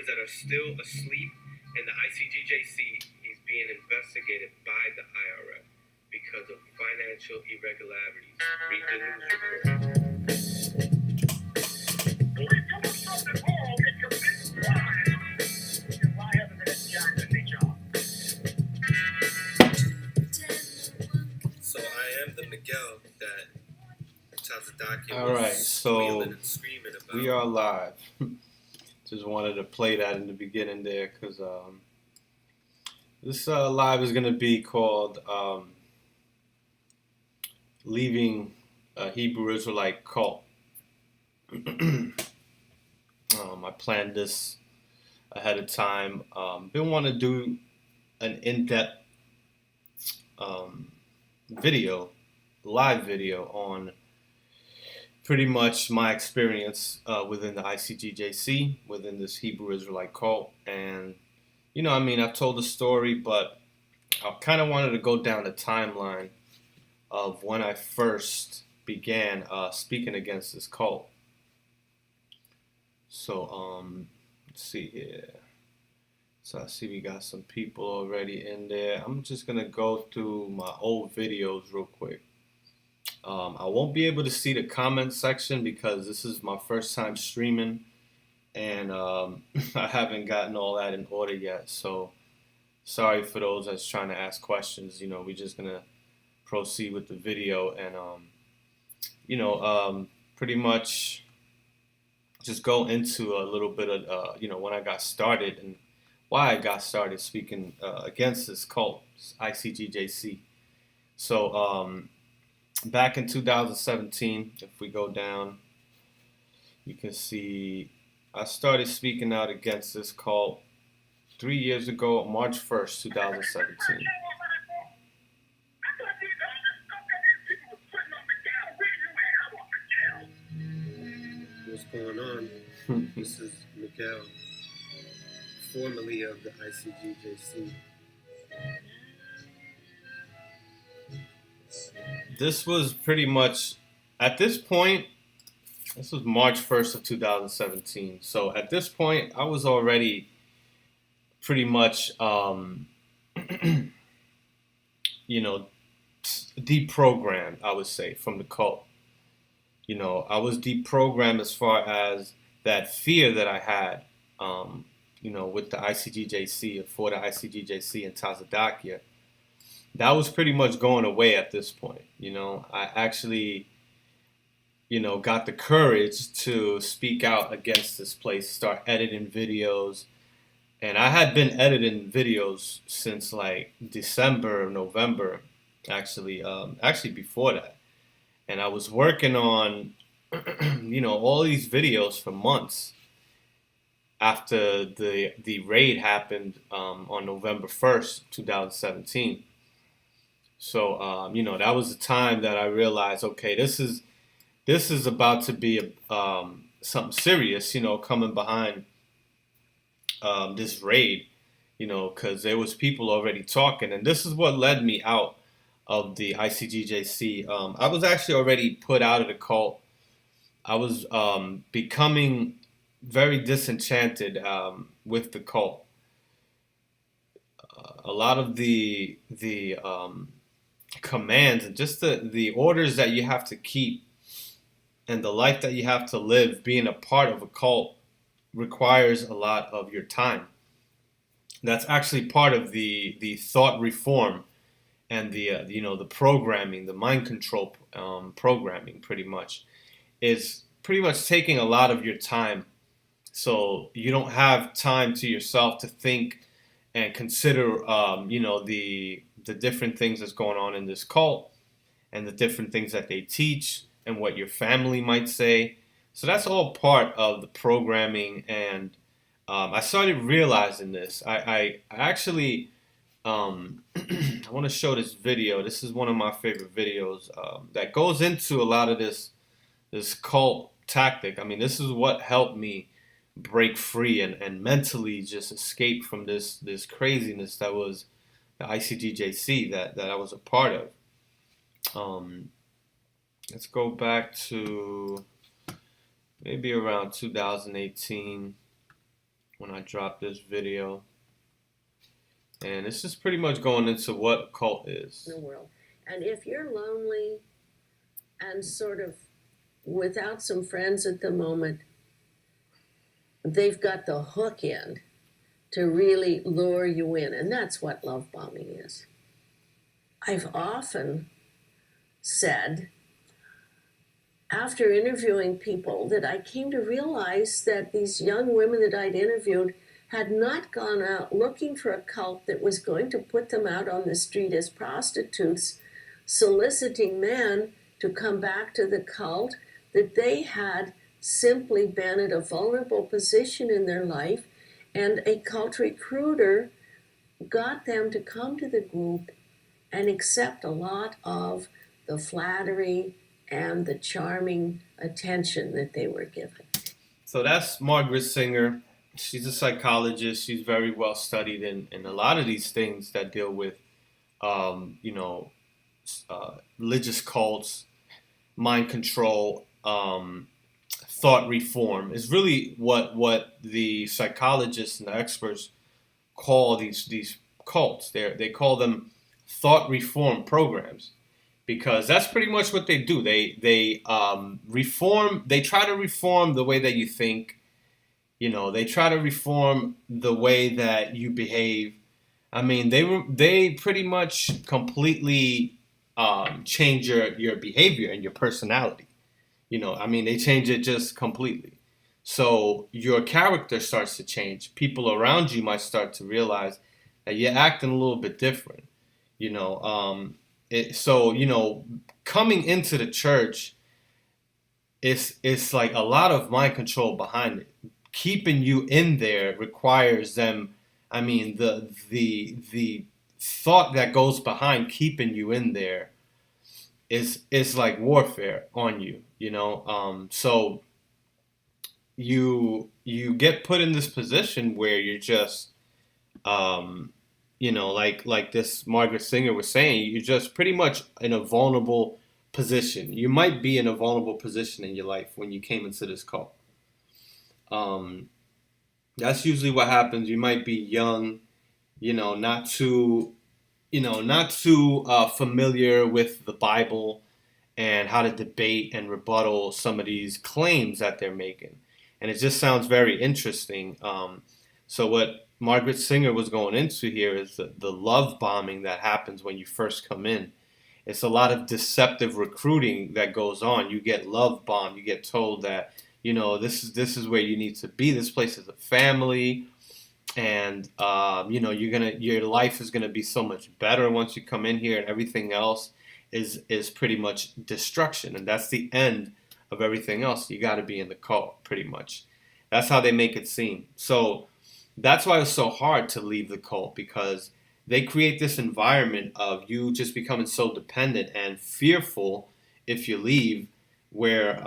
members that are still asleep in the ICGJC. He's being investigated by the IRS because of financial irregularities. Read the news report. So I am the Miguel that all right, so we are live. Just wanted to play that in the beginning there because this live is going to be called Leaving a Hebrew Israelite Cult. I planned this ahead of time. Been wanting to do an in-depth live video on pretty much my experience within the ICGJC, within this Hebrew Israelite cult. And, you know, I mean, I've told the story, but I kind of wanted to go down the timeline of when I first began speaking against this cult. So, let's see here. So I see we got some people already in there. I'm just going to go through my old videos real quick. I won't be able to see the comment section because this is my first time streaming and I haven't gotten all that in order yet. So sorry for those that's trying to ask questions. You know, we're just going to proceed with the video and, you know, pretty much just go into a little bit of, you know, when I got started and why I got started speaking against this cult, ICGJC. So, back in 2017, if we go down, you can see I started speaking out against this cult 3 years ago, March 1st, 2017. What's going on? This is Miguel, formerly of the ICGJC. This was pretty much, at this point, this was March 1st of 2017. So at this point, I was already pretty much, you know, deprogrammed, I would say, from the cult. You know, I was deprogrammed as far as that fear that I had, you know, with the ICGJC, for the ICGJC in Tazadakia. That was pretty much going away at this point. You know, I actually, you know, got the courage to speak out against this place, start editing videos. And I had been editing videos since like December or November, actually before that. And I was working on, you know, all these videos for months after the raid happened on November 1st, 2017. So, you know, that was the time that I realized, okay, this is about to be something serious, you know, coming behind this raid, you know, because there was people already talking. And this is what led me out of the ICGJC. I was actually already put out of the cult. I was becoming very disenchanted with the cult. A lot of the commands and just the orders that you have to keep and the life that you have to live, being a part of a cult, requires a lot of your time. That's actually part of the thought reform and the you know, the programming, the mind control programming, pretty much is pretty much taking a lot of your time. So you don't have time to yourself to think and consider, you know, the different things that's going on in this cult and the different things that they teach and what your family might say. So that's all part of the programming. And I started realizing this. I actually, I want to show this video. This is one of my favorite videos that goes into a lot of this cult tactic. I mean, this is what helped me break free and mentally just escape from this craziness that was the ICGJC that I was a part of. Let's go back to maybe around 2018 when I drop this video. And this is pretty much going into what a cult is. In the world. And if you're lonely and sort of without some friends at the moment, they've got the hook in to really lure you in. And that's what love bombing is. I've often said, after interviewing people, that I came to realize that these young women that I'd interviewed had not gone out looking for a cult that was going to put them out on the street as prostitutes, soliciting men to come back to the cult, that they had simply been at a vulnerable position in their life, and a cult recruiter got them to come to the group and accept a lot of the flattery and the charming attention that they were given. So that's Margaret Singer. She's a psychologist. She's very well studied in a lot of these things that deal with, religious cults, mind control, thought reform. Is really what the psychologists and the experts call these cults. They call them thought reform programs, because that's pretty much what they do. They reform. They try to reform the way that you think. They try to reform the way that you behave. I mean, they pretty much completely change your behavior and your personality. They change it just completely. So your character starts to change. People around you might start to realize that you're acting a little bit different. Coming into the church, it's like a lot of mind control behind it. Keeping you in there requires them. I mean, the thought that goes behind keeping you in there is like warfare on you. So you get put in this position where you're just like this Margaret Singer was saying, you're just pretty much in a vulnerable position. You might be in a vulnerable position in your life when you came into this cult. That's usually what happens. You might be young, not too familiar with the Bible and how to debate and rebuttal some of these claims that they're making. And it just sounds very interesting. So what Margaret Singer was going into here is the love bombing that happens when you first come in. It's a lot of deceptive recruiting that goes on. You get love bombed. You get told that, this is where you need to be. This place is a family, and your life is gonna be so much better once you come in here, and everything else is pretty much destruction, and that's the end of everything else. You got to be in the cult, pretty much. That's how they make it seem. So that's why it's so hard to leave the cult, because they create this environment of you just becoming so dependent and fearful if you leave, where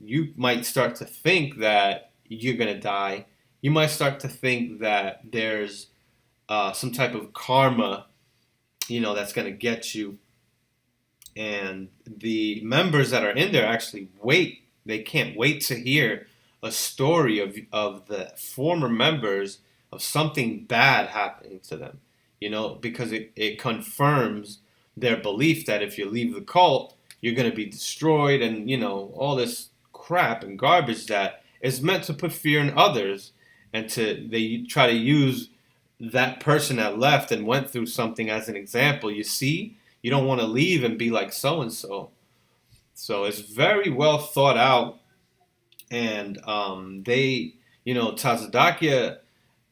you might start to think that you're going to die. You might start to think that there's some type of karma, that's going to get you. And the members that are in there actually wait. They can't wait to hear a story of the former members of something bad happening to them, because it confirms their belief that if you leave the cult, you're going to be destroyed, and, all this crap and garbage that is meant to put fear in others, and they try to use that person that left and went through something as an example. You see, you don't want to leave and be like so-and-so. So it's very well thought out. And Tazadakia,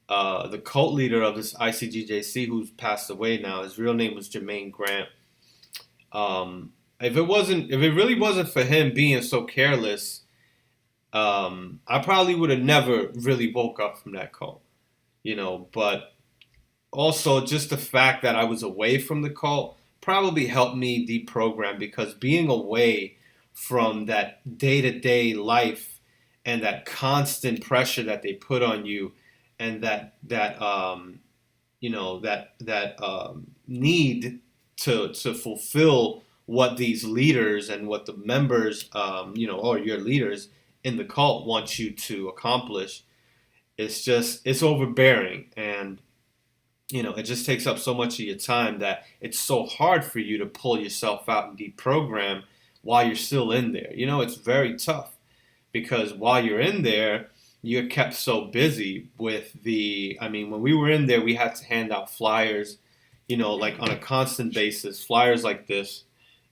the cult leader of this ICGJC, who's passed away now, his real name was Jermaine Grant. If it really wasn't for him being so careless, I probably would have never really woke up from that cult, but also just the fact that I was away from the cult probably helped me deprogram, because being away from that day-to-day life and that constant pressure that they put on you, and that need to fulfill what these leaders and what the members, or your leaders in the cult want you to accomplish, it's overbearing, and it just takes up so much of your time that it's so hard for you to pull yourself out and deprogram while you're still in there. It's very tough, because while you're in there, you're kept so busy with when we were in there, we had to hand out flyers, like on a constant basis, flyers like this,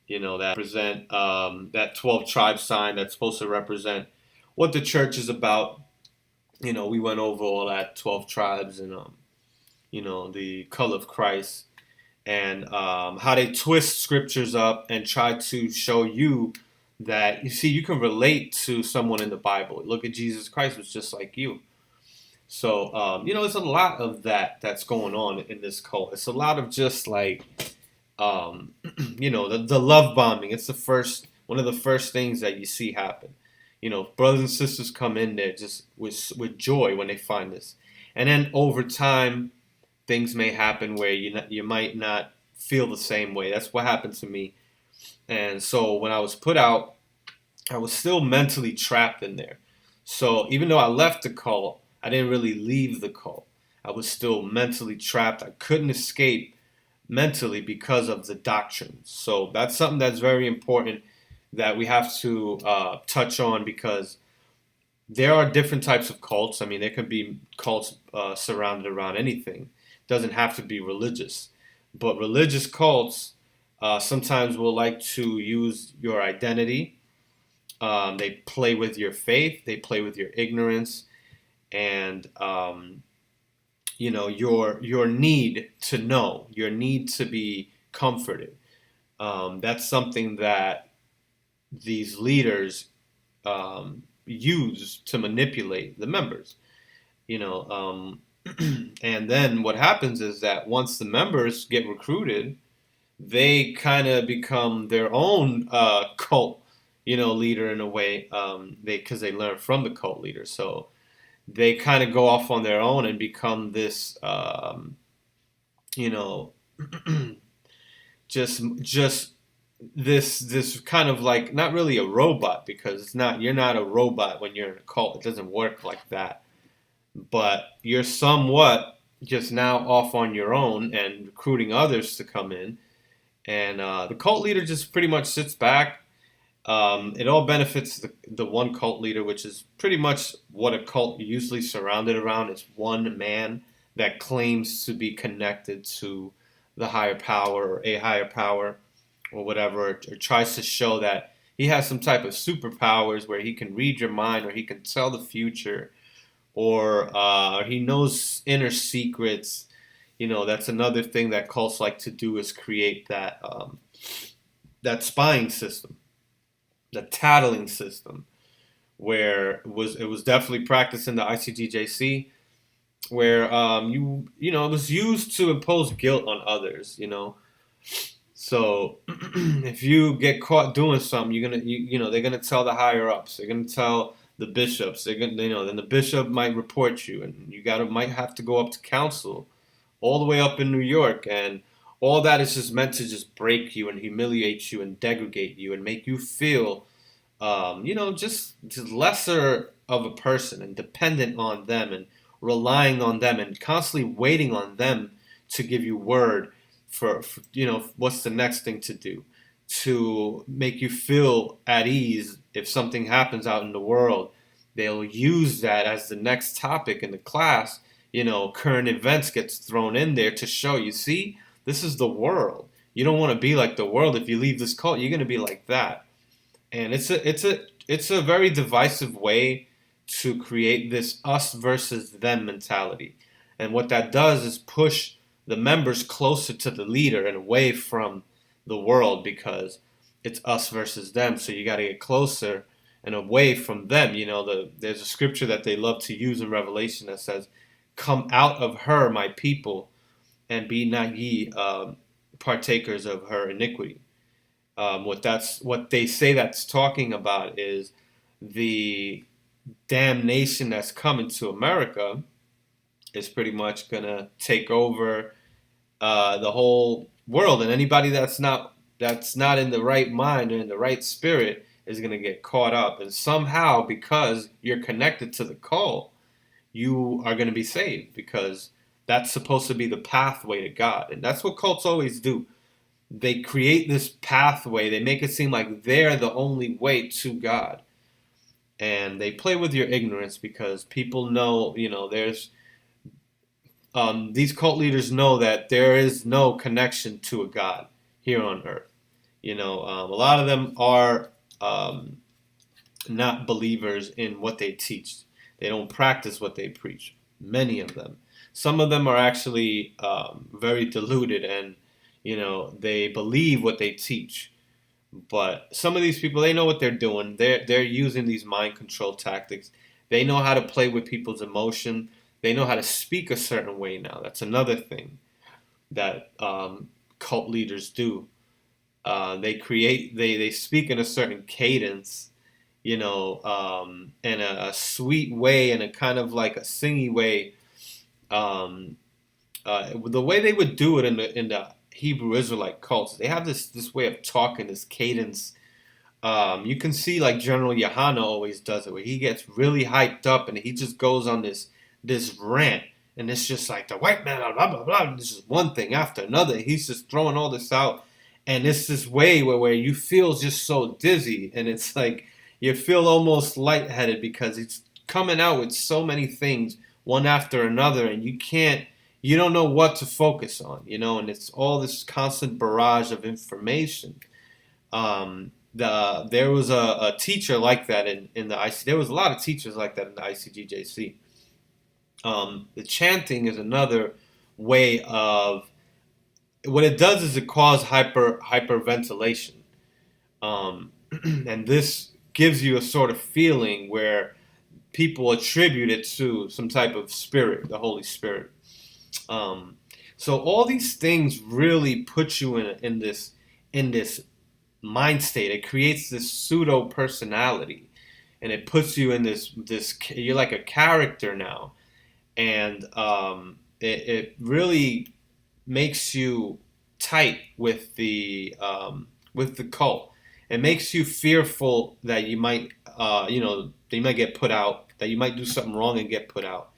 that represent that 12 tribe sign that's supposed to represent what the church is about. We went over all that 12 tribes and, the color of Christ, and how they twist scriptures up and try to show you that, you can relate to someone in the Bible. Look at Jesus Christ, was just like you. So, there's a lot of that's going on in this cult. It's a lot of just like, the love bombing. It's one of the first things that you see happen. Brothers and sisters come in there just with joy when they find this. And then over time, things may happen where you might not feel the same way. That's what happened to me. And so when I was put out, I was still mentally trapped in there. So even though I left the cult, I didn't really leave the cult. I was still mentally trapped. I couldn't escape mentally because of the doctrine. So that's something that's very important that we have to touch on, because there are different types of cults. There can be cults surrounded around anything. It doesn't have to be religious. But religious cults sometimes will like to use your identity. They play with your faith. They play with your ignorance, and your need to know, your need to be comforted. That's something that these leaders use to manipulate the members. And then what happens is that once the members get recruited, they kind of become their own cult, leader in a way, because they learn from the cult leader. So they kind of go off on their own and become this, just this kind of like, not really a robot, because you're not a robot when you're in a cult. It doesn't work like that. But you're somewhat just now off on your own and recruiting others to come in. And the cult leader just pretty much sits back. It all benefits the one cult leader, which is pretty much what a cult usually surrounded around. It's one man that claims to be connected to the higher power or a higher power or whatever, or tries to show that he has some type of superpowers where he can read your mind, or he can tell the future, or he knows inner secrets. That's another thing that cults like to do, is create that spying system, the tattling system, where it was definitely practiced in the ICGJC, where it was used to impose guilt on others. So if you get caught doing something, they're gonna tell the higher ups, they're gonna tell the bishops, then the bishop might report you, and might have to go up to council, all the way up in New York, and all that is just meant to just break you and humiliate you and degrade you and make you feel, just lesser of a person and dependent on them and relying on them and constantly waiting on them to give you word for what's the next thing to do, to make you feel at ease if something happens out in the world. They'll use that as the next topic in the class. Current events gets thrown in there to show you, see, this is the world. You don't want to be like the world. If you leave this cult, you're going to be like that. And it's a very divisive way to create this us versus them mentality. And what that does is push the members closer to the leader and away from the world, because it's us versus them. So you got to get closer and away from them. There's a scripture that they love to use in Revelation that says, "Come out of her, my people, and be not ye partakers of her iniquity." What they say that's talking about is the damnation that's coming to America is pretty much gonna take over the whole world, and anybody that's not in the right mind or in the right spirit is gonna get caught up. And somehow, because you're connected to the cult, you are going to be saved, because that's supposed to be the pathway to God. And that's what cults always do. They create this pathway. They make it seem like they're the only way to God. And they play with your ignorance, because people know, there's these cult leaders know that there is no connection to a God here on earth. A lot of them are not believers in what they teach. They don't practice what they preach. Many of them. Some of them are actually very deluded, and they believe what they teach. But some of these people, they know what they're doing. They're using these mind control tactics. They know how to play with people's emotion. They know how to speak a certain way now. That's another thing that cult leaders do. They speak in a certain cadence, in a sweet way, in a kind of like a singy way. The way they would do it in the Hebrew Israelite cults, they have this way of talking, this cadence. You can see like General Yohana always does it, where he gets really hyped up and he just goes on this rant, and it's just like the white man, blah blah blah. This is one thing after another. He's just throwing all this out, and it's this way where you feel just so dizzy, and it's like you feel almost lightheaded, because it's coming out with so many things one after another, and you don't know what to focus on, and it's all this constant barrage of information. There was a teacher like that in the IC. There was a lot of teachers like that in the ICGJC. The chanting is another way of, what it does is it causes hyperventilation, and this gives you a sort of feeling where people attribute it to some type of spirit, the Holy Spirit. So all these things really put you in this mind state. It creates this pseudo-personality, and it puts you in this you're like a character now, and it really makes you tight with the cult. It makes you fearful that you might get put out, that you might do something wrong and get put out.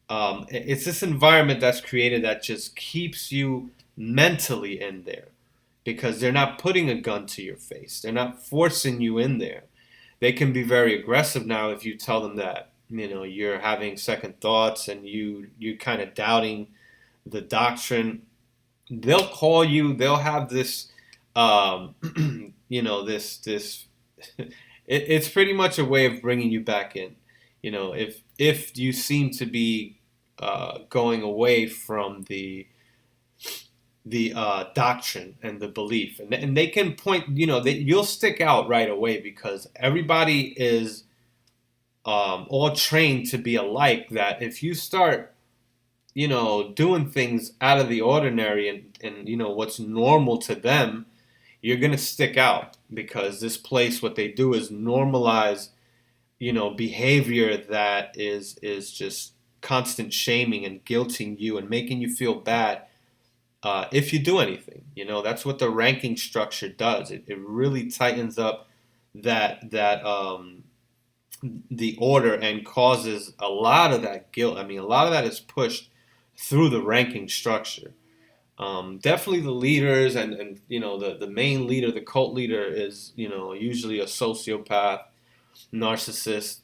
It's this environment that's created that just keeps you mentally in there, because they're not putting a gun to your face. They're not forcing you in there. They can be very aggressive now if you tell them that you're having second thoughts and you're kind of doubting the doctrine. They'll call you. They'll have this this it's pretty much a way of bringing you back in. If you seem to be going away from the doctrine and the belief, and they can point, you'll stick out right away, because everybody is all trained to be alike, that if you start doing things out of the ordinary and what's normal to them, you're going to stick out, because this place, what they do is normalize behavior that is just constant shaming and guilting you and making you feel bad if you do anything. That's what the ranking structure does. It really tightens up the order and causes a lot of that guilt. I mean, a lot of that is pushed through the ranking structure. Definitely the leaders and the main leader, the cult leader, is usually a sociopath, narcissist,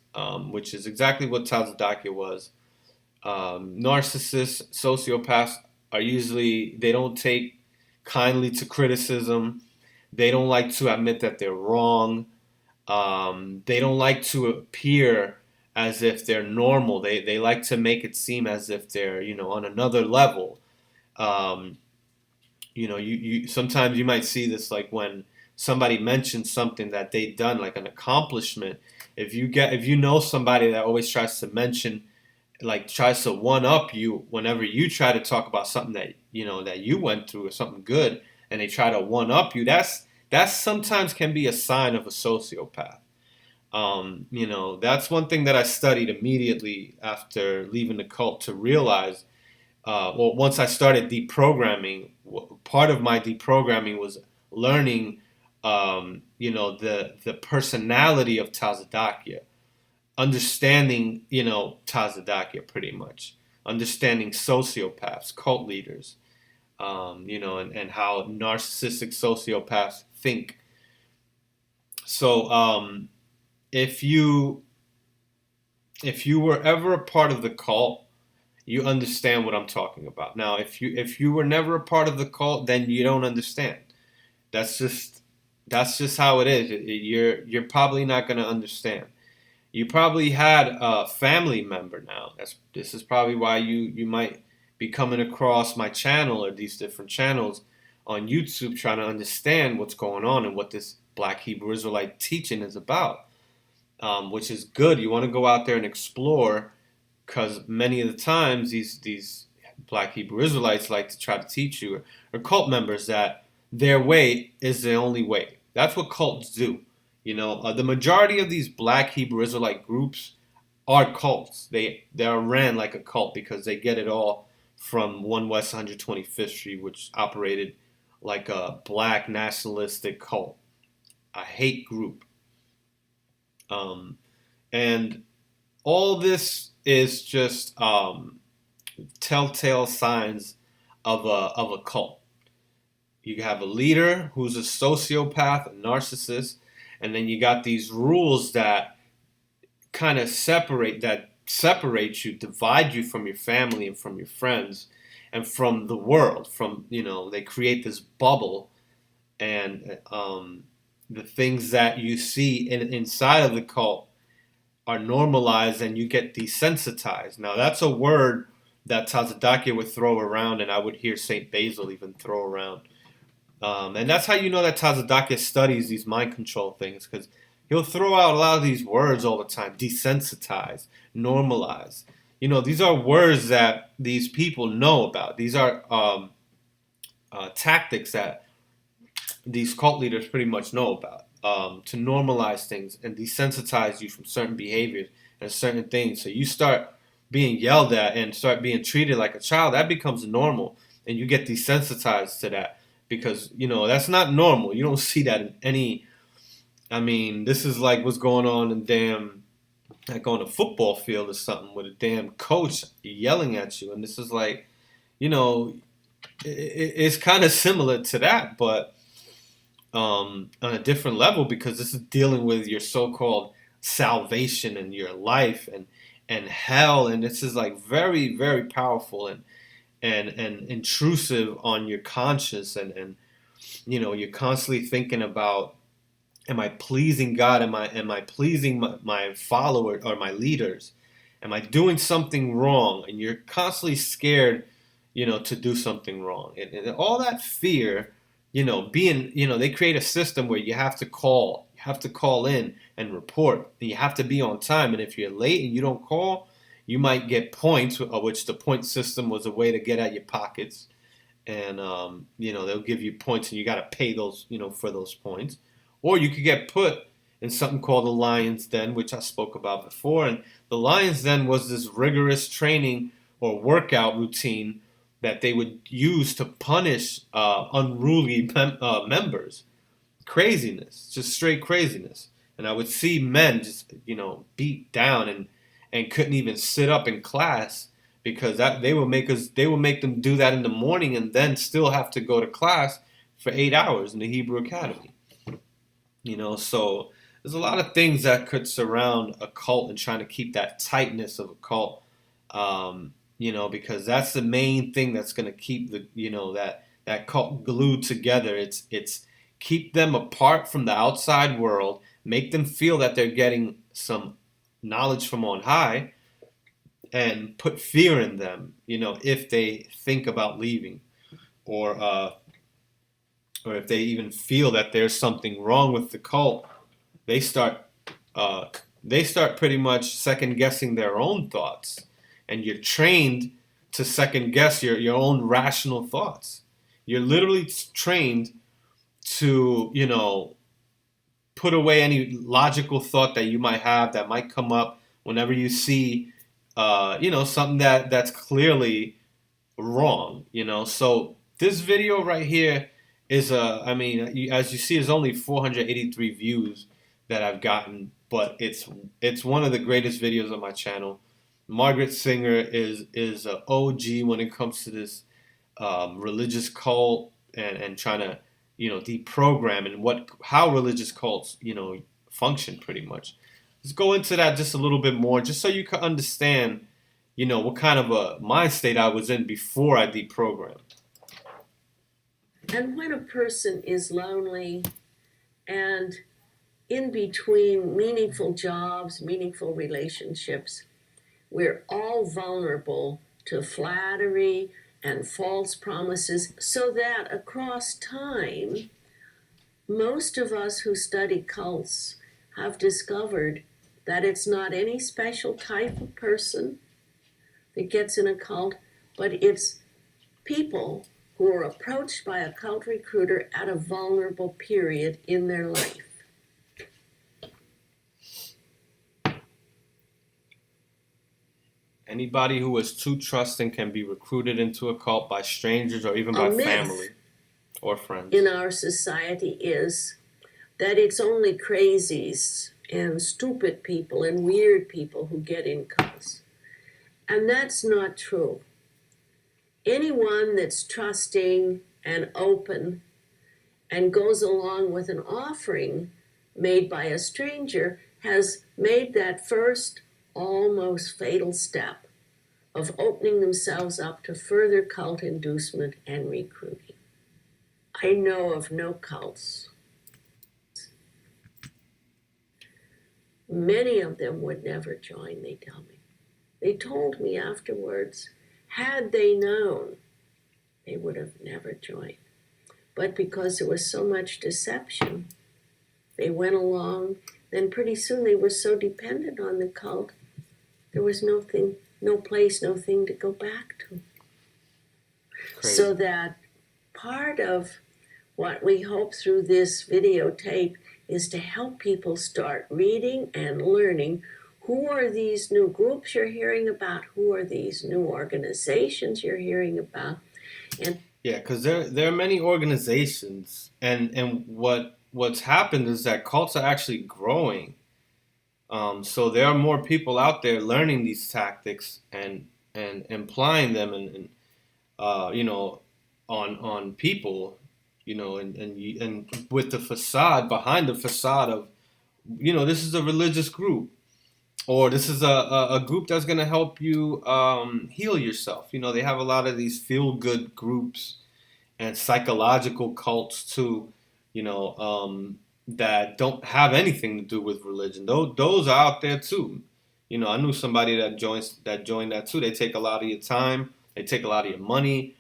which is exactly what Tazadakia was. Narcissists, sociopaths are usually, they don't take kindly to criticism. They don't like to admit that they're wrong. They don't like to appear as if they're normal. They like to make it seem as if they're on another level. You sometimes you might see this, like when somebody mentions something that they've done, like an accomplishment. If you know somebody that always tries to mention, like tries to one up you whenever you try to talk about something that that you went through or something good, and they try to one up you, that's sometimes can be a sign of a sociopath. That's one thing that I studied immediately after leaving the cult to realize. Once I started deprogramming, part of my deprogramming was learning, the personality of Tazadakia. understanding, Tazadakia pretty much, understanding sociopaths, cult leaders, and how narcissistic sociopaths think. So if you were ever a part of the cult, you understand what I'm talking about. Now, if you were never a part of the cult, then you don't understand. That's just how it is. You're probably not going to understand. You probably had a family member now. This is probably why you might be coming across my channel or these different channels on YouTube, trying to understand what's going on and what this Black Hebrew Israelite teaching is about, which is good. You want to go out there and explore, because many of the times these Black Hebrew Israelites like to try to teach you, or cult members, that their way is the only way. That's what cults do. The majority of these Black Hebrew Israelite groups are cults. They are ran like a cult because they get it all from 1 West 125th Street, which operated like a black nationalistic cult, a hate group. And all this is just telltale signs of a cult. You have a leader who's a sociopath, a narcissist, and then you got these rules that kind of separate you, divide you from your family and from your friends and from the world. They create this bubble, and the things that you see inside of the cult are normalized, and you get desensitized. Now, that's a word that Tazadakia would throw around, and I would hear St. Basil even throw around. And that's how you know that Tazadakia studies these mind control things, because he'll throw out a lot of these words all the time. Desensitize, normalize. These are words that these people know about. These are tactics that these cult leaders pretty much know about, to normalize things and desensitize you from certain behaviors and certain things. So you start being yelled at and start being treated like a child. That becomes normal, and you get desensitized to that, because that's not normal. You don't see that in any. This is like what's going on in like on a football field or something, with a damn coach yelling at you, and this is like, it's kind of similar to that, but on a different level, because this is dealing with your so-called salvation and your life and hell, and this is like very, very powerful and intrusive on your conscience, and you're constantly thinking about, am I pleasing God? Am I pleasing my followers or my leaders? Am I doing something wrong? And you're constantly scared, to do something wrong, and all that fear, they create a system where you have to call in and report, and you have to be on time, and if you're late and you don't call, you might get points, which the point system was a way to get at your pockets. And, they'll give you points, and you got to pay those, for those points. Or you could get put in something called the Lion's Den, which I spoke about before. And the Lion's Den was this rigorous training or workout routine that they would use to punish unruly members. Craziness, just straight craziness. And I would see men just, beat down and couldn't even sit up in class, because they will make them do that in the morning and then still have to go to class for 8 hours in the Hebrew Academy. So there's a lot of things that could surround a cult and trying to keep that tightness of a cult, because that's the main thing that's going to keep that cult glued together. It's keep them apart from the outside world, make them feel that they're getting some knowledge from on high, and put fear in them, if they think about leaving, or if they even feel that there's something wrong with the cult, they start pretty much second guessing their own thoughts, and you're trained to second guess your own rational thoughts. You're literally trained to, put away any logical thought that you might have that might come up whenever you see, something that's clearly wrong, So this video right here is, as you see, is only 483 views, that I've gotten, but it's one of the greatest videos on my channel. Margaret Singer is an OG when it comes to this religious cult and trying to deprogram and how religious cults function pretty much. Let's go into that just a little bit more, just so you can understand what kind of a mind state I was in before I deprogrammed. And when a person is lonely and in between meaningful jobs, meaningful relationships, we're all vulnerable to flattery and false promises, so that across time, most of us who study cults have discovered that it's not any special type of person that gets in a cult, but it's people who are approached by a cult recruiter at a vulnerable period in their life. Anybody who is too trusting can be recruited into a cult by strangers or even by family or friends. In our society is that it's only crazies and stupid people and weird people who get in cults. And that's not true. Anyone that's trusting and open and goes along with an offering made by a stranger has made that first almost fatal step of opening themselves up to further cult inducement and recruiting. I know of no cults. Many of them would never join, they tell me. They told me afterwards, had they known, they would have never joined. But because there was so much deception, they went along. Then pretty soon they were so dependent on the cult, there was no place, no thing to go back to. Crazy. So that part of what we hope through this videotape is to help people start reading and learning who are these new groups you're hearing about, who are these new organizations you're hearing about. And yeah, because there are many organizations, and what's happened is that cults are actually growing. So there are more people out there learning these tactics and applying them and on people, and with the facade, behind the facade of this is a religious group, or this is a group that's going to help you heal yourself. They have a lot of these feel-good groups and psychological cults too, that don't have anything to do with religion. Those are out there too. I knew somebody that joined that too. They take a lot of your time, they take a lot of your money,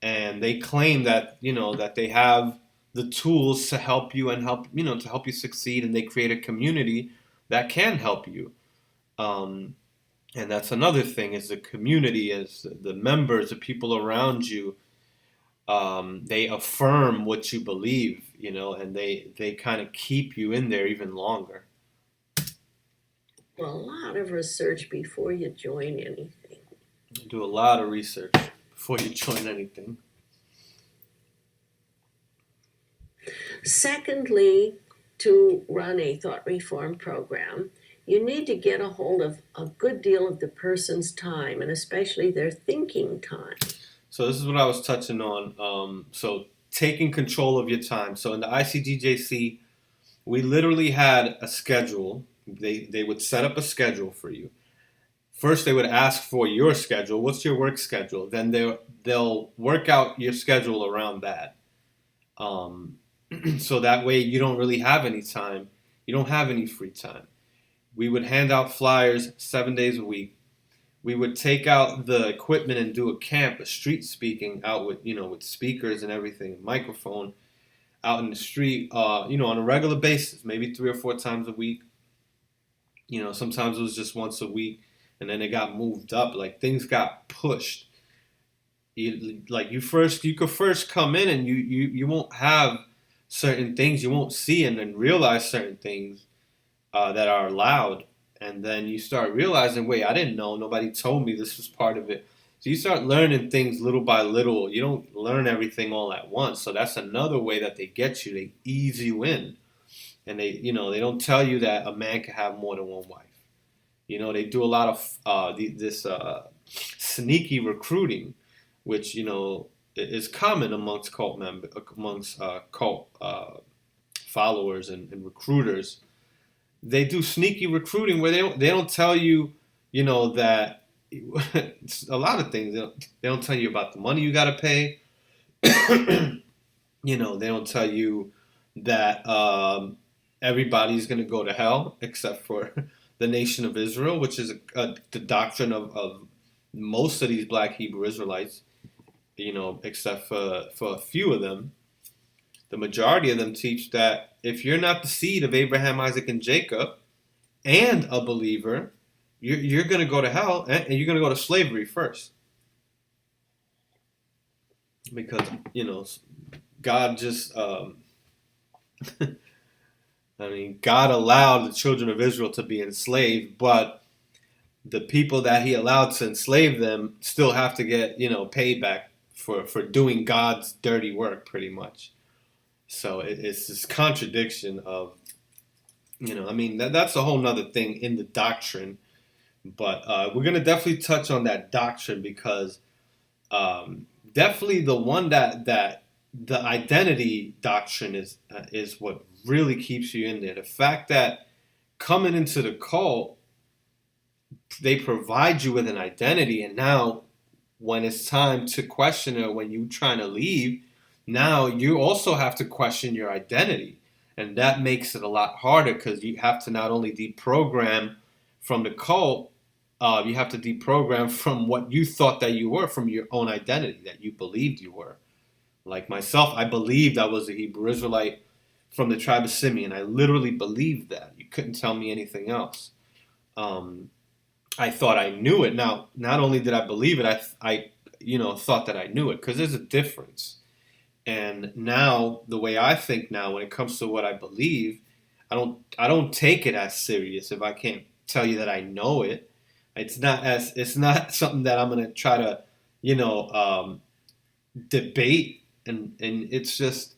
and they claim that that they have the tools to help you and to help you succeed, and they create a community that can help you. And that's another thing, is the community, is the members, the people around you. They affirm what you believe, and they kind of keep you in there even longer. well, a lot of research before you join anything. Do a lot of research before you join anything. Secondly, to run a thought reform program, you need to get a hold of a good deal of the person's time, and especially their thinking time. So this is what I was touching on. So taking control of your time. So in the ICDJC, we literally had a schedule. They would set up a schedule for you. First, they would ask for your schedule. What's your work schedule? Then they'll work out your schedule around that. So that way you don't really have any time. You don't have any free time. We would hand out flyers 7 days a week. We would take out the equipment and do a camp, a street speaking out with speakers and everything, microphone out in the street, on a regular basis, maybe 3 or 4 times a week. Sometimes it was just once a week, and then it got moved up. Like, things got pushed. You could first come in and you won't have certain things, you won't see and then realize certain things that are allowed. And then you start realizing, wait, I didn't know. Nobody told me this was part of it. So you start learning things little by little. You don't learn everything all at once. So that's another way that they get you. They ease you in. And they don't tell you that a man can have more than one wife. They do a lot of this sneaky recruiting, which is common amongst cult members, amongst cult followers and recruiters. They do sneaky recruiting where they don't tell you, that a lot of things. They don't tell you about the money you got to pay. They don't tell you that everybody's going to go to hell except for the nation of Israel, which is the doctrine of most of these black Hebrew Israelites, except for a few of them. The majority of them teach that if you're not the seed of Abraham, Isaac, and Jacob, and a believer, you're going to go to hell, and you're going to go to slavery first. Because, God just, God allowed the children of Israel to be enslaved, but the people that he allowed to enslave them still have to get, payback for doing God's dirty work, pretty much. So it's this contradiction of, that's a whole nother thing in the doctrine. But we're going to definitely touch on that doctrine because definitely the one that the identity doctrine is what really keeps you in there. The fact that coming into the cult, they provide you with an identity, and now when it's time to question it, when you're trying to leave, now you also have to question your identity. And that makes it a lot harder because you have to not only deprogram from the cult, you have to deprogram from what you thought that you were, from your own identity that you believed you were. Like myself, I believed I was a Hebrew Israelite from the tribe of Simeon. I literally believed that. You couldn't tell me anything else. I thought I knew it. Now, not only did I believe it, I thought that I knew it, because there's a difference. And now, the way I think now, when it comes to what I believe, I don't take it as serious if I can't tell you that I know it. It's not something that I'm gonna try to debate, and it's just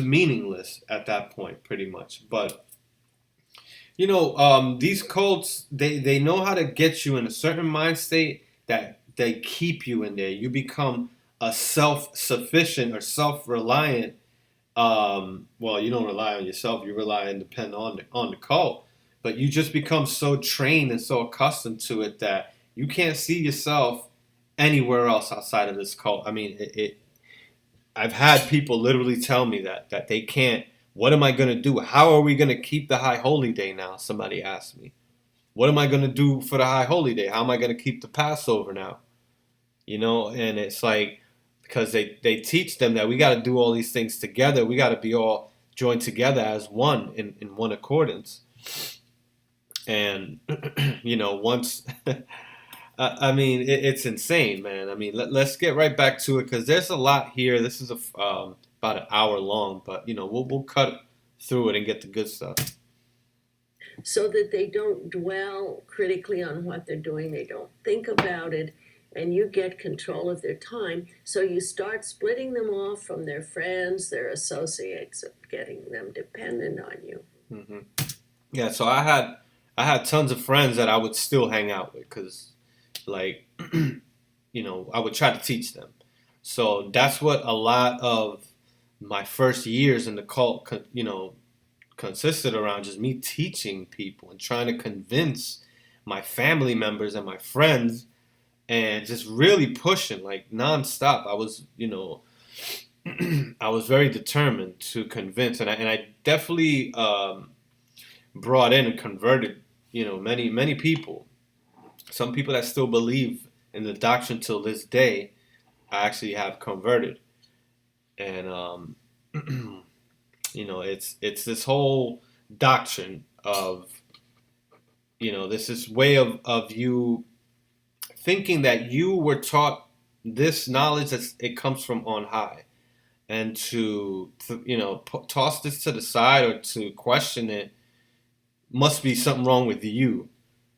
meaningless at that point, pretty much. But these cults, they know how to get you in a certain mind state that they keep you in there. You become a self-sufficient or self-reliant. Well, you don't rely on yourself. You rely and depend on the cult. But you just become so trained and so accustomed to it that you can't see yourself anywhere else outside of this cult. I mean, I've had people literally tell me that they can't. What am I going to do? How are we going to keep the High Holy Day now? Somebody asked me. What am I going to do for the High Holy Day? How am I going to keep the Passover now? And it's like, because they teach them that we got to do all these things together. We got to be all joined together as one in one accordance. And, once, it's insane, man. I mean, let's get right back to it, because there's a lot here. This is about an hour long, but, we'll cut through it and get the good stuff. So that they don't dwell critically on what they're doing. They don't think about it, and you get control of their time. So you start splitting them off from their friends, their associates, getting them dependent on you. Mm-hmm. Yeah, so I had tons of friends that I would still hang out with because, like, I would try to teach them. So that's what a lot of my first years in the cult, consisted around, just me teaching people and trying to convince my family members and my friends, and just really pushing like nonstop. I was, I was very determined to convince, and I definitely brought in and converted, many people. Some people that still believe in the doctrine till this day, I actually have converted, and it's this whole doctrine of, this way of you thinking that you were taught this knowledge that it comes from on high, and to toss this to the side or to question it must be something wrong with you.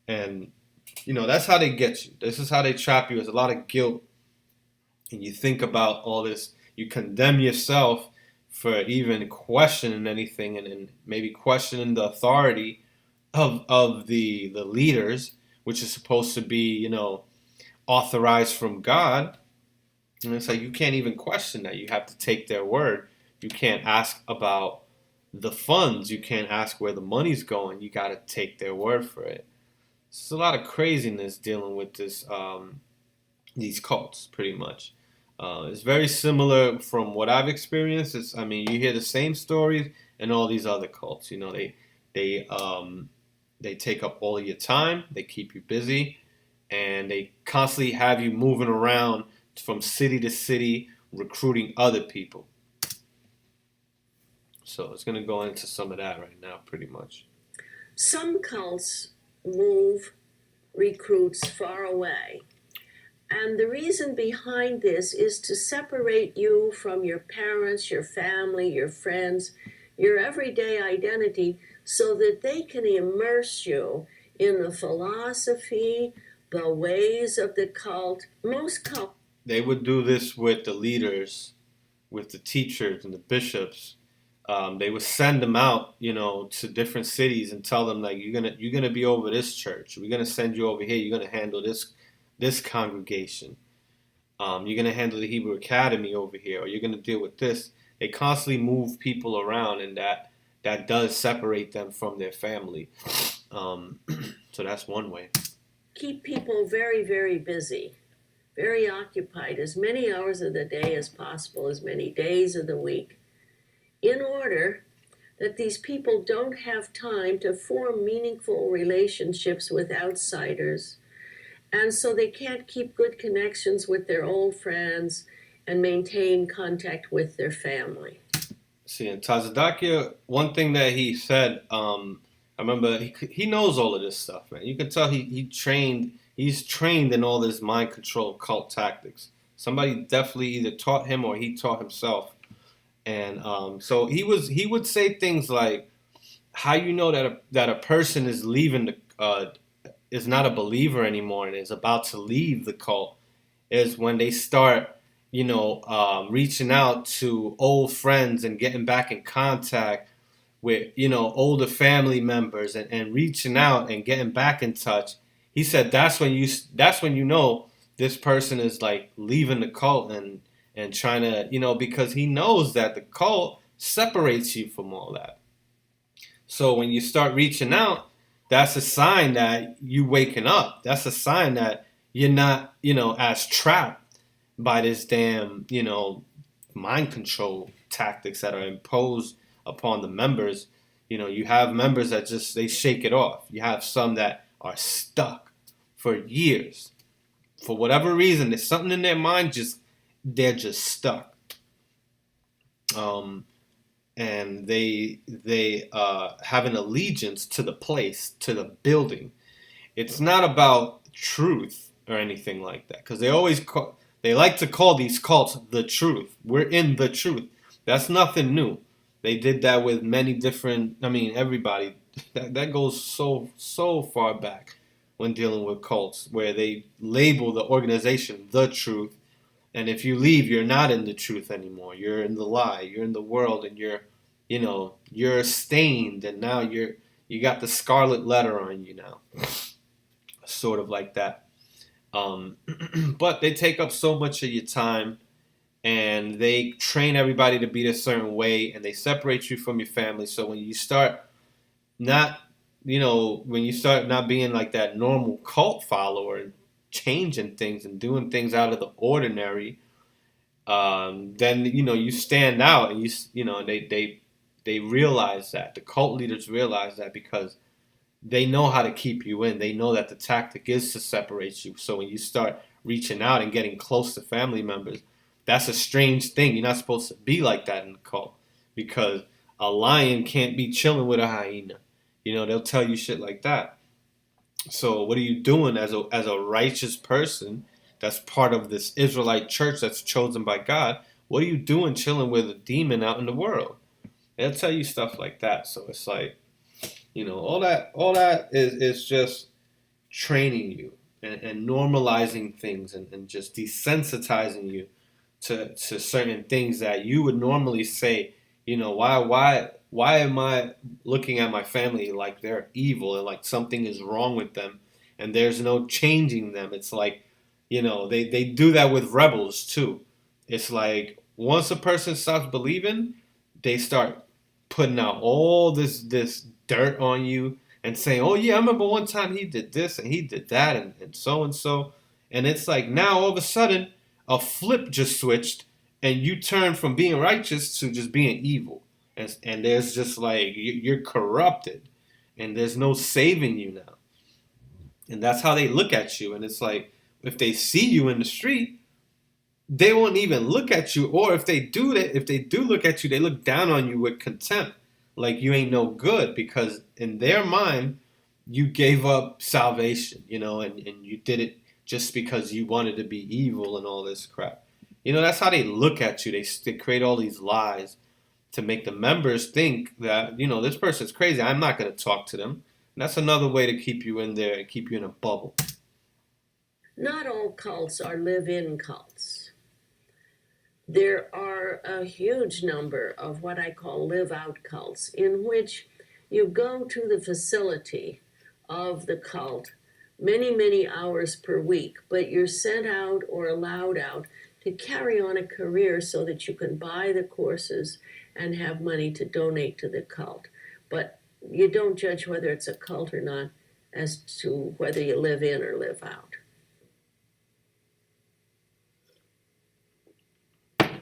And that's how they get you. This is how they trap you. There's a lot of guilt, and you think about all this. You condemn yourself for even questioning anything, and maybe questioning the authority of the leaders, which is supposed to be, you know, authorized from God. And it's like you can't even question that. You have to take their word. You can't ask about the funds. You can't ask where the money's going. You got to take their word for it. It's a lot of craziness dealing with this, these cults, pretty much. It's very similar from what I've experienced. I mean, you hear the same stories in all these other cults. You know, they take up all of your time. They keep you busy, and they constantly have you moving around from city to city, recruiting other people. So it's going to go into some of that right now, pretty much. Some cults move recruits far away. And the reason behind this is to separate you from your parents, your family, your friends, your everyday identity, so that they can immerse you in the philosophy, the ways of the cult. Most cults. They would do this with the leaders, with the teachers and the bishops. They would send them out, you know, to different cities and tell them, like, you're gonna be over this church. We're gonna send you over here. You're gonna handle this congregation. You're gonna handle the Hebrew Academy over here, or you're gonna deal with this. They constantly move people around, and that does separate them from their family. So that's one way. Keep people very, very busy, very occupied, as many hours of the day as possible, as many days of the week, in order that these people don't have time to form meaningful relationships with outsiders. And so they can't keep good connections with their old friends and maintain contact with their family. See, in Tazadakia, one thing that he said, I remember he knows all of this stuff, man. You can tell he's trained in all this mind control cult tactics. Somebody definitely either taught him or he taught himself. And so he would say things like, how you know that a person is leaving is not a believer anymore and is about to leave the cult is when they start, you know, reaching out to old friends and getting back in contact with, you know, older family members and reaching out and getting back in touch. He said that's when you know this person is like leaving the cult and trying to, you know, because he knows that the cult separates you from all that. So when you start reaching out, that's a sign that you waking up. That's a sign that you're not, you know, as trapped by this damn, you know, mind control tactics that are imposed upon the members. You know, you have members that just, they shake it off. You have some that are stuck for years. For whatever reason, there's something in their mind, they're just stuck. And they have an allegiance to the place, to the building. It's not about truth or anything like that, because they like to call these cults the truth. We're in the truth. That's nothing new. They did that with many different. I mean, everybody. That goes so far back when dealing with cults, where they label the organization the truth. And if you leave, you're not in the truth anymore. You're in the lie. You're in the world, and you're stained, and now you got the scarlet letter on you now, sort of like that. But they take up so much of your time, and they train everybody to be a certain way, and they separate you from your family. So when you start not being like that normal cult follower and changing things and doing things out of the ordinary, then you stand out, and they realize that, the cult leaders realize that, because they know how to keep you in. They know that the tactic is to separate you. So when you start reaching out and getting close to family members, that's a strange thing. You're not supposed to be like that in the cult, because a lion can't be chilling with a hyena. They'll tell you shit like that. So what are you doing as a righteous person that's part of this Israelite church that's chosen by God? What are you doing chilling with a demon out in the world? They'll tell you stuff like that. So it's like, all that is just training you and normalizing things and just desensitizing you to certain things that you would normally say You know, why am I looking at my family like they're evil and like something is wrong with them and there's no changing them? It's like, they do that with rebels too. It's like once a person stops believing, they start putting out all this dirt on you and saying, "Oh yeah, I remember one time he did this and he did that and so and so." And it's like now all of a sudden a flip just switched and you turn from being righteous to just being evil. And there's just like you're corrupted and there's no saving you now. And that's how they look at you. And it's like if they see you in the street, they won't even look at you. Or if they do that, if they do look at you, they look down on you with contempt, like you ain't no good, because in their mind, you gave up salvation, and you did it just because you wanted to be evil and all this crap. That's how they look at you. They create all these lies to make the members think that, this person's crazy. I'm not going to talk to them. And that's another way to keep you in there and keep you in a bubble. Not all cults are live-in cults. There are a huge number of what I call live-out cults, in which you go to the facility of the cult many, many hours per week, but you're sent out or allowed out to carry on a career so that you can buy the courses and have money to donate to the cult. But you don't judge whether it's a cult or not as to whether you live in or live out.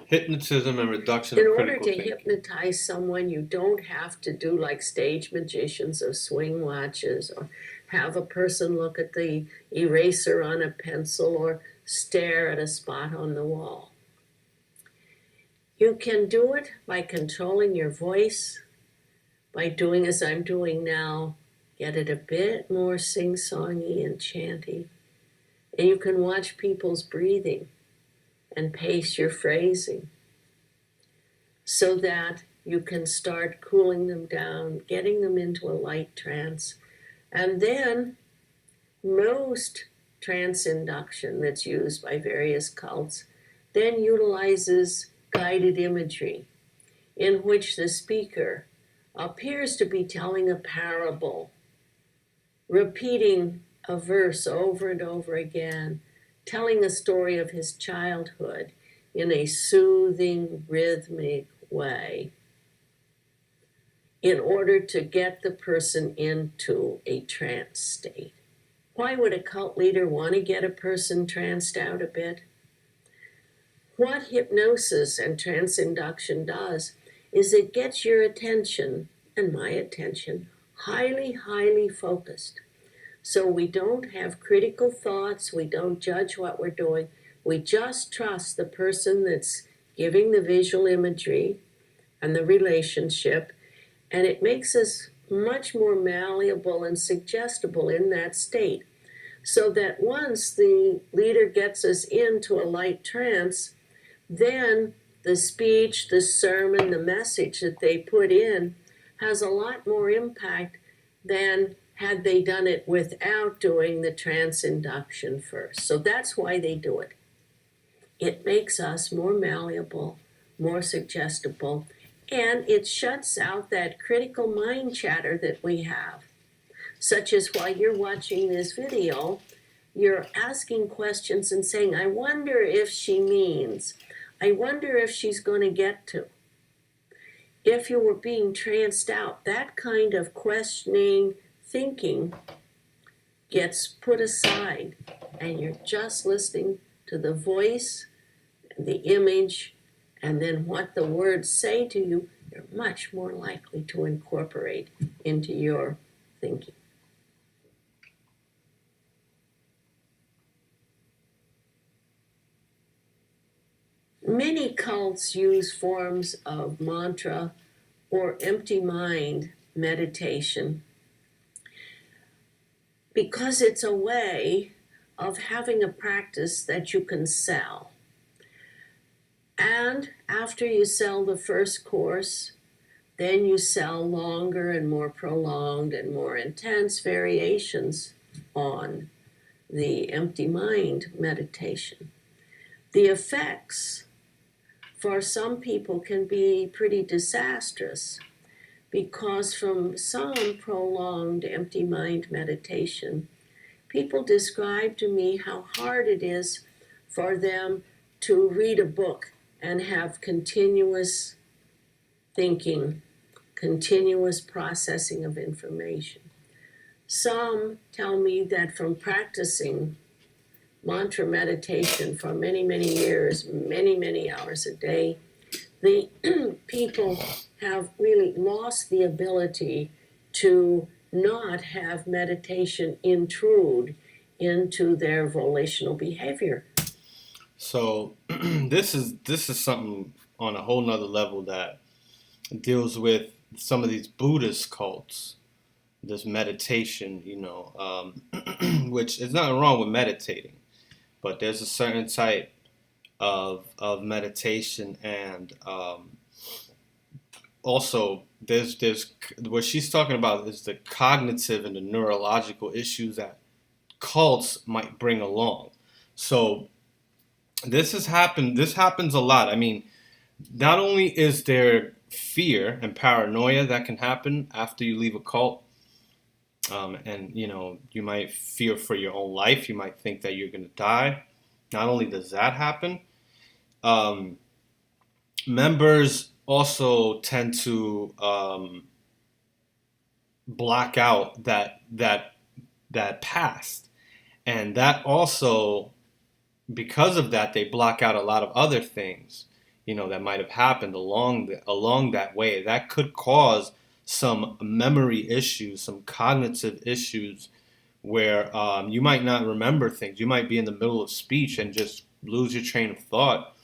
Hypnotism and reduction In of order critical to thinking. hypnotize someone, you don't have to do like stage magicians of swing watches, or have a person look at the eraser on a pencil or stare at a spot on the wall. You can do it by controlling your voice, by doing as I'm doing now, get it a bit more sing-songy and chanty. And you can watch people's breathing and pace your phrasing so that you can start cooling them down, getting them into a light trance. And then most trance induction that's used by various cults then utilizes guided imagery, in which the speaker appears to be telling a parable, repeating a verse over and over again, telling a story of his childhood in a soothing, rhythmic way, in order to get the person into a trance state. Why would a cult leader want to get a person tranced out a bit? What hypnosis and trance induction does is it gets your attention, and my attention, highly, highly focused. So we don't have critical thoughts, we don't judge what we're doing, we just trust the person that's giving the visual imagery and the relationship, and it makes us much more malleable and suggestible in that state. So that once the leader gets us into a light trance, then the speech, the sermon, the message that they put in has a lot more impact than had they done it without doing the trance induction first. So that's why they do it. It makes us more malleable, more suggestible, and it shuts out that critical mind chatter that we have. Such as while you're watching this video, you're asking questions and saying, I wonder if she means, I wonder if she's going to get to. If you were being tranced out, that kind of questioning, thinking gets put aside, and you're just listening to the voice, the image, and then what the words say to you. You're much more likely to incorporate into your thinking. Many cults use forms of mantra or empty mind meditation because it's a way of having a practice that you can sell. And after you sell the first course, then you sell longer and more prolonged and more intense variations on the empty mind meditation. The effects for some people can be pretty disastrous, because from some prolonged empty mind meditation, people describe to me how hard it is for them to read a book and have continuous thinking, continuous processing of information. Some tell me that from practicing mantra meditation for many, many years, many, many hours a day, the people have really lost the ability to not have meditation intrude into their volitional behavior. So this is something on a whole nother level that deals with some of these Buddhist cults, this meditation, which is nothing wrong with meditating, but there's a certain type of meditation, and also there's what she's talking about is the cognitive and the neurological issues that cults might bring along. So this happens a lot. I mean, not only is there fear and paranoia that can happen after you leave a cult, and you might fear for your own life. You might think that you're going to die. Not only does that happen, members also tend to block out that past, and that also, because of that, they block out a lot of other things, that might have happened along that way. That could cause some memory issues, some cognitive issues, where you might not remember things. You might be in the middle of speech and just lose your train of thought.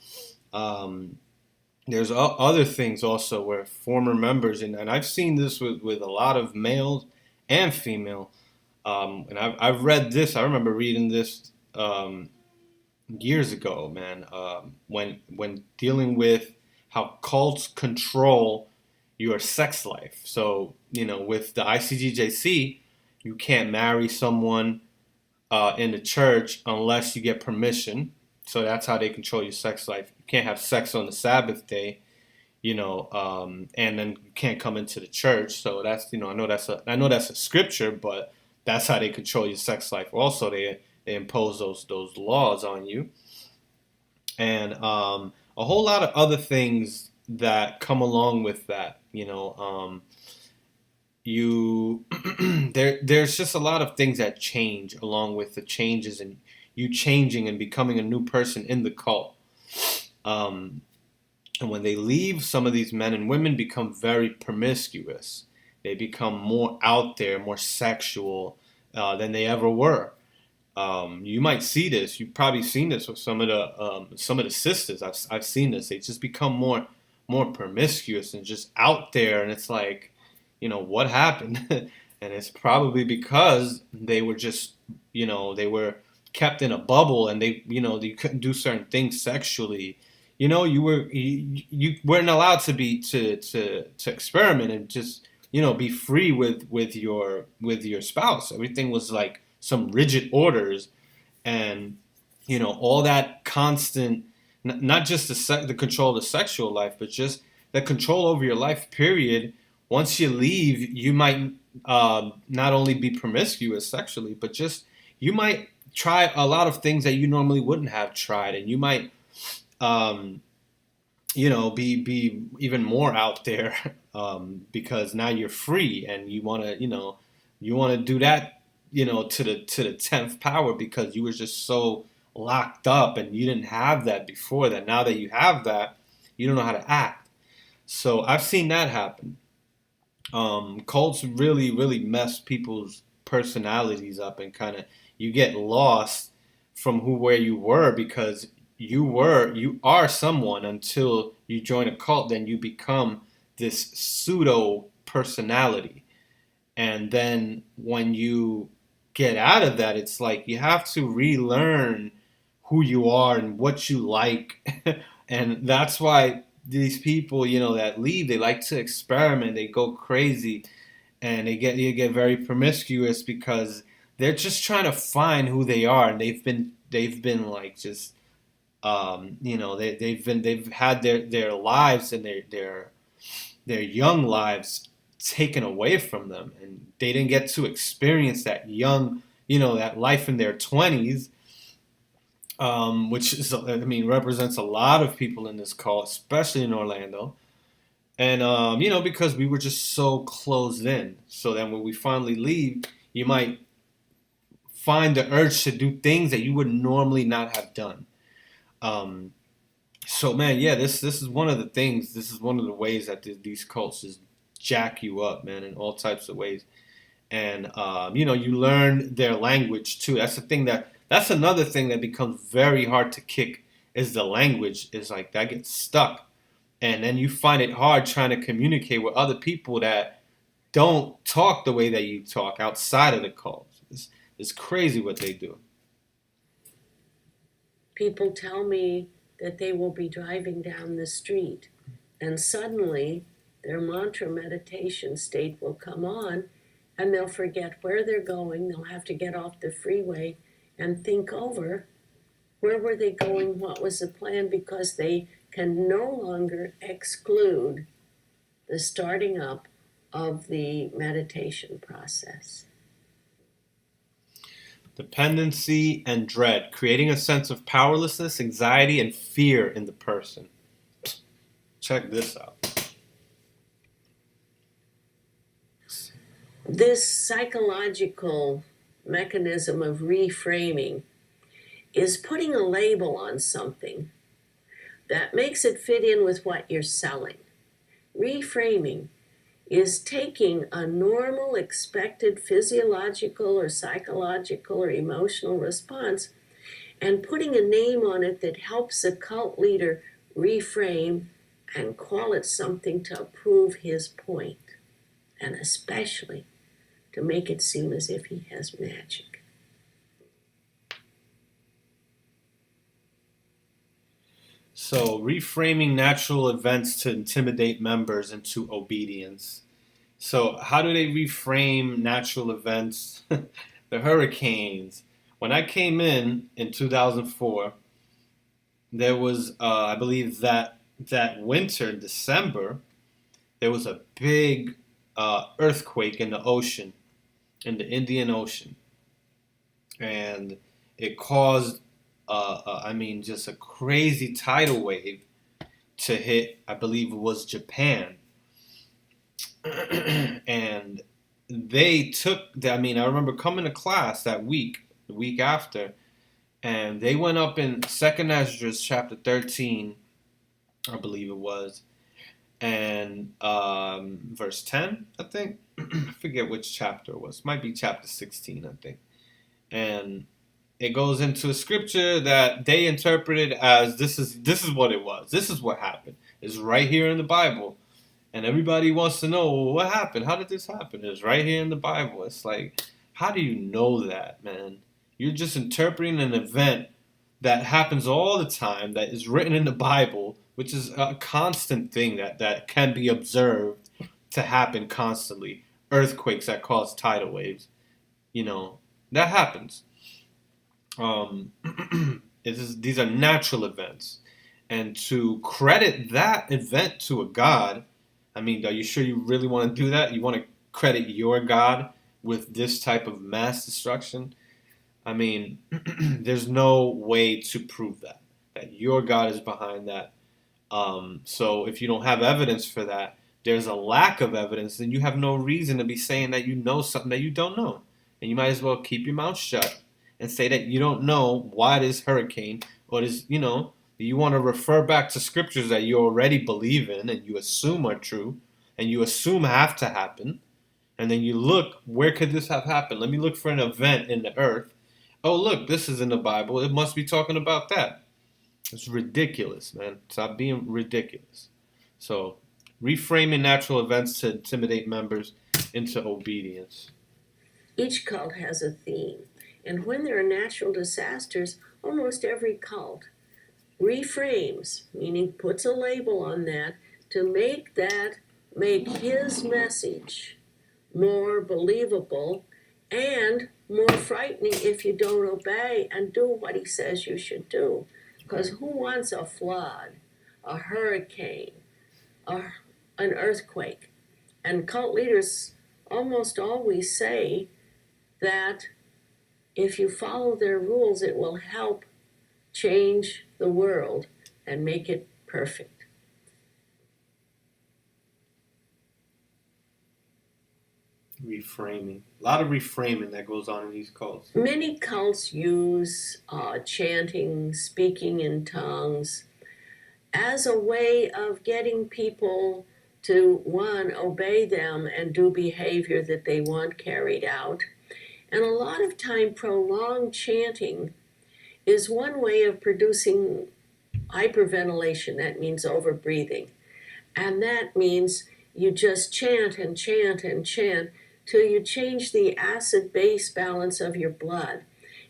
There's other things also where former members, and I've seen this with a lot of males and female, and I've read this. I remember reading this years ago, man, when dealing with how cults control your sex life. So, with the ICGJC, you can't marry someone in the church unless you get permission. So that's how they control your sex life. You can't have sex on the Sabbath day, and then you can't come into the church. So that's, I know that's a scripture, but that's how they control your sex life. Also, they impose those laws on you, and a whole lot of other things that come along with that. There's just a lot of things that change along with the changes and you changing and becoming a new person in the cult. And when they leave, some of these men and women become very promiscuous. They become more out there, more sexual than they ever were. You might see this. You've probably seen this with some of the sisters. I've seen this. They just become more promiscuous and just out there. And it's like, what happened? And it's probably because they were just, they were kept in a bubble, and they couldn't do certain things sexually. You weren't allowed to experiment and just be free with your spouse. Everything was like some rigid orders, and all that constant, not just the control of the sexual life, but just the control over your life, period. Once you leave, you might not only be promiscuous sexually, but just you might try a lot of things that you normally wouldn't have tried, and you might be even more out there because now you're free, and you want to do that to the 10th power, because you were just so locked up and you didn't have that before. That now that you have that, you don't know how to act. So I've seen that happen. Cults really, really mess people's personalities up, and kind of you get lost from where you were, because you are someone until you join a cult. Then you become this pseudo-personality, and then when you get out of that, it's like you have to relearn who you are and what you like. And that's why these people, that leave, they like to experiment, they go crazy, and they get very promiscuous, because they're just trying to find who they are, and they've been like just They've had their lives and their young lives taken away from them, and they didn't get to experience that young, that life in their 20s, which is, represents a lot of people in this cult, especially in Orlando. And, because we were just so closed in. So then when we finally leave, you might find the urge to do things that you would normally not have done. So man, yeah, this is one of the things. This is one of the ways that these cults just jack you up, man, in all types of ways. And you learn their language too. That's another thing that becomes very hard to kick is the language. Is like that gets stuck, and then you find it hard trying to communicate with other people that don't talk the way that you talk outside of the cult. It's crazy what they do. People tell me that they will be driving down the street and suddenly their mantra meditation state will come on and they'll forget where they're going. They'll have to get off the freeway and think over where were they going, what was the plan, because they can no longer exclude the starting up of the meditation process. Dependency and dread, creating a sense of powerlessness, anxiety, and fear in the person. Check this out. This psychological mechanism of reframing is putting a label on something that makes it fit in with what you're selling. Reframing is taking a normal, expected physiological or psychological or emotional response and putting a name on it that helps a cult leader reframe and call it something to prove his point, and especially to make it seem as if he has magic. So, reframing natural events to intimidate members into obedience. So, how do they reframe natural events? The hurricanes. When I came in 2004, there was, I believe that winter, in December, there was a big earthquake in the ocean, in the Indian Ocean. And it caused just a crazy tidal wave to hit, I believe it was Japan. And they took, I remember coming to class that week, the week after, and they went up in 2nd Esdras chapter 13, I believe it was, and verse 10, I think. I forget which chapter it was. Might be chapter 16, I think. And it goes into a scripture that they interpreted as this is what it was. This is what happened. It's right here in the Bible. And everybody wants to know, well, what happened? How did this happen? It's right here in the Bible. It's like, how do you know that, man? You're just interpreting an event that happens all the time, that is written in the Bible, which is a constant thing that can be observed to happen constantly. Earthquakes that cause tidal waves. That happens. These are natural events. And to credit that event to a god, are you sure you really want to do that? You want to credit your God with this type of mass destruction? There's no way to prove that your God is behind that. So if you don't have evidence for that, there's a lack of evidence, then you have no reason to be saying that you know something that you don't know. And you might as well keep your mouth shut and say that you don't know why this hurricane, or this, you want to refer back to scriptures that you already believe in and you assume are true and you assume have to happen. And then you look, where could this have happened? Let me look for an event in the earth. Oh, look, this is in the Bible. It must be talking about that. It's ridiculous, man. Stop being ridiculous. So, reframing natural events to intimidate members into obedience. Each cult has a theme. And when there are natural disasters, almost every cult reframes, meaning puts a label on that to make his message more believable and more frightening if you don't obey and do what he says you should do. Because who wants a flood, a hurricane, an earthquake? And cult leaders almost always say that if you follow their rules, it will help change the world and make it perfect. Reframing. A lot of reframing that goes on in these cults. Many cults use chanting, speaking in tongues, as a way of getting people to, one, obey them and do behavior that they want carried out. And a lot of time, prolonged chanting is one way of producing hyperventilation. That means overbreathing. And that means you just chant and chant and chant till you change the acid-base balance of your blood.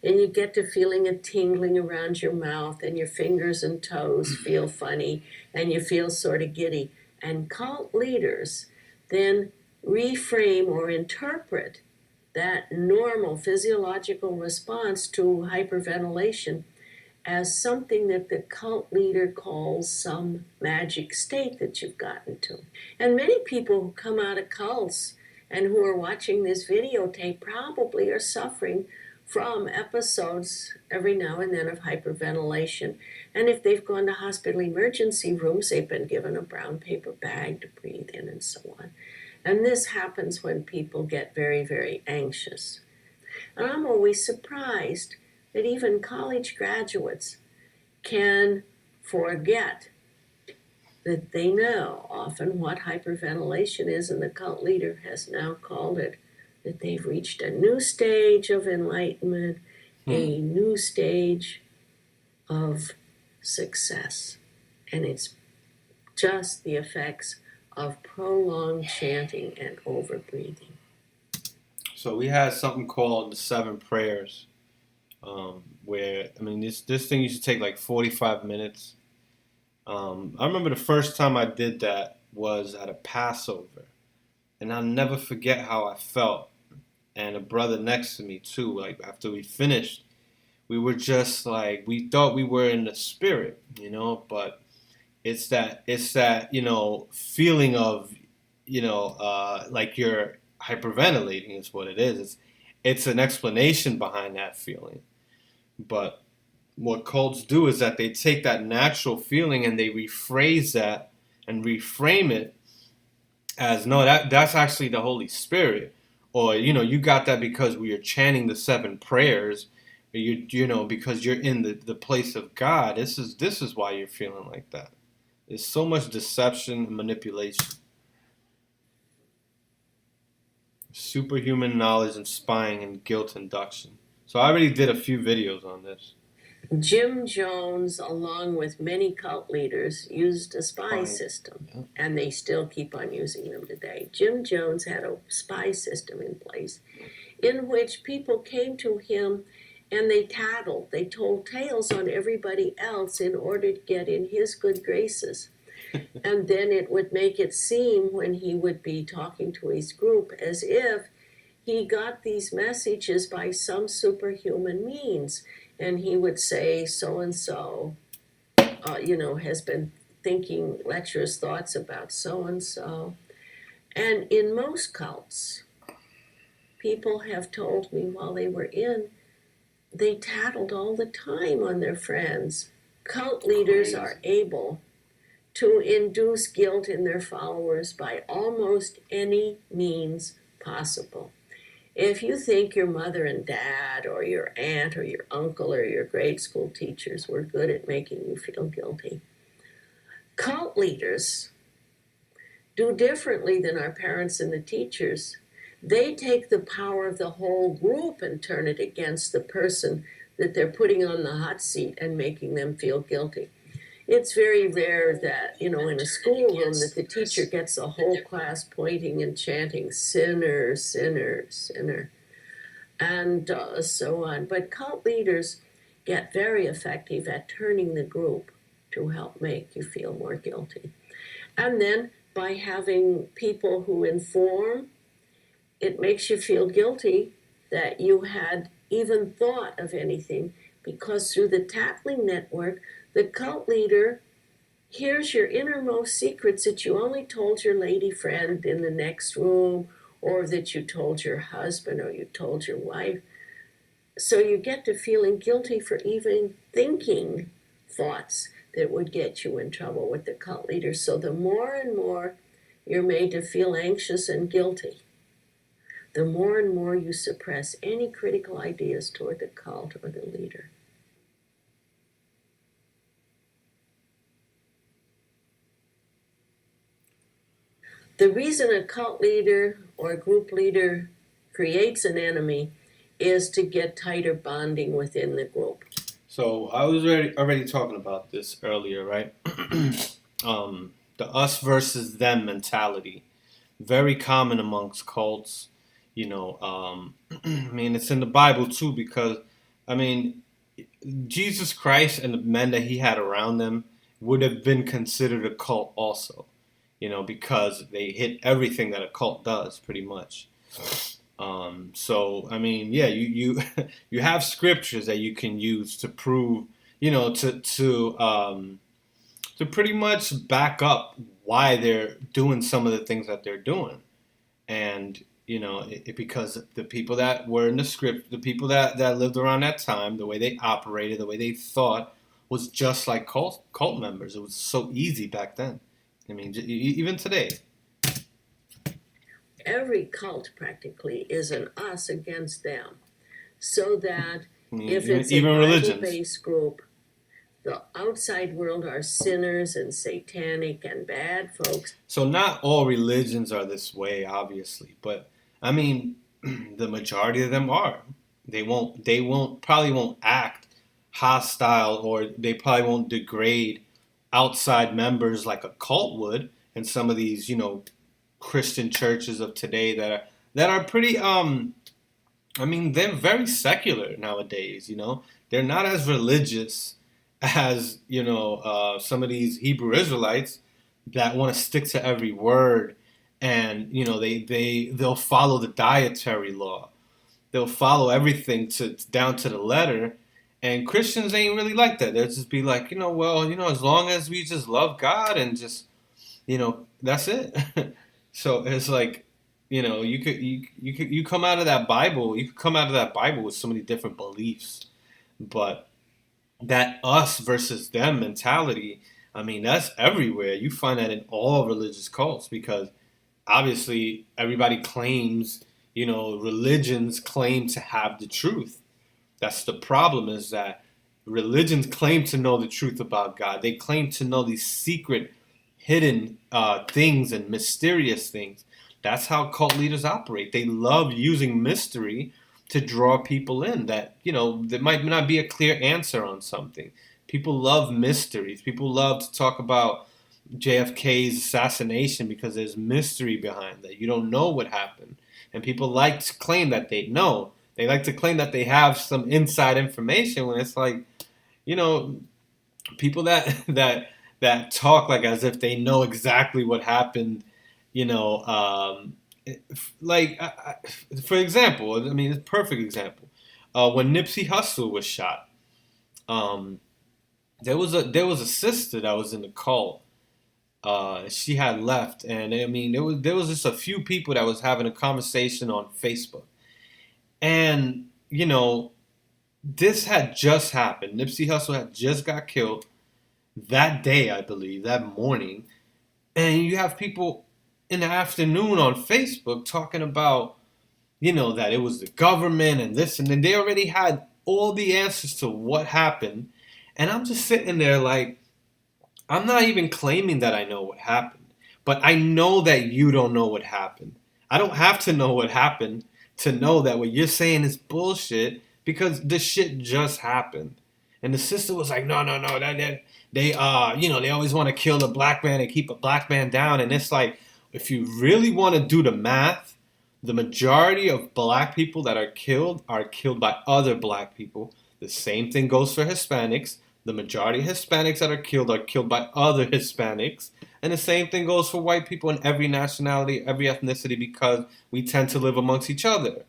And you get to feeling a tingling around your mouth, and your fingers and toes feel funny, and you feel sort of giddy. And cult leaders then reframe or interpret that normal physiological response to hyperventilation as something that the cult leader calls some magic state that you've gotten to. And many people who come out of cults and who are watching this videotape probably are suffering from episodes every now and then of hyperventilation. And if they've gone to hospital emergency rooms, they've been given a brown paper bag to breathe in and so on. And this happens when people get very, very anxious. And I'm always surprised that even college graduates can forget that they know often what hyperventilation is, and the cult leader has now called it that they've reached a new stage of enlightenment, a new stage of success. And it's just the effects of prolonged chanting and overbreathing. So we had something called the 7 prayers, where, I mean, this thing used to take like 45 minutes. I remember the first time I did that was at a Passover, and I'll never forget how I felt. And a brother next to me too, like after we finished, we were just like, we thought we were in the spirit, you know, but it's that, you know, feeling of, you know, like you're hyperventilating is what it is. It's an explanation behind that feeling. But what cults do is that they take that natural feeling and they rephrase that and reframe it as, no, that's actually the Holy Spirit. Or, you know, you got that because we are chanting the 7 prayers, you know, because you're in the place of God. This is why you're feeling like that. There's so much deception and manipulation. Superhuman knowledge and spying and guilt induction. So I already did a few videos on this. Jim Jones, along with many cult leaders, used a spy system, and they still keep on using them today. Jim Jones had a spy system in place in which people came to him and they tattled. They told tales on everybody else in order to get in his good graces. And then it would make it seem, when he would be talking to his group, as if he got these messages by some superhuman means. And he would say, so-and-so, you know, has been thinking lecherous thoughts about so-and-so. And in most cults, people have told me while they were in, they tattled all the time on their friends. Cult leaders are able to induce guilt in their followers by almost any means possible. If you think your mother and dad or your aunt or your uncle or your grade school teachers were good at making you feel guilty, cult leaders do differently than our parents and the teachers. They take the power of the whole group and turn it against the person that they're putting on the hot seat and making them feel guilty. It's very rare that, you know, in a schoolroom that the teacher gets the whole class pointing and chanting, sinner, sinner, sinner, and so on. But cult leaders get very effective at turning the group to help make you feel more guilty. And then by having people who inform, it makes you feel guilty that you had even thought of anything, because through the tattling network, The cult leader here's your innermost secrets that you only told your lady friend in the next room, or that you told your husband or you told your wife. So you get to feeling guilty for even thinking thoughts that would get you in trouble with the cult leader. So the more and more you're made to feel anxious and guilty, the more and more you suppress any critical ideas toward the cult or the leader. The reason a cult leader or a group leader creates an enemy is to get tighter bonding within the group. So I was already talking about this earlier, right? The us versus them mentality, very common amongst cults. I mean, it's in the Bible too, because I mean, Jesus Christ and the men that he had around them would have been considered a cult also, because they hit everything that a cult does pretty much. So I mean, yeah, you you have scriptures that you can use to prove, to pretty much back up why they're doing some of the things that they're doing, and because the people that were in the script, the people that lived around that time, the way they operated, the way they thought was just like cult members. It was so easy back then. I mean, even today. Every cult practically is an us against them. So that if it's a Bible-based group, the outside world are sinners and satanic and bad folks. So not all religions are this way, obviously, but I mean, the majority of them are. They probably won't act hostile, or they probably won't degrade outside members like a cult would, and some of these, Christian churches of today that are pretty I mean, they're very secular nowadays. They're not as religious as some of these Hebrew Israelites that want to stick to every word, and they'll follow the dietary law. They'll follow everything down to the letter. And Christians ain't really like that. They'll just be like, as long as we just love God and just, that's it. So it's like, you come out of that Bible. You could come out of that Bible with so many different beliefs, but that us versus them mentality, I mean, that's everywhere. You find that in all religious cults, because obviously everybody claims, religions claim to have the truth. That's the problem, is that religions claim to know the truth about God. They claim to know these secret, hidden things and mysterious things. That's how cult leaders operate. They love using mystery to draw people in that, there might not be a clear answer on something. People love mysteries. People love to talk about JFK's assassination because there's mystery behind that. You don't know what happened. And people like to claim that they know. They like to claim that they have some inside information, when it's like, people that talk like as if they know exactly what happened, for example, I mean, it's a perfect example. When Nipsey Hussle was shot, there was a sister that was in the cult. She had left, and I mean, there was just a few people that was having a conversation on Facebook, and this had just happened. Nipsey Hussle had just got killed that day, I believe, that morning, and you have people in the afternoon on Facebook talking about, that it was the government and this, and then they already had all the answers to what happened. And I'm just sitting there like, I'm not even claiming that I know what happened, but I know that you don't know what happened. I don't have to know what happened to know that what you're saying is bullshit, because the shit just happened. And the sister was like, no, they always want to kill the black man and keep a black man down. And it's like, if you really want to do the math, the majority of black people that are killed by other black people. The same thing goes for Hispanics. The majority of Hispanics that are killed by other Hispanics. And the same thing goes for white people in every nationality, every ethnicity, because we tend to live amongst each other.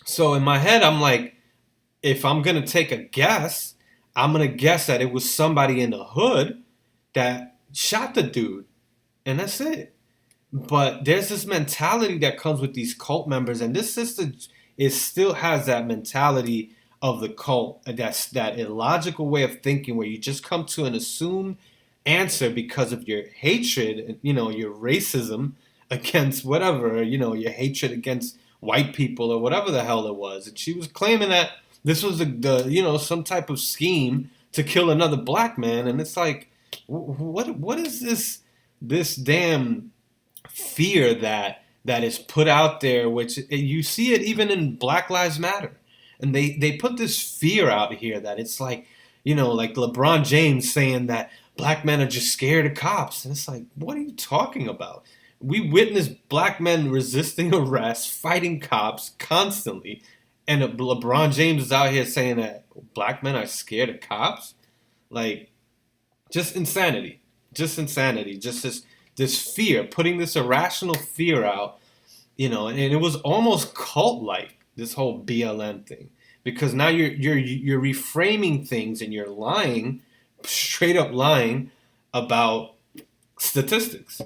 So in my head, I'm like, if I'm going to take a guess, I'm going to guess that it was somebody in the hood that shot the dude. And that's it. But there's this mentality that comes with these cult members, and this sister still has that mentality of the cult. That's that illogical way of thinking where you just come to an assumed answer because of your hatred, your racism against whatever, your hatred against white people or whatever the hell it was. And she was claiming that this was some type of scheme to kill another black man, and it's like, what is this damn fear that is put out there, which you see it even in Black Lives Matter, and they put this fear out here that it's like, like LeBron James saying that black men are just scared of cops, and it's like, what are you talking about? We witness black men resisting arrest, fighting cops constantly, and LeBron James is out here saying that black men are scared of cops. Like, just insanity, just this fear, putting this irrational fear out, and it was almost cult-like, this whole BLM thing, because now you're reframing things and you're lying, straight up lying about statistics,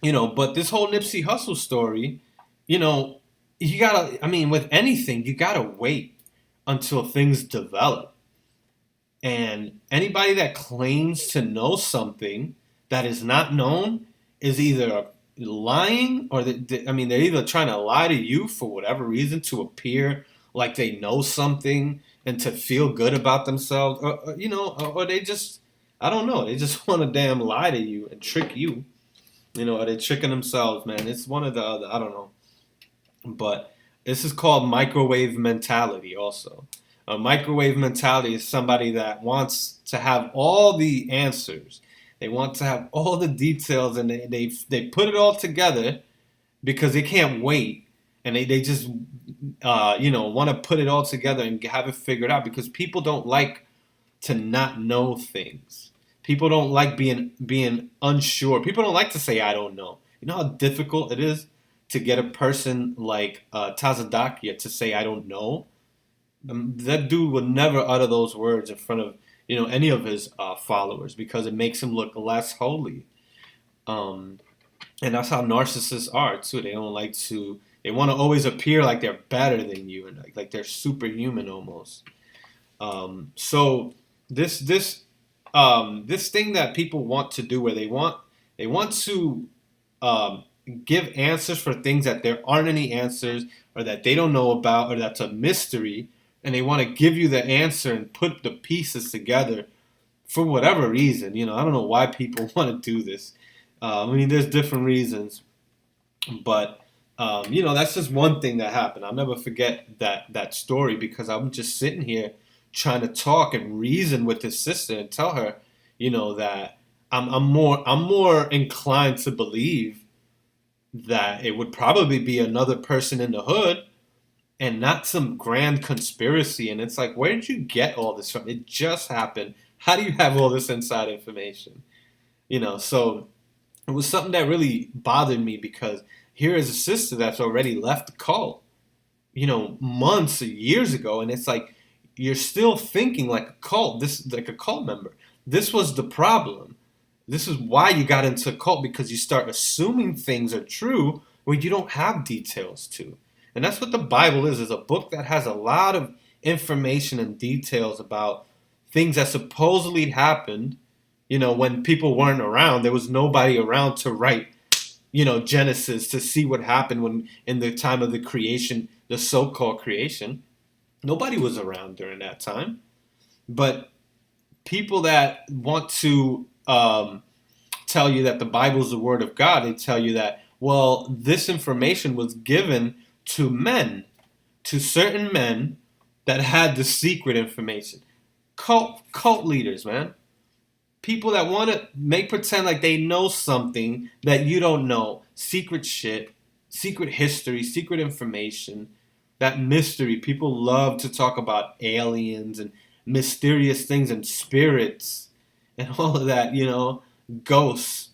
But this whole Nipsey Hussle story, you gotta, with anything, you gotta wait until things develop. And anybody that claims to know something that is not known is either lying or they're either trying to lie to you for whatever reason to appear like they know something and to feel good about themselves, or they just, I don't know, they just want to damn lie to you and trick you, or they're tricking themselves, man. It's one or the other, I don't know. But this is called microwave mentality also. A microwave mentality is somebody that wants to have all the answers. They want to have all the details, and they put it all together because they can't wait, and they just want to put it all together and have it figured out, because people don't like to not know things. People don't like being unsure. People don't like to say I don't know. You know how difficult it is to get a person like Tazadakia to say I don't know. That dude would never utter those words in front of any of his followers, because it makes him look less holy. And that's how narcissists are too. They don't like to. They want to always appear like they're better than you, and like they're superhuman almost. So this thing that people want to do, where they want to give answers for things that there aren't any answers, or that they don't know about, or that's a mystery. And they want to give you the answer and put the pieces together for whatever reason. I don't know why people want to do this. There's different reasons. But, that's just one thing that happened. I'll never forget that story, because I'm just sitting here trying to talk and reason with this sister and tell her, that I'm more inclined to believe that it would probably be another person in the hood and not some grand conspiracy. And it's like, where did you get all this from? It just happened. How do you have all this inside information? So it was something that really bothered me, because here is a sister that's already left the cult, months or years ago. And it's like, you're still thinking like a cult. This is like a cult member. This was the problem. This is why you got into a cult, because you start assuming things are true where you don't have details to. And that's what the Bible is a book that has a lot of information and details about things that supposedly happened, when people weren't around. There was nobody around to write, Genesis, to see what happened when in the time of the creation, the so-called creation. Nobody was around during that time. But people that want to tell you that the Bible is the Word of God, they tell you that, well, this information was given to men, to certain men that had the secret information. Cult leaders, man. People that want to pretend like they know something that you don't know. Secret shit, secret history, secret information, that mystery. People love to talk about aliens and mysterious things and spirits and all of that, ghosts,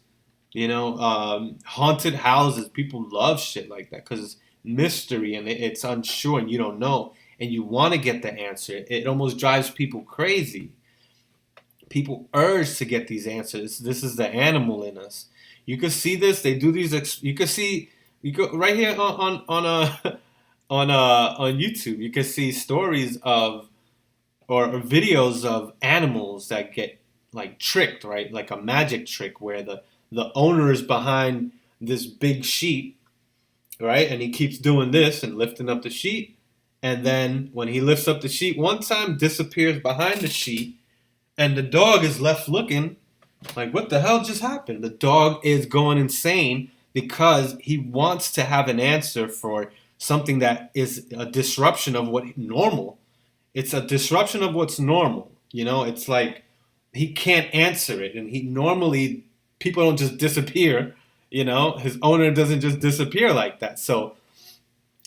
haunted houses. People love shit like that because it's mystery and it's unsure and you don't know. and you want to get the answer. It almost drives people crazy. People urge to get these answers. This is the animal in us. You can see this. They do these. You can see. You go right here on YouTube. You can see stories of or videos of animals that get like tricked, right? Like a magic trick where the owner is behind this big sheet, right? And he keeps doing this and lifting up the sheet. And then when he lifts up the sheet one time, disappears behind the sheet, and the dog is left looking like, what the hell just happened? The dog is going insane because he wants to have an answer for something that is a disruption of what normal. It's a disruption of what's normal. You know, it's like he can't answer it. And he normally, people don't just disappear. You know, his owner doesn't just disappear like that. So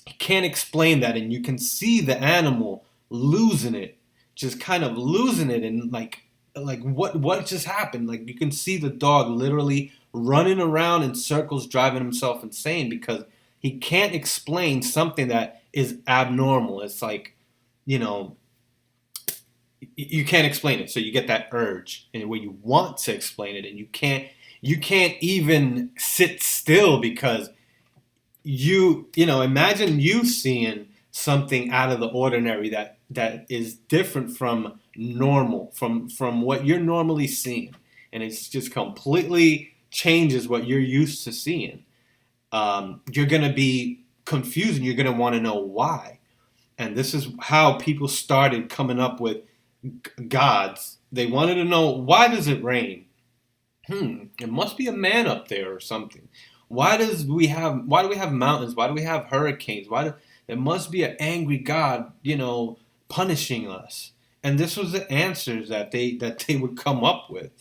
he can't explain that. And you can see the animal losing it, just kind of losing it. And like what just happened? Like you can see the dog literally running around in circles, driving himself insane because he can't explain something that is abnormal. It's like, you know, you can't explain it. So you get that urge and where you want to explain it and you can't even sit still because you know, imagine you seeing something out of the ordinary that is different from normal, from what you're normally seeing. And it's just completely changes what you're used to seeing. You're going to be confused and you're going to want to know why. And this is how people started coming up with gods. They wanted to know, why does it rain? It must be a man up there or something. Why do we have mountains? Why do we have hurricanes? There must be an angry God, you know, punishing us. And this was the answers that they would come up with.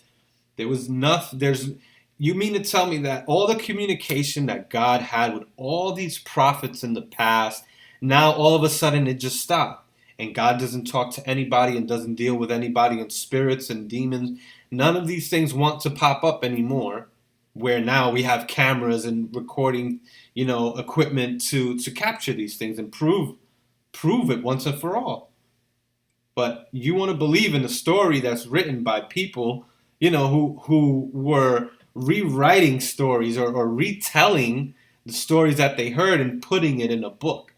There was nothing. You mean to tell me that all the communication that God had with all these prophets in the past, now all of a sudden it just stopped, and God doesn't talk to anybody and doesn't deal with anybody and spirits and demons. None of these things want to pop up anymore, where now we have cameras and recording, you know, equipment to capture these things and prove it once and for all. But you want to believe in a story that's written by people, you know, who were rewriting stories or retelling the stories that they heard and putting it in a book.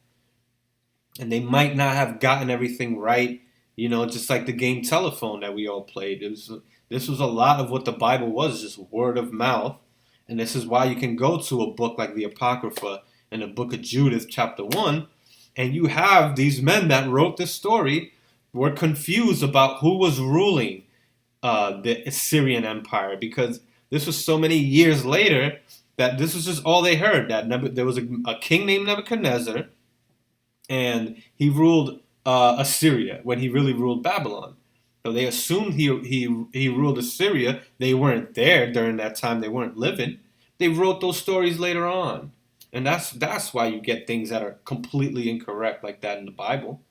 And they might not have gotten everything right, you know, just like the game telephone that we all played. This was a lot of what the Bible was, just word of mouth. And this is why you can go to a book like the Apocrypha and the book of Judith, chapter 1, and you have these men that wrote this story were confused about who was ruling the Assyrian Empire, because this was so many years later that this was just all they heard, that there was a king named Nebuchadnezzar, and he ruled Assyria when he really ruled Babylon. So they assumed he ruled Assyria. They weren't there during that time. They weren't living. They wrote those stories later on. And that's why you get things that are completely incorrect like that in the Bible.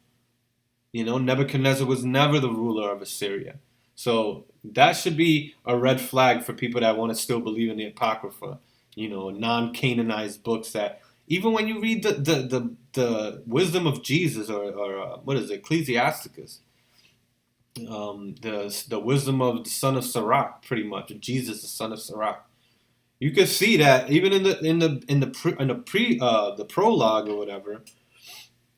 You know, Nebuchadnezzar was never the ruler of Assyria. So that should be a red flag for people that want to still believe in the Apocrypha, you know, non-canonized books that even when you read the wisdom of Jesus or what is it, Ecclesiasticus, the wisdom of the son of Sirach, pretty much, Jesus, the son of Sirach. You can see that even in the prologue or whatever,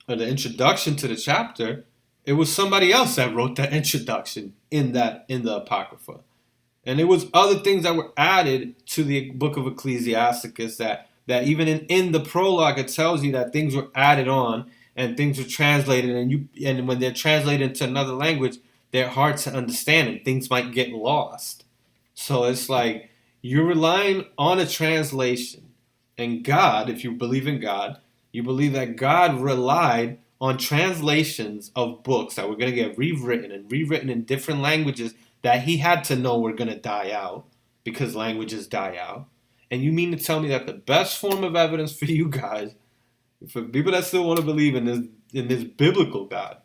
or the introduction to the chapter, it was somebody else that wrote that introduction in the Apocrypha. And it was other things that were added to the book of Ecclesiasticus that even in the prologue, it tells you that things were added on and things were translated, and when they're translated into another language, they're hard to understand and things might get lost. So it's like you're relying on a translation. And God, if you believe in God, you believe that God relied on translations of books that were going to get rewritten in different languages that he had to know were going to die out because languages die out. And you mean to tell me that the best form of evidence for you guys, for people that still want to believe in this biblical God,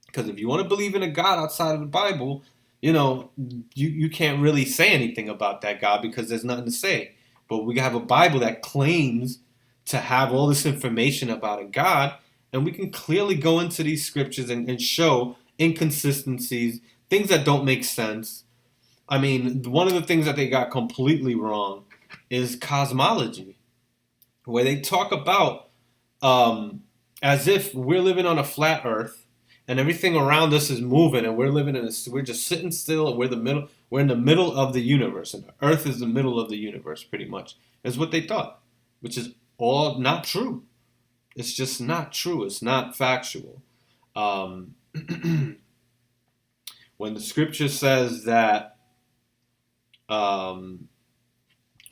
because if you want to believe in a God outside of the Bible, you know, you can't really say anything about that God because there's nothing to say. But we have a Bible that claims to have all this information about a God, And we can clearly go into these scriptures and show inconsistencies, things that don't make sense. I mean, one of the things that they got completely wrong is cosmology, where they talk about as if we're living on a flat Earth and everything around us is moving, and we're just sitting still, and we're in the middle of the universe, and the Earth is the middle of the universe, pretty much, is what they thought, which is all not true. It's just not true. It's not factual. When the scripture says that, well,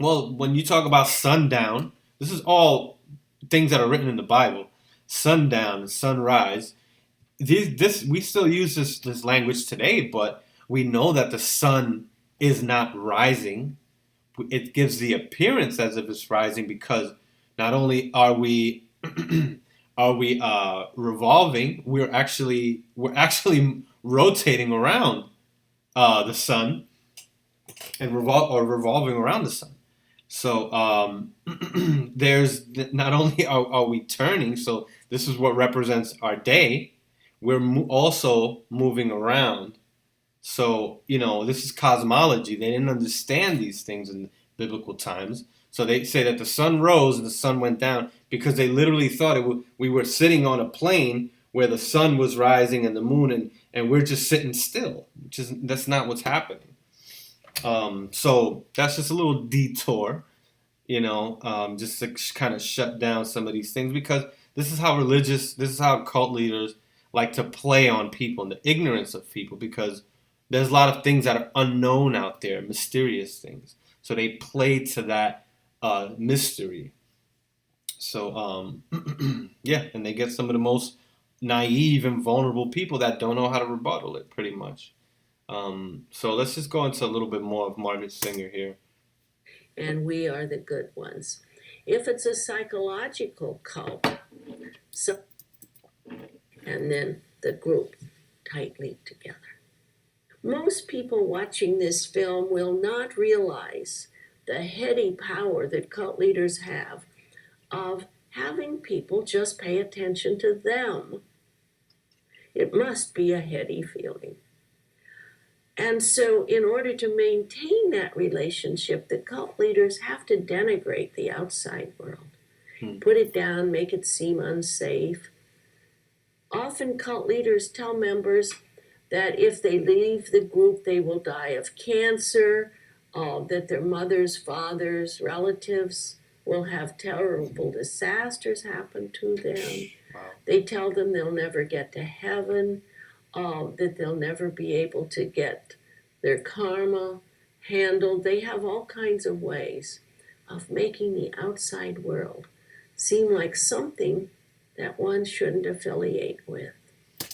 when you talk about sundown, this is all things that are written in the Bible. Sundown and sunrise. We still use this language today, but we know that the sun is not rising. It gives the appearance as if it's rising, because not only are we revolving, we're actually rotating around the sun and revolving around the sun. So there's not only are we turning, so this is what represents our day, we're also moving around. So, this is cosmology. They didn't understand these things in biblical times. So they say that the sun rose and the sun went down because they literally thought we were sitting on a plane where the sun was rising and the moon, and we're just sitting still, that's not what's happening. So that's just a little detour, just to kind of shut down some of these things, because this is how cult leaders like to play on people and the ignorance of people, because there's a lot of things that are unknown out there, mysterious things. So they play to that mystery. So, yeah, and they get some of the most naive and vulnerable people that don't know how to rebuttal it, pretty much. So let's just go into a little bit more of Margaret Singer here. And we are the good ones. If it's a psychological cult, and then the group tightly together. Most people watching this film will not realize the heady power that cult leaders have of having people just pay attention to them. It must be a heady feeling. And so in order to maintain that relationship, the cult leaders have to denigrate the outside world, put it down, make it seem unsafe. Often cult leaders tell members that if they leave the group, they will die of cancer, that their mothers, fathers, relatives will have terrible disasters happen to them. Wow. They tell them they'll never get to heaven, that they'll never be able to get their karma handled. They have all kinds of ways of making the outside world seem like something that one shouldn't affiliate with.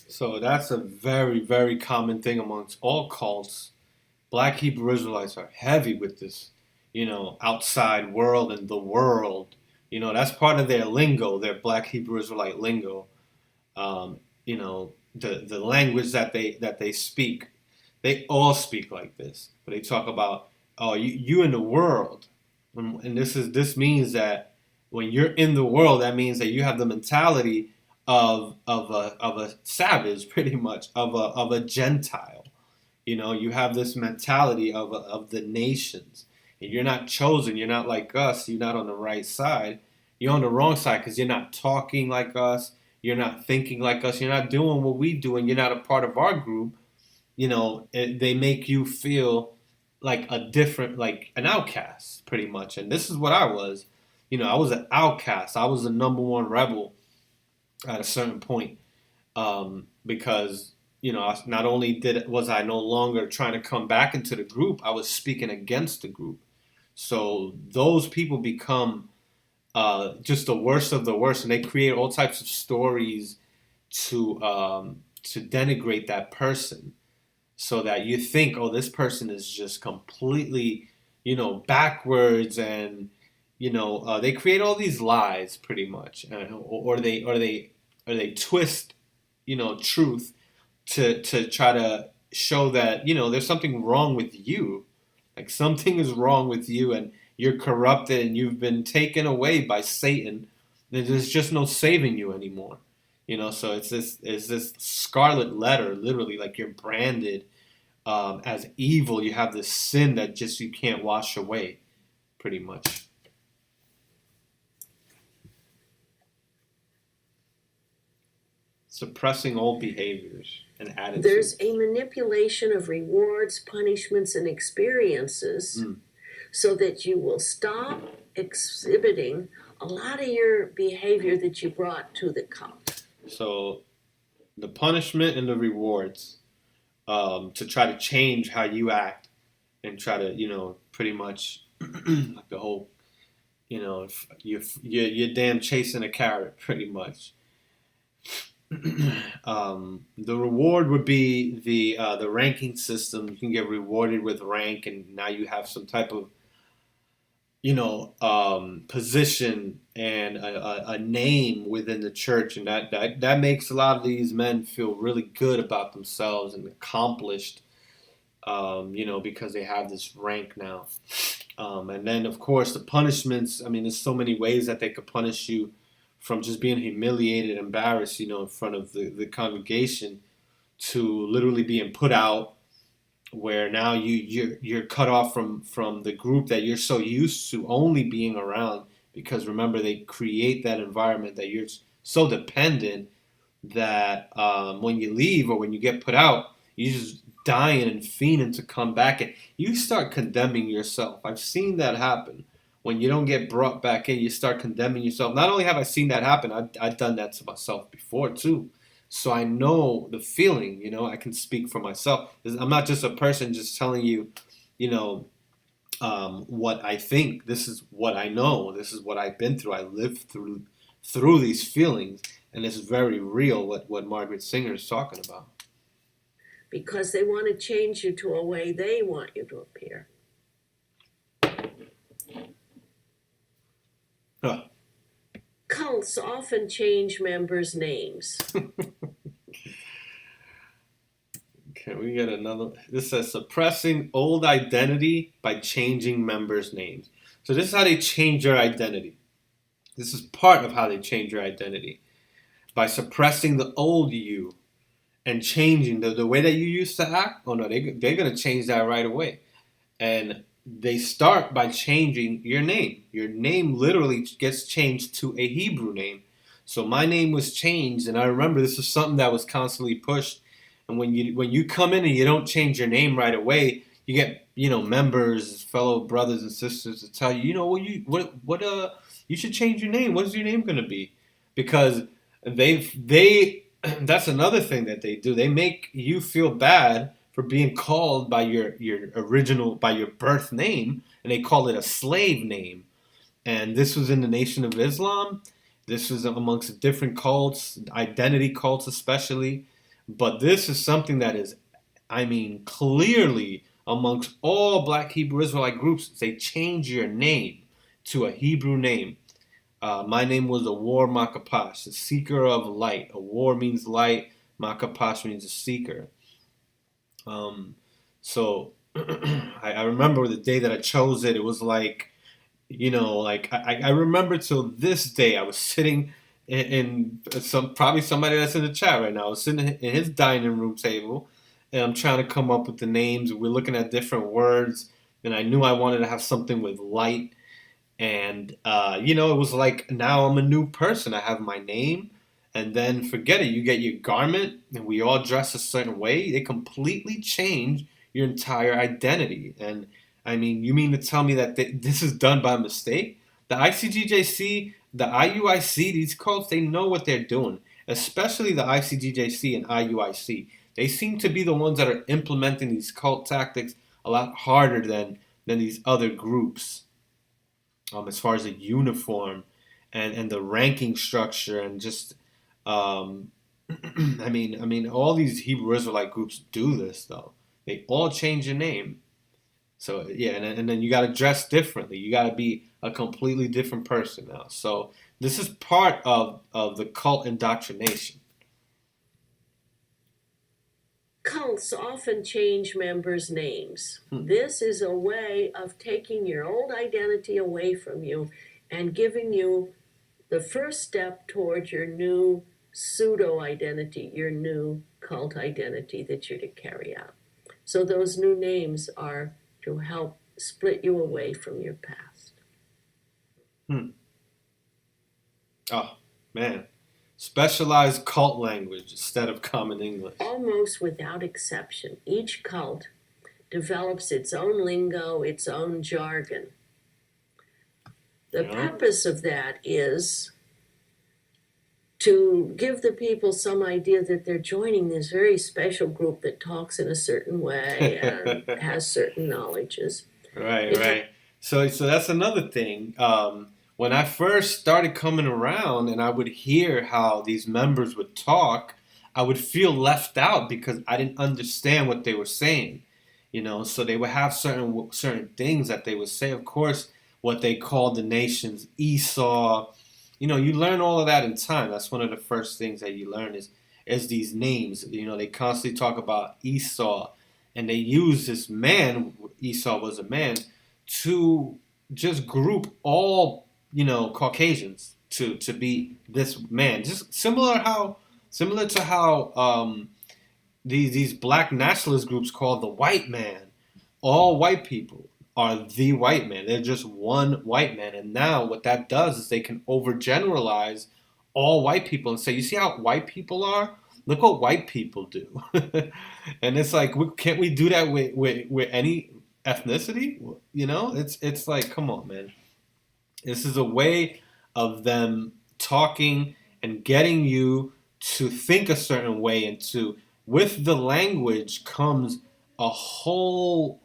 So that's a very, very common thing amongst all cults. Black Hebrew Israelites are heavy with this, outside world and the world. That's part of their lingo, their Black Hebrew Israelite lingo. The language that they speak. They all speak like this. But they talk about, you in the world. And this means that when you're in the world, that means that you have the mentality of a savage, pretty much, of a Gentile. You have this mentality of the nations. And you're not chosen. You're not like us. You're not on the right side. You're on the wrong side because you're not talking like us. You're not thinking like us. You're not doing what we do, and you're not a part of our group. They make you feel like an outcast, pretty much. And this is what I was. I was an outcast. I was the number one rebel at a certain point, because not only was I no longer trying to come back into the group, I was speaking against the group. So those people become just the worst of the worst, and they create all types of stories to denigrate that person, so that you think, this person is just completely, backwards, and they create all these lies, pretty much, or they twist, truth to try to show that there's something wrong with you, like something is wrong with you, and you're corrupted, and you've been taken away by Satan. There's just no saving you anymore. So it's this scarlet letter, literally, like you're branded as evil. You have this sin that just you can't wash away, pretty much. Suppressing old behaviors and attitudes. There's a manipulation of rewards, punishments, and experiences so that you will stop exhibiting a lot of your behavior that you brought to the cult. So the punishment and the rewards to try to change how you act and try to, pretty much like the whole, you're damn chasing a carrot, pretty much. The reward would be the ranking system. You can get rewarded with rank, and now you have some type of position and a name within the church, and that makes a lot of these men feel really good about themselves and accomplished, because they have this rank now. And then, of course, the punishments. I mean, there's so many ways that they could punish you, from just being humiliated, embarrassed, in front of the congregation, to literally being put out, where now you're cut off from the group that you're so used to only being around, because remember, they create that environment that you're so dependent that when you leave or when you get put out, you're just dying and fiending to come back, and you start condemning yourself. I've seen that happen. When you don't get brought back in, you start condemning yourself. Not only have I seen that happen, I've done that to myself before too. So I know the feeling, I can speak for myself. I'm not just a person just telling you, what I think. This is what I know. This is what I've been through. I lived through these feelings, and it's very real what Margaret Singer is talking about. Because they want to change you to a way they want you to appear. Huh. Cults often change members' names. Okay, we get another. This says suppressing old identity by changing members' names. So this is how they change your identity. This is part of how they change your identity. By suppressing the old you and changing the way that you used to act. Oh no, they're going to change that right away. And they start by changing your name. Your name literally gets changed to a Hebrew name. So my name was changed, and I remember this is something that was constantly pushed. And when you come in and you don't change your name right away, you get members, fellow brothers and sisters to tell you, you should change your name. What is your name going to be? Because they that's another thing that they do. They make you feel bad for being called by your birth name, and they call it a slave name. And this was in the Nation of Islam. This was amongst different cults, identity cults especially. But this is something that is, clearly amongst all Black Hebrew Israelite groups, they change your name to a Hebrew name. My name was Awar Makapash, the seeker of light. Awar means light, Makapash means a seeker. So I remember the day that I chose it. It was like, I remember till this day I was sitting in probably somebody that's in the chat right now. I was sitting in his dining room table, and I'm trying to come up with the names. We're looking at different words, and I knew I wanted to have something with light. And it was like, now I'm a new person. I have my name. And then forget it, you get your garment, and we all dress a certain way. They completely change your entire identity. And you mean to tell me that this is done by mistake? The ICGJC, the IUIC, these cults, they know what they're doing, especially the ICGJC and IUIC. They seem to be the ones that are implementing these cult tactics a lot harder than these other groups, as far as the uniform and the ranking structure and just... all these Hebrew Israelite groups do this, though. They all change your name. So, yeah, and then you got to dress differently. You got to be a completely different person now. So, this is part of the cult indoctrination. Cults often change members' names. This is a way of taking your old identity away from you and giving you the first step towards your new pseudo-identity, your new cult identity that you're to carry out. So those new names are to help split you away from your past. Oh, man. Specialized cult language instead of common English. Almost without exception, each cult develops its own lingo, its own jargon. The purpose of that is to give the people some idea that they're joining this very special group that talks in a certain way and has certain knowledges. Right. So that's another thing. When I first started coming around and I would hear how these members would talk, I would feel left out because I didn't understand what they were saying. So they would have certain things that they would say. Of course, what they called the nations Esau. You learn all of that in time. That's one of the first things that you learn is these names. They constantly talk about Esau, and they use this man, Esau was a man, to just group all Caucasians to be this man. Just similar to how these black nationalist groups call the white man. All white people are the white man. They're just one white man. And now what that does is they can overgeneralize all white people and say, you see how white people are? Look what white people do. And it's like, can't we do that with any ethnicity? It's like, come on, man. This is a way of them talking and getting you to think a certain way, and with the language comes a whole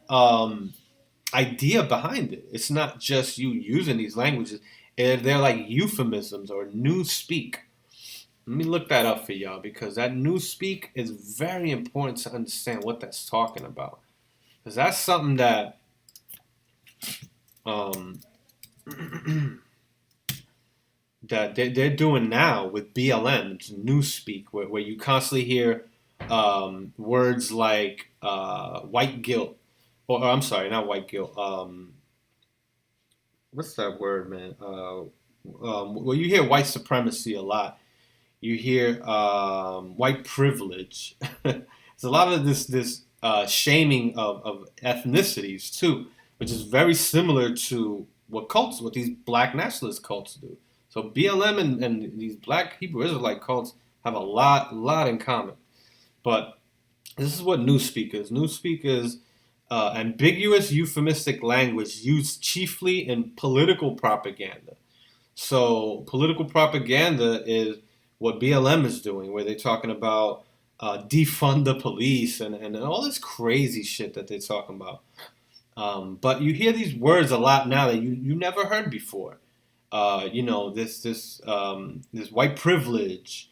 idea behind it. It's not just you using these languages. They're like euphemisms or newspeak. Let me look that up for y'all, because that newspeak is very important to understand what that's talking about. Because that's something that that they're doing now with BLM. It's newspeak, where you constantly hear words like white guilt. Or I'm sorry, not white guilt. What's that word, man? Well, you hear white supremacy a lot. You hear white privilege. There's a lot of this shaming of ethnicities too, which is very similar to what these black nationalist cults do. So BLM and these black Hebrew Israelite cults have a lot in common. But this is what newspeak is. Newspeak is ambiguous euphemistic language used chiefly in political propaganda. So political propaganda is what BLM is doing, where they're talking about defund the police and all this crazy shit that they're talking about. But you hear these words a lot now that you never heard before. This white privilege,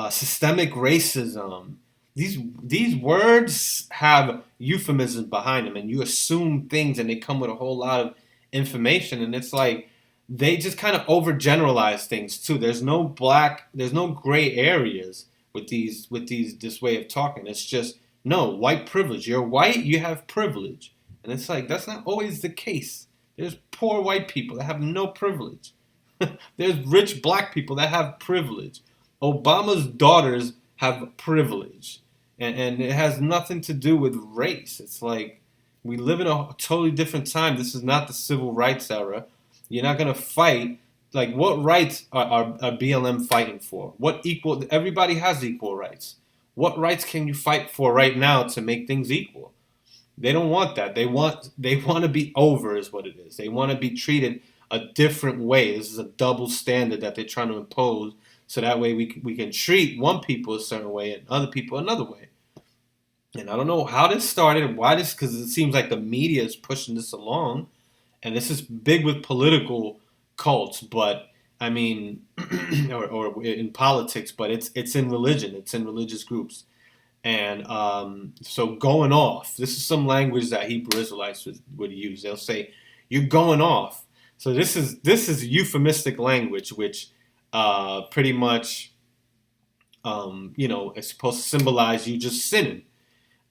systemic racism. These words have euphemisms behind them, and you assume things, and they come with a whole lot of information, and it's like they just kind of overgeneralize things too. There's no gray areas with this way of talking. It's just white privilege. You're white, you have privilege, and it's like that's not always the case. There's poor white people that have no privilege. There's rich black people that have privilege. Obama's daughters have privilege. And it has nothing to do with race. It's like we live in a totally different time. This is not the civil rights era. You're not going to fight. Like, what rights are BLM fighting for? Everybody has equal rights. What rights can you fight for right now to make things equal? They don't want that. They want to be over is what it is. They want to be treated a different way. This is a double standard that they're trying to impose, so that way we can treat one people a certain way and other people another way. And I don't know how this started and why this, because it seems like the media is pushing this along, and this is big with political cults, but I mean, or in politics, but it's in religion, it's in religious groups. And so going off, this is some language that Hebrew Israelites would use. They'll say, "You're going off." So this is euphemistic language, which pretty much, is supposed to symbolize you just sinning.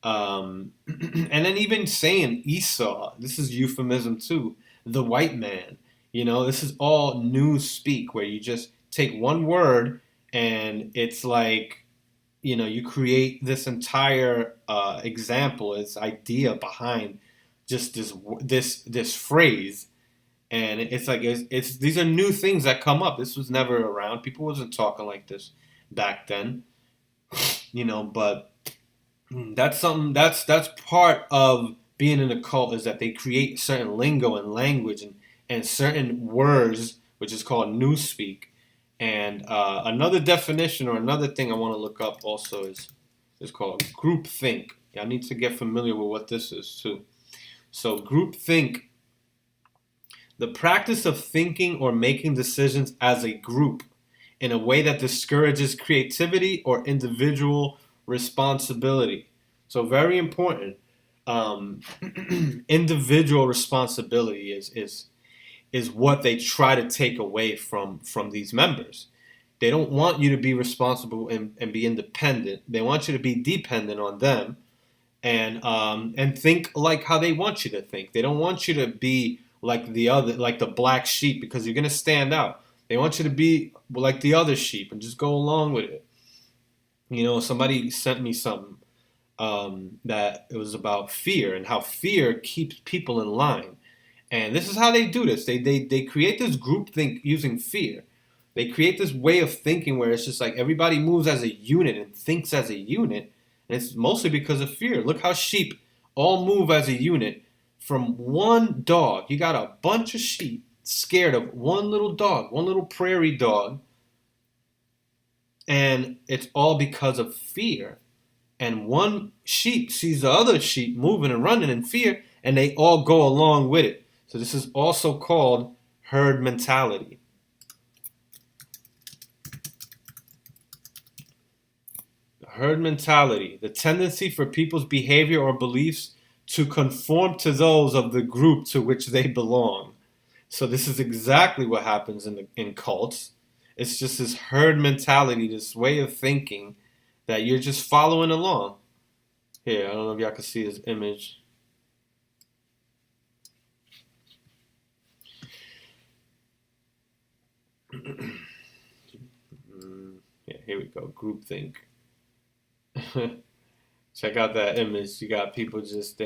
And then even saying Esau, this is euphemism too. The white man, this is all newspeak, where you just take one word and it's like, you create this entire example, this idea behind just this phrase, and it's like it's these are new things that come up. This was never around. People wasn't talking like this back then, but that's something that's part of being in a cult, is that they create certain lingo and language and certain words, which is called Newspeak. And another definition, or another thing I want to look up also, is called groupthink. I need to get familiar with what this is too. So groupthink, the practice of thinking or making decisions as a group in a way that discourages creativity or individual responsibility. So very important. Individual responsibility is what they try to take away from these members. They don't want you to be responsible and be independent. They want you to be dependent on them, and think like how they want you to think. They don't want you to be like the black sheep, because you're gonna stand out. They want you to be like the other sheep and just go along with it. Somebody sent me something that it was about fear, and how fear keeps people in line. And this is how they do this. They create this group think using fear. They create this way of thinking where it's just like everybody moves as a unit and thinks as a unit. And it's mostly because of fear. Look how sheep all move as a unit from one dog. You got a bunch of sheep scared of one little dog, one little prairie dog. And it's all because of fear. And one sheep sees the other sheep moving and running in fear, and they all go along with it. So this is also called herd mentality. Herd mentality, the tendency for people's behavior or beliefs to conform to those of the group to which they belong. So this is exactly what happens in cults. It's just this herd mentality, this way of thinking that you're just following along. Here, I don't know if y'all can see this image. Yeah, here we go. Groupthink. Check out that image. You got people just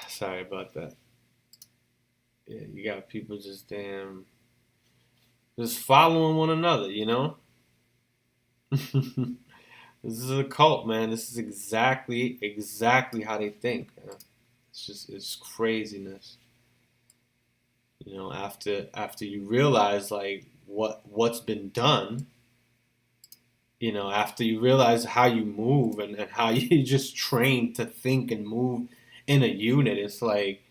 sorry about that. Yeah, you got people just just following one another, This is a cult, man. This is exactly how they think, man. It's craziness. After you realize like what's been done, after you realize how you move and how you just train to think and move in a unit, it's like,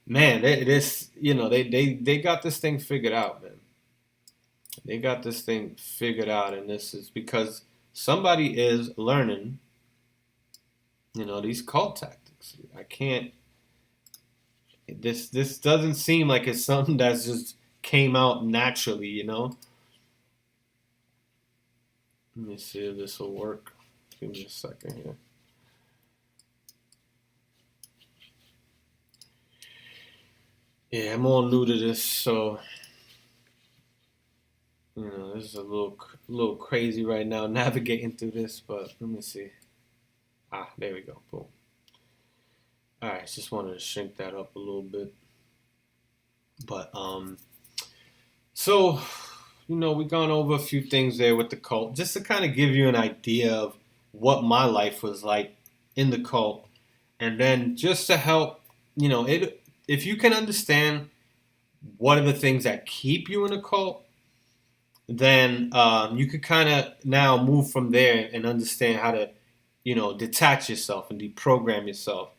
man, they got this thing figured out, man. They got this thing figured out, and this is because somebody is learning, these cult tactics. I can't. This doesn't seem like it's something that's just came out naturally, Let me see if this will work. Give me a second here. Yeah, I'm all new to this, so this is a little crazy right now navigating through this, but let me see. There we go. Boom. All right, just wanted to shrink that up a little bit. But so we've gone over a few things there with the cult, just to kind of give you an idea of what my life was like in the cult, and then just to help, if you can understand what are the things that keep you in a cult, then you could kind of now move from there and understand how to, detach yourself and deprogram yourself,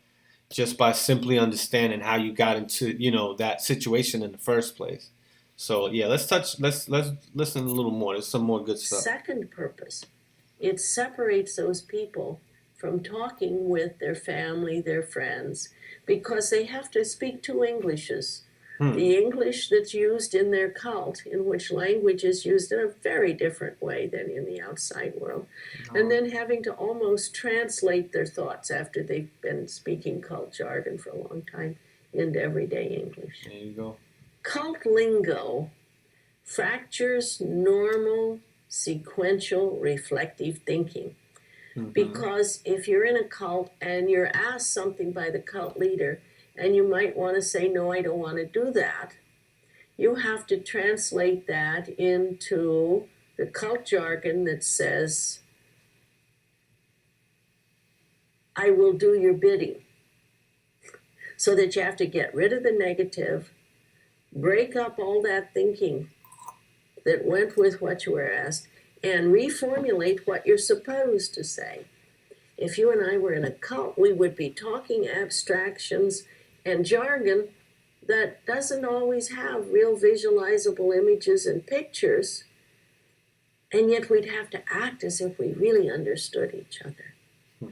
just by simply understanding how you got into, that situation in the first place. So yeah, let's listen a little more. There's some more good stuff. Second purpose, it separates those people from talking with their family, their friends, because they have to speak two Englishes. The English that's used in their cult, in which language is used in a very different way than in the outside world, and then having to almost translate their thoughts after they've been speaking cult jargon for a long time into everyday English. There you go. Cult lingo fractures normal, sequential, reflective thinking. Mm-hmm. Because if you're in a cult and you're asked something by the cult leader, and you might want to say, no, I don't want to do that, you have to translate that into the cult jargon that says, I will do your bidding. So that you have to get rid of the negative, break up all that thinking that went with what you were asked, and reformulate what you're supposed to say. If you and I were in a cult, we would be talking abstractions and jargon that doesn't always have real visualizable images and pictures, and yet we'd have to act as if we really understood each other.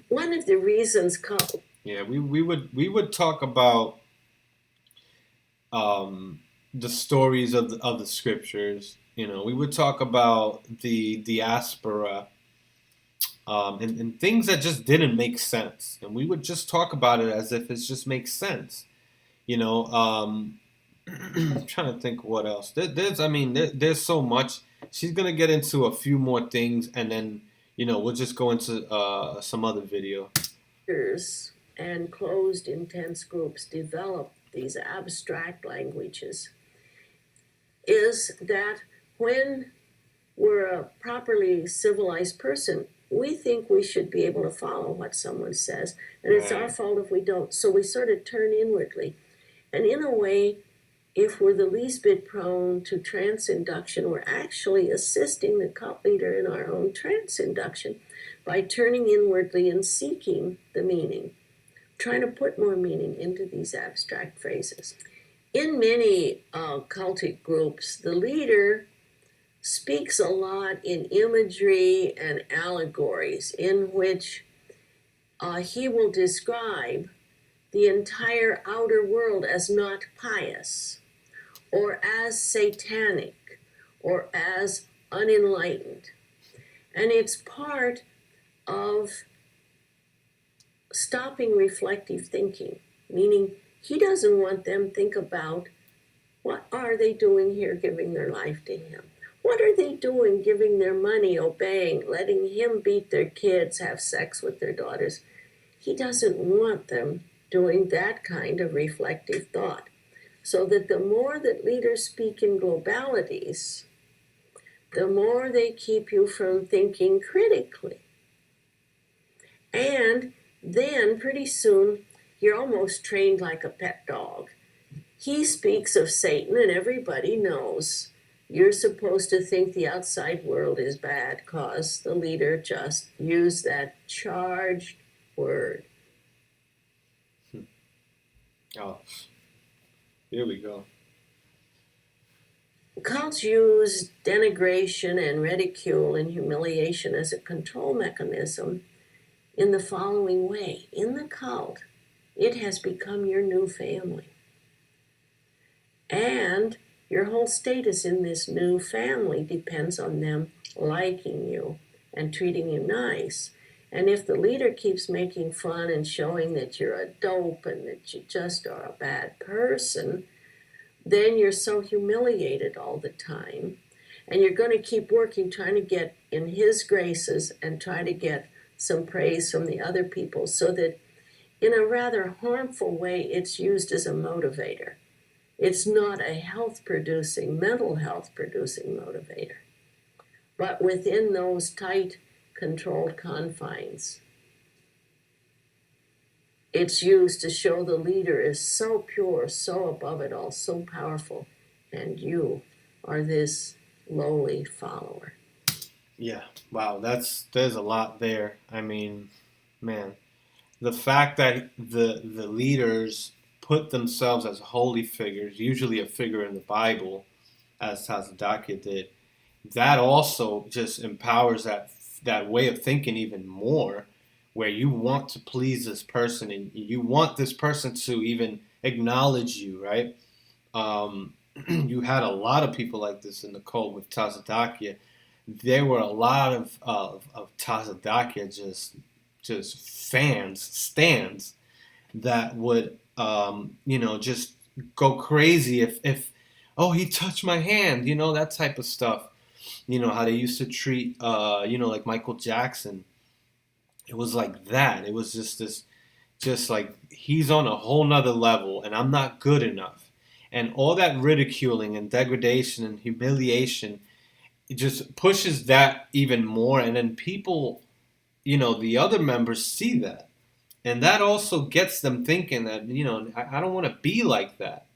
One of the reasons cult... Yeah, we would talk about the stories of the scriptures. You know, we would talk about the diaspora and things that just didn't make sense, and we would just talk about it as if it just makes sense. You know, I'm trying to think what else. There's so much. She's gonna get into a few more things, and then we'll just go into some other video. And closed, intense groups develop these abstract languages is that when we're a properly civilized person, we think we should be able to follow what someone says, and it's our fault if we don't. So we sort of turn inwardly. And in a way, if we're the least bit prone to trance induction, we're actually assisting the cult leader in our own trance induction by turning inwardly and seeking the meaning, trying to put more meaning into these abstract phrases. In many cultic groups, the leader speaks a lot in imagery and allegories in which he will describe the entire outer world as not pious, or as satanic, or as unenlightened. And it's part of stopping reflective thinking, meaning he doesn't want them to think about what are they doing here giving their life to him. What are they doing giving their money, obeying, letting him beat their kids, have sex with their daughters? He doesn't want them doing that kind of reflective thought. So that the more that leaders speak in globalities, the more they keep you from thinking critically. And then pretty soon, you're almost trained like a pet dog. He speaks of Satan, and everybody knows you're supposed to think the outside world is bad because the leader just used that charged word. Oh, here we go. Cults use denigration and ridicule and humiliation as a control mechanism in the following way. In the cult, it has become your new family. And your whole status in this new family depends on them liking you and treating you nice. And if the leader keeps making fun and showing that you're a dope and that you just are a bad person, then you're so humiliated all the time. And you're going to keep working, trying to get in his graces and try to get some praise from the other people, so that in a rather harmful way, it's used as a motivator. It's not a mental health-producing motivator. But within those tight, controlled confines, it's used to show the leader is so pure, so above it all, so powerful, and you are this lowly follower. Yeah, wow, there's a lot there. I mean, man, the fact that the leaders put themselves as holy figures, usually a figure in the Bible, as Tazadakia did, that also just empowers that way of thinking even more, where you want to please this person and you want this person to even acknowledge you, right? You had a lot of people like this in the cult with Tazadakia. There were a lot of Tazadakia just stands that would just go crazy if oh, he touched my hand, you know, that type of stuff. You know, how they used to treat, you know, like Michael Jackson. It was like that. It was just this, just like he's on a whole nother level and I'm not good enough. And all that ridiculing and degradation and humiliation, it just pushes that even more. And then people, you know, the other members see that. And that also gets them thinking that, you know, I don't want to be like that.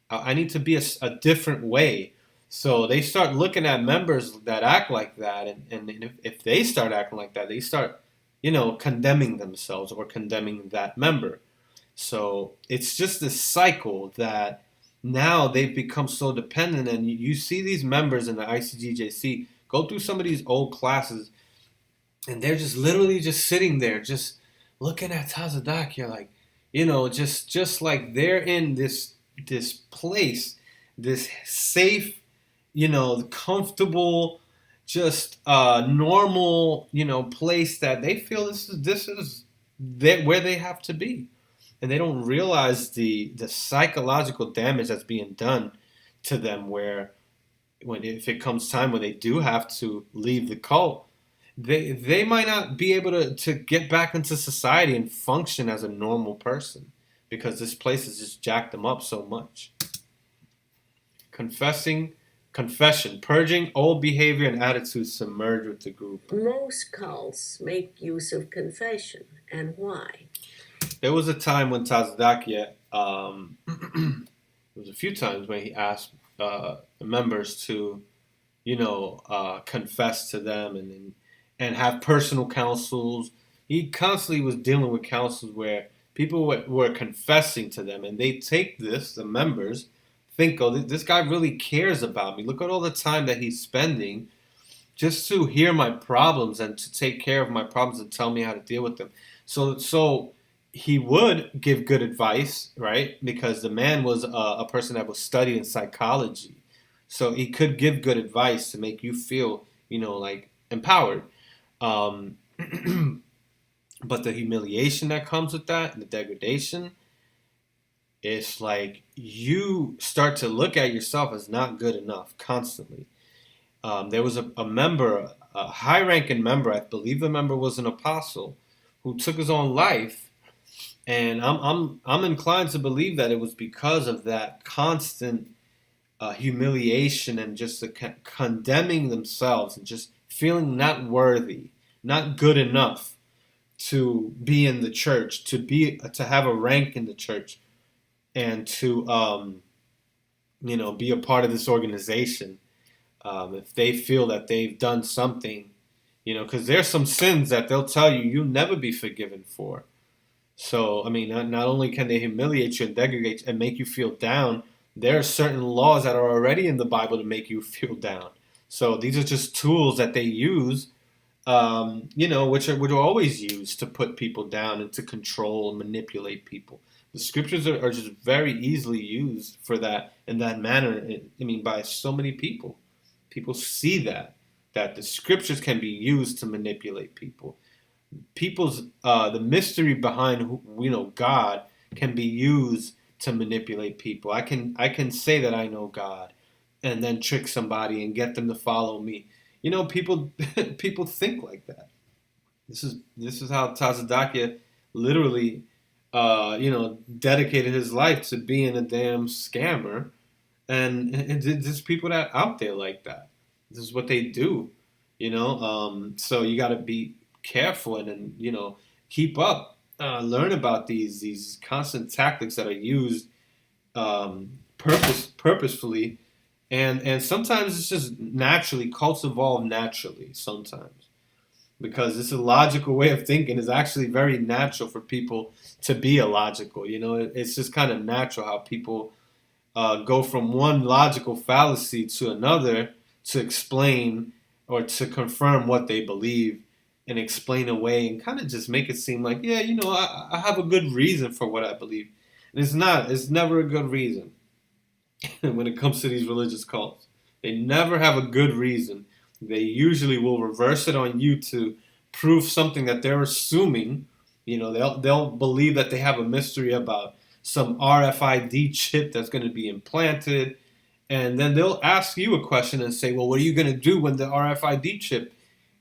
I need to be a different way. So they start looking at members that act like that. And if they start acting like that, they start, you know, condemning themselves or condemning that member. So it's just this cycle that now they've become so dependent. And you see these members in the ICGJC go through some of these old classes, and they're just literally just sitting there, just looking at Tazadakia, like, you know, just like they're in this place, this safe, you know, comfortable, just normal, you know, place that they feel this is where they have to be, and they don't realize the psychological damage that's being done to them. Where if it comes time when they do have to leave the cult, they might not be able to get back into society and function as a normal person because this place has just jacked them up so much. Confession, purging old behavior and attitudes to merge with the group. Most cults make use of confession, and why? There was a time when Tazadakia, there was a few times when he asked members to, you know, confess to them and have personal counsels. He constantly was dealing with counsels where people were confessing to them, and they take this, the members, think, oh, this guy really cares about me. Look at all the time that he's spending just to hear my problems and to take care of my problems and tell me how to deal with them. So he would give good advice, right? Because the man was a person that was studying psychology. So he could give good advice to make you feel, you know, like empowered. But the humiliation that comes with that and the degradation, it's like you start to look at yourself as not good enough constantly. There was a member, a high-ranking member, I believe the member was an apostle, who took his own life, and I'm inclined to believe that it was because of that constant humiliation and just the condemning themselves and just feeling not worthy, not good enough to be in the church, to have a rank in the church, and to you know, be a part of this organization. If they feel that they've done something, you know, because there's some sins that they'll tell you you'll never be forgiven for. So I mean, not only can they humiliate you and degrade and make you feel down, there are certain laws that are already in the Bible to make you feel down. So these are just tools that they use, you know, which are always used to put people down and to control and manipulate people. The scriptures are just very easily used for that in that manner. I mean, by so many people. People see that the scriptures can be used to manipulate people. People's the mystery behind you know, God can be used to manipulate people. I can say that I know God, and then trick somebody and get them to follow me. You know, people people think like that. This is how Tazadakia literally, you know, dedicated his life to being a damn scammer, and there's people that are out there like that. This is what they do, you know. So you got to be careful and you know, keep up, learn about these constant tactics that are used purposefully, and sometimes it's just naturally. Cults evolve naturally sometimes, because this illogical way of thinking is actually very natural for people to be illogical. You know, it's just kind of natural how people go from one logical fallacy to another to explain or to confirm what they believe and explain away and kind of just make it seem like, yeah, you know, I have a good reason for what I believe. And it's not. It's never a good reason when it comes to these religious cults. They never have a good reason. They usually will reverse it on you to prove something that they're assuming. You know, they'll believe that they have a mystery about some RFID chip that's going to be implanted, And then they'll ask you a question and say, well, what are you going to do when the RFID chip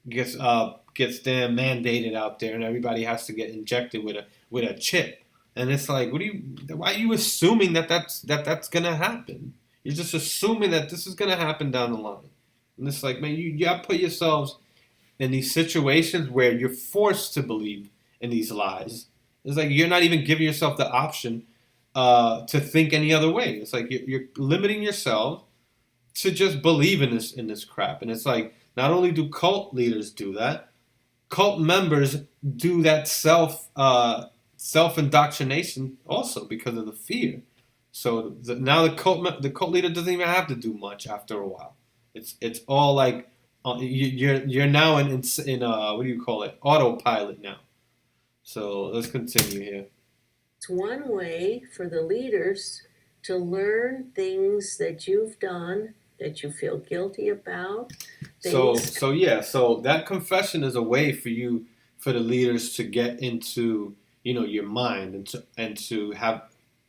gets damn mandated out there and everybody has to get injected with a chip? And it's like, why are you assuming that's going to happen? You're just assuming that this is going to happen down the line. And it's like, man, you got to put yourselves in these situations where you're forced to believe in these lies. It's like you're not even giving yourself the option to think any other way. It's like you're limiting yourself to just believe in this crap. And it's like not only do cult leaders do that, cult members do that self indoctrination also because of the fear. So now the cult leader doesn't even have to do much after a while. It's all like you're now in what do you call it, autopilot now. So let's continue here. It's one way for the leaders to learn things that you've done that you feel guilty about. So that confession is a way for the leaders to get into your mind and to have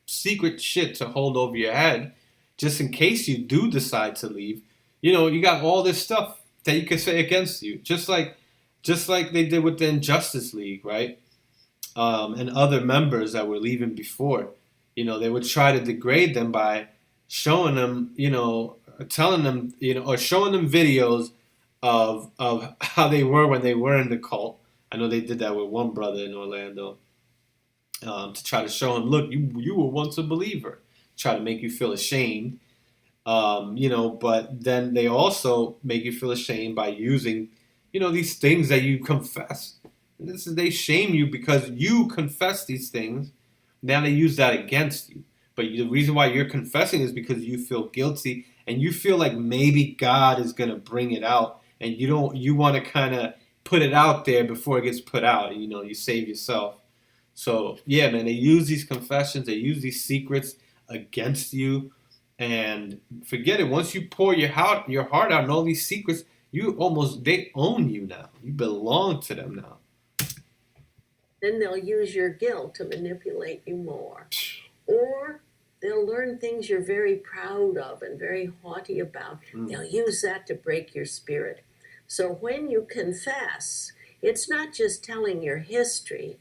secret shit to hold over your head, just in case you do decide to leave. You got all this stuff that you can say against you, just like they did with the Injustice League, right? And other members that were leaving before. They would try to degrade them by showing them, telling them, or showing them videos of how they were when they were in the cult. I know they did that with one brother in Orlando, to try to show him, look, you were once a believer. Try to make you feel ashamed. But then they also make you feel ashamed by using, these things that you confess. They shame you because you confess these things. Now they use that against you. But the reason why you're confessing is because you feel guilty and you feel like maybe God is going to bring it out, and you want to kind of put it out there before it gets put out. You save yourself. So yeah, man, they use these confessions, they use these secrets against you, and forget it. Once you pour your heart out and all these secrets, they own you now. You belong to them now. Then they'll use your guilt to manipulate you more. Or they'll learn things you're very proud of and very haughty about. They'll use that to break your spirit. So when you confess, it's not just telling your history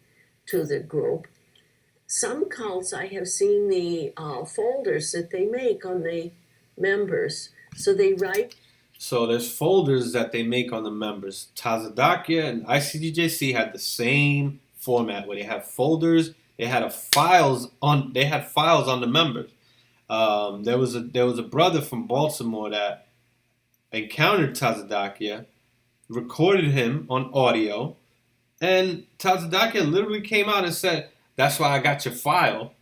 to the group. Some cults, I have seen the folders that they make on the members. So they write. So there's folders that they make on the members. Tazadakia and ICDJC had the same format where they have folders. They had files on the members. There was a brother from Baltimore that encountered Tazadakia, recorded him on audio, and Tazadakia literally came out and said, "That's why I got your file."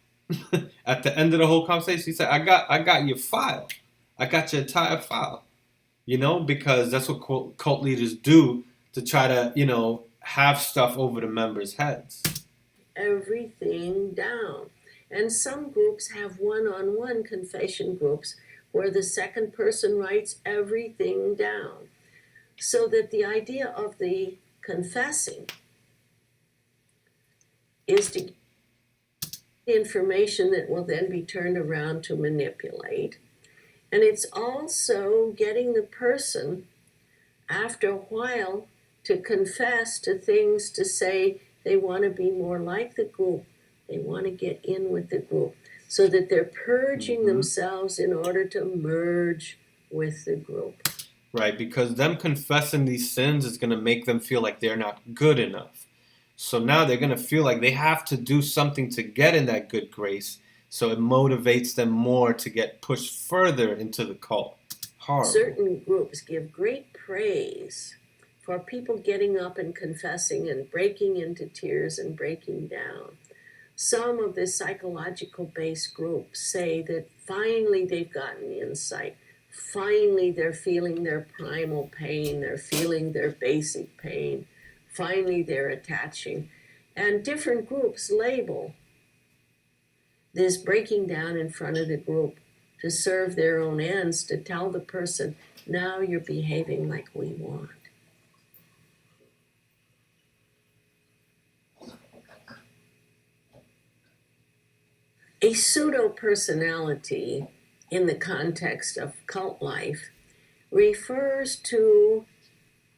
At the end of the whole conversation, he said, "I got your file. I got your entire file." Because that's what cult leaders do to try to, have stuff over the members' heads. Everything down. And some groups have one-on-one confession groups where the second person writes everything down. So that the idea of the confessing is to get information that will then be turned around to manipulate. And it's also getting the person, after a while, to confess to things, to say they want to be more like the group. They want to get in with the group so that they're purging themselves in order to merge with the group. Right, because them confessing these sins is going to make them feel like they're not good enough. So now they're going to feel like they have to do something to get in that good grace. So it motivates them more to get pushed further into the cult. Horrible. Certain groups give great praise for people getting up and confessing and breaking into tears and breaking down. Some of the psychological-based groups say that finally they've gotten insight. Finally they're feeling their primal pain. They're feeling their basic pain. Finally they're attaching. And different groups label this breaking down in front of the group to serve their own ends, to tell the person, now you're behaving like we want. A pseudo-personality in the context of cult life refers to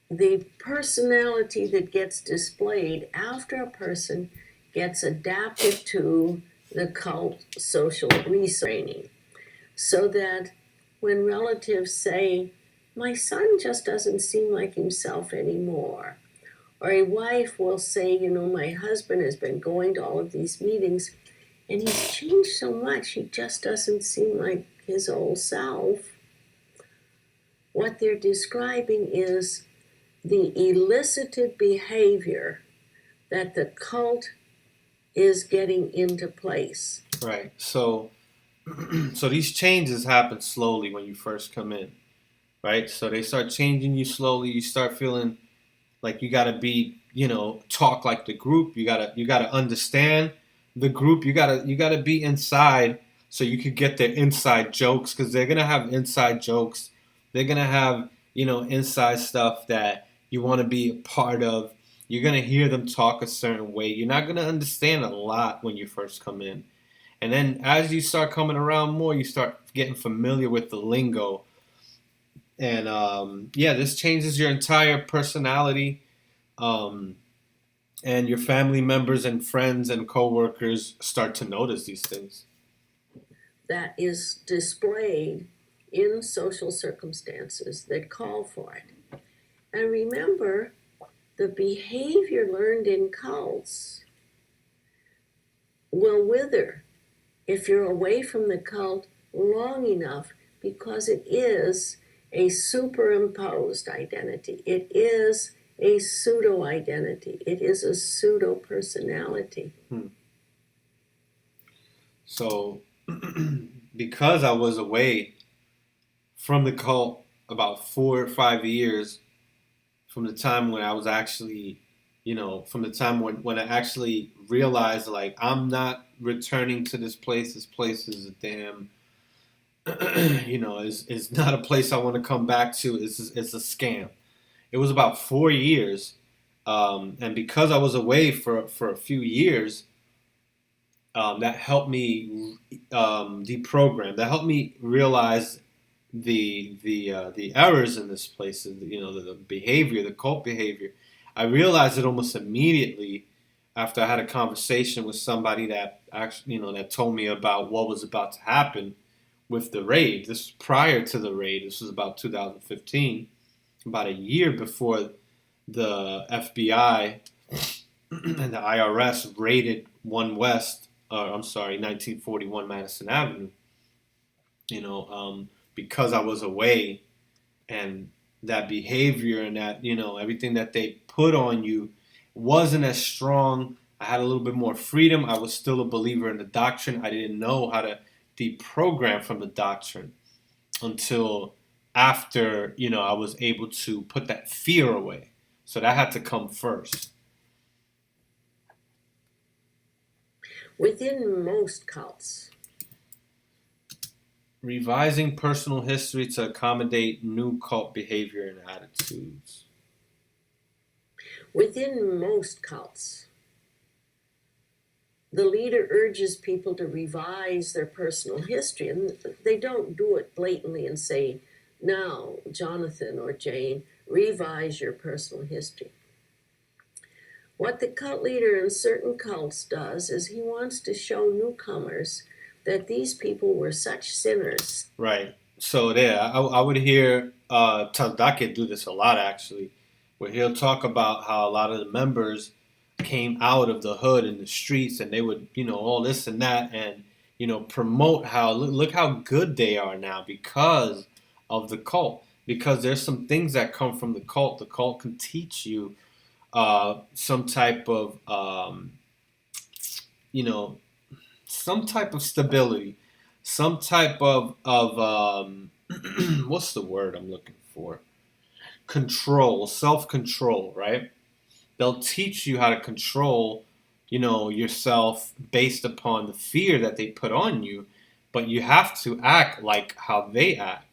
the personality that gets displayed after a person gets adapted to the cult social retraining. So that when relatives say, my son just doesn't seem like himself anymore, or a wife will say, my husband has been going to all of these meetings and he's changed so much, he just doesn't seem like his old self. What they're describing is the elicited behavior that the cult is getting into place. Right. So these changes happen slowly when you first come in, right? So they start changing you slowly. You start feeling like you gotta be, talk like the group. You gotta understand the group. You gotta be inside so you could get their inside jokes, because they're gonna have inside jokes. They're gonna have, inside stuff that you want to be a part of. You're gonna hear them talk a certain way. You're not gonna understand a lot when you first come in. And then as you start coming around more, you start getting familiar with the lingo. And this changes your entire personality. And your family members and friends and coworkers start to notice these things. That is displayed in social circumstances that call for it. And remember, the behavior learned in cults will wither if you're away from the cult long enough, because it is a superimposed identity. It is a pseudo-identity. It is a pseudo-personality. So, because I was away from the cult about 4 or 5 years, from the time when I was actually, from the time when I actually realized, like, I'm not returning to this place. This place is a damn, is not a place I want to come back to. It's a scam. It was about 4 years. And because I was away for a few years, that helped me deprogram. That helped me realize the errors in this place. The behavior, the cult behavior. I realized it almost immediately after I had a conversation with somebody that actually, that told me about what was about to happen with the raid. This was prior to the raid. This was about 2015, about a year before the FBI and the IRS raided 1941 Madison Avenue. Because I was away, and that behavior and that, everything that they put on you wasn't as strong. I had a little bit more freedom. I was still a believer in the doctrine. I didn't know how to deprogram from the doctrine until after, I was able to put that fear away. So that had to come first. Within most cults, revising personal history to accommodate new cult behavior and attitudes. Within most cults, the leader urges people to revise their personal history, and they don't do it blatantly and say, now, Jonathan or Jane, revise your personal history. What the cult leader in certain cults does is he wants to show newcomers that these people were such sinners. Right. So there, I would hear Taldake do this a lot, actually, where he'll talk about how a lot of the members came out of the hood in the streets, and they would, all this and that, and, promote how, look how good they are now because of the cult. Because there's some things that come from the cult. The cult can teach you some type of, some type of stability, some type of what's the word I'm looking for? Control, self-control, right? They'll teach you how to control, yourself based upon the fear that they put on you, but you have to act like how they act.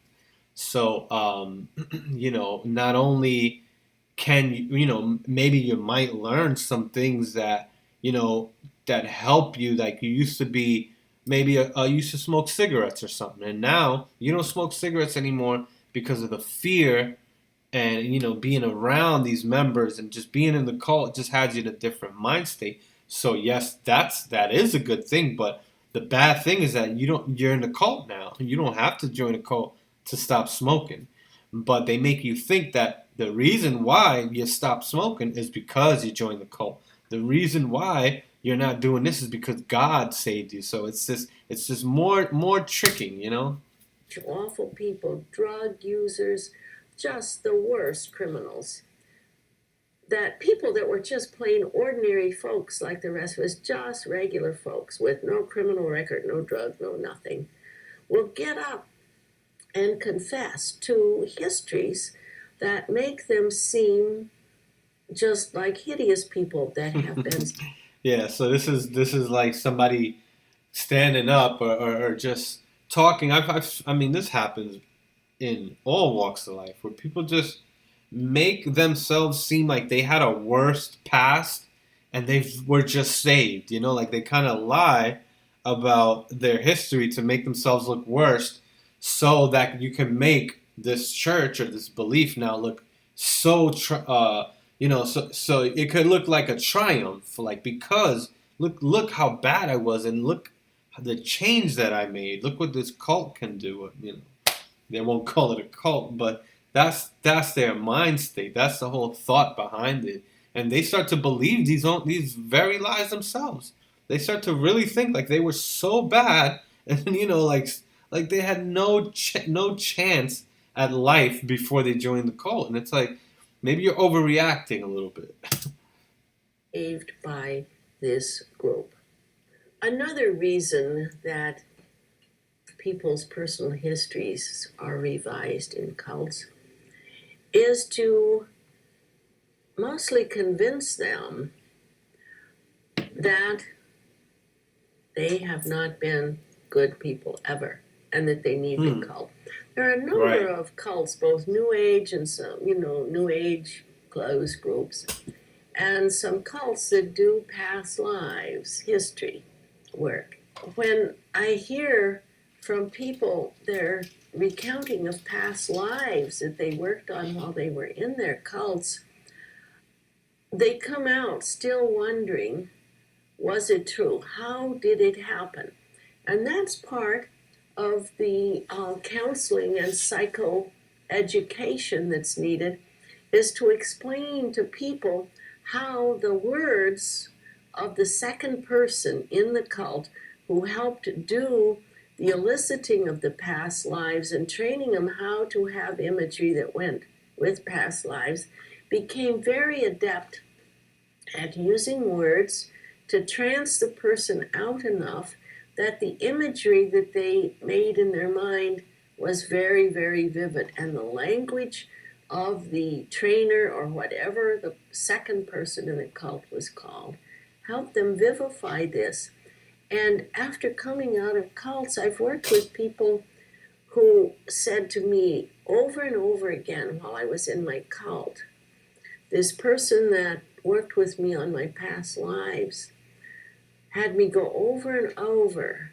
So, not only can you, maybe you might learn some things that, that help you. Like, you used to be maybe used to smoke cigarettes or something, and now you don't smoke cigarettes anymore because of the fear and being around these members and just being in the cult just has you in a different mind state. So yes, that is a good thing, but the bad thing is that you're in the cult now. You don't have to join a cult to stop smoking, but they make you think that the reason why you stop smoking is because you joined the cult. The reason why you're not doing this is because God saved you. So it's just more tricking, Awful people, drug users, just the worst criminals. That people that were just plain ordinary folks like the rest of us, just regular folks with no criminal record, no drug, no nothing, will get up and confess to histories that make them seem just like hideous people that have been. Yeah, so this is like somebody standing up or just talking. I mean, this happens in all walks of life where people just make themselves seem like they had a worse past and they were just saved. Like they kind of lie about their history to make themselves look worse, so that you can make this church or this belief now look so so it could look like a triumph, like because look how bad I was and look the change that I made. Look what this cult can do. They won't call it a cult, but that's their mind state. That's the whole thought behind it, and they start to believe these very lies themselves. They start to really think like they were so bad, and like they had no chance at life before they joined the cult. And it's like maybe you're overreacting a little bit. Saved by this group. Another reason that people's personal histories are revised in cults is to mostly convince them that they have not been good people ever and that they need a cult. There are a number of cults, both New Age and some, New Age closed groups, and some cults that do past lives, history work. When I hear from people their recounting of past lives that they worked on while they were in their cults, they come out still wondering, was it true? How did it happen? And that's part of the counseling and psychoeducation that's needed, is to explain to people how the words of the second person in the cult who helped do the eliciting of the past lives and training them how to have imagery that went with past lives, became very adept at using words to trance the person out enough that the imagery that they made in their mind was very, very vivid. And the language of the trainer or whatever the second person in the cult was called helped them vivify this. And after coming out of cults, I've worked with people who said to me over and over again while I was in my cult, this person that worked with me on my past lives had me go over and over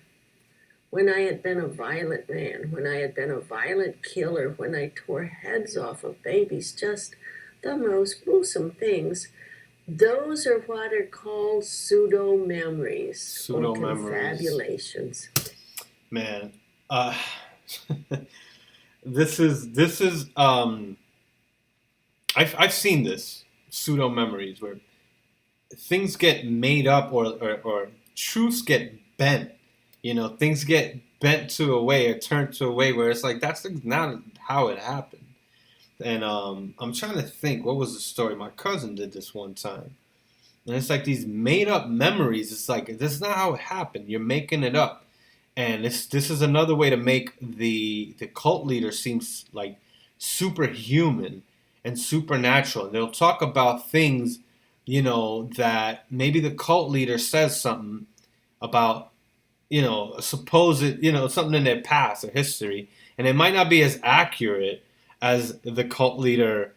when I had been a violent man, when I had been a violent killer, when I tore heads off of babies, just the most gruesome things. Those are what are called pseudo-memories or confabulations. Man, this is I've seen this pseudo-memories where things get made up or truths get bent. Things get bent to a way or turned to a way where it's like that's not how it happened. And I'm trying to think, what was the story? My cousin did this one time. And it's like these made up memories. It's like, this is not how it happened. You're making it up. And this is another way to make the cult leader seem like superhuman and supernatural. They'll talk about things, that maybe the cult leader says something about, supposed, something in their past or history. And it might not be as accurate as the cult leader,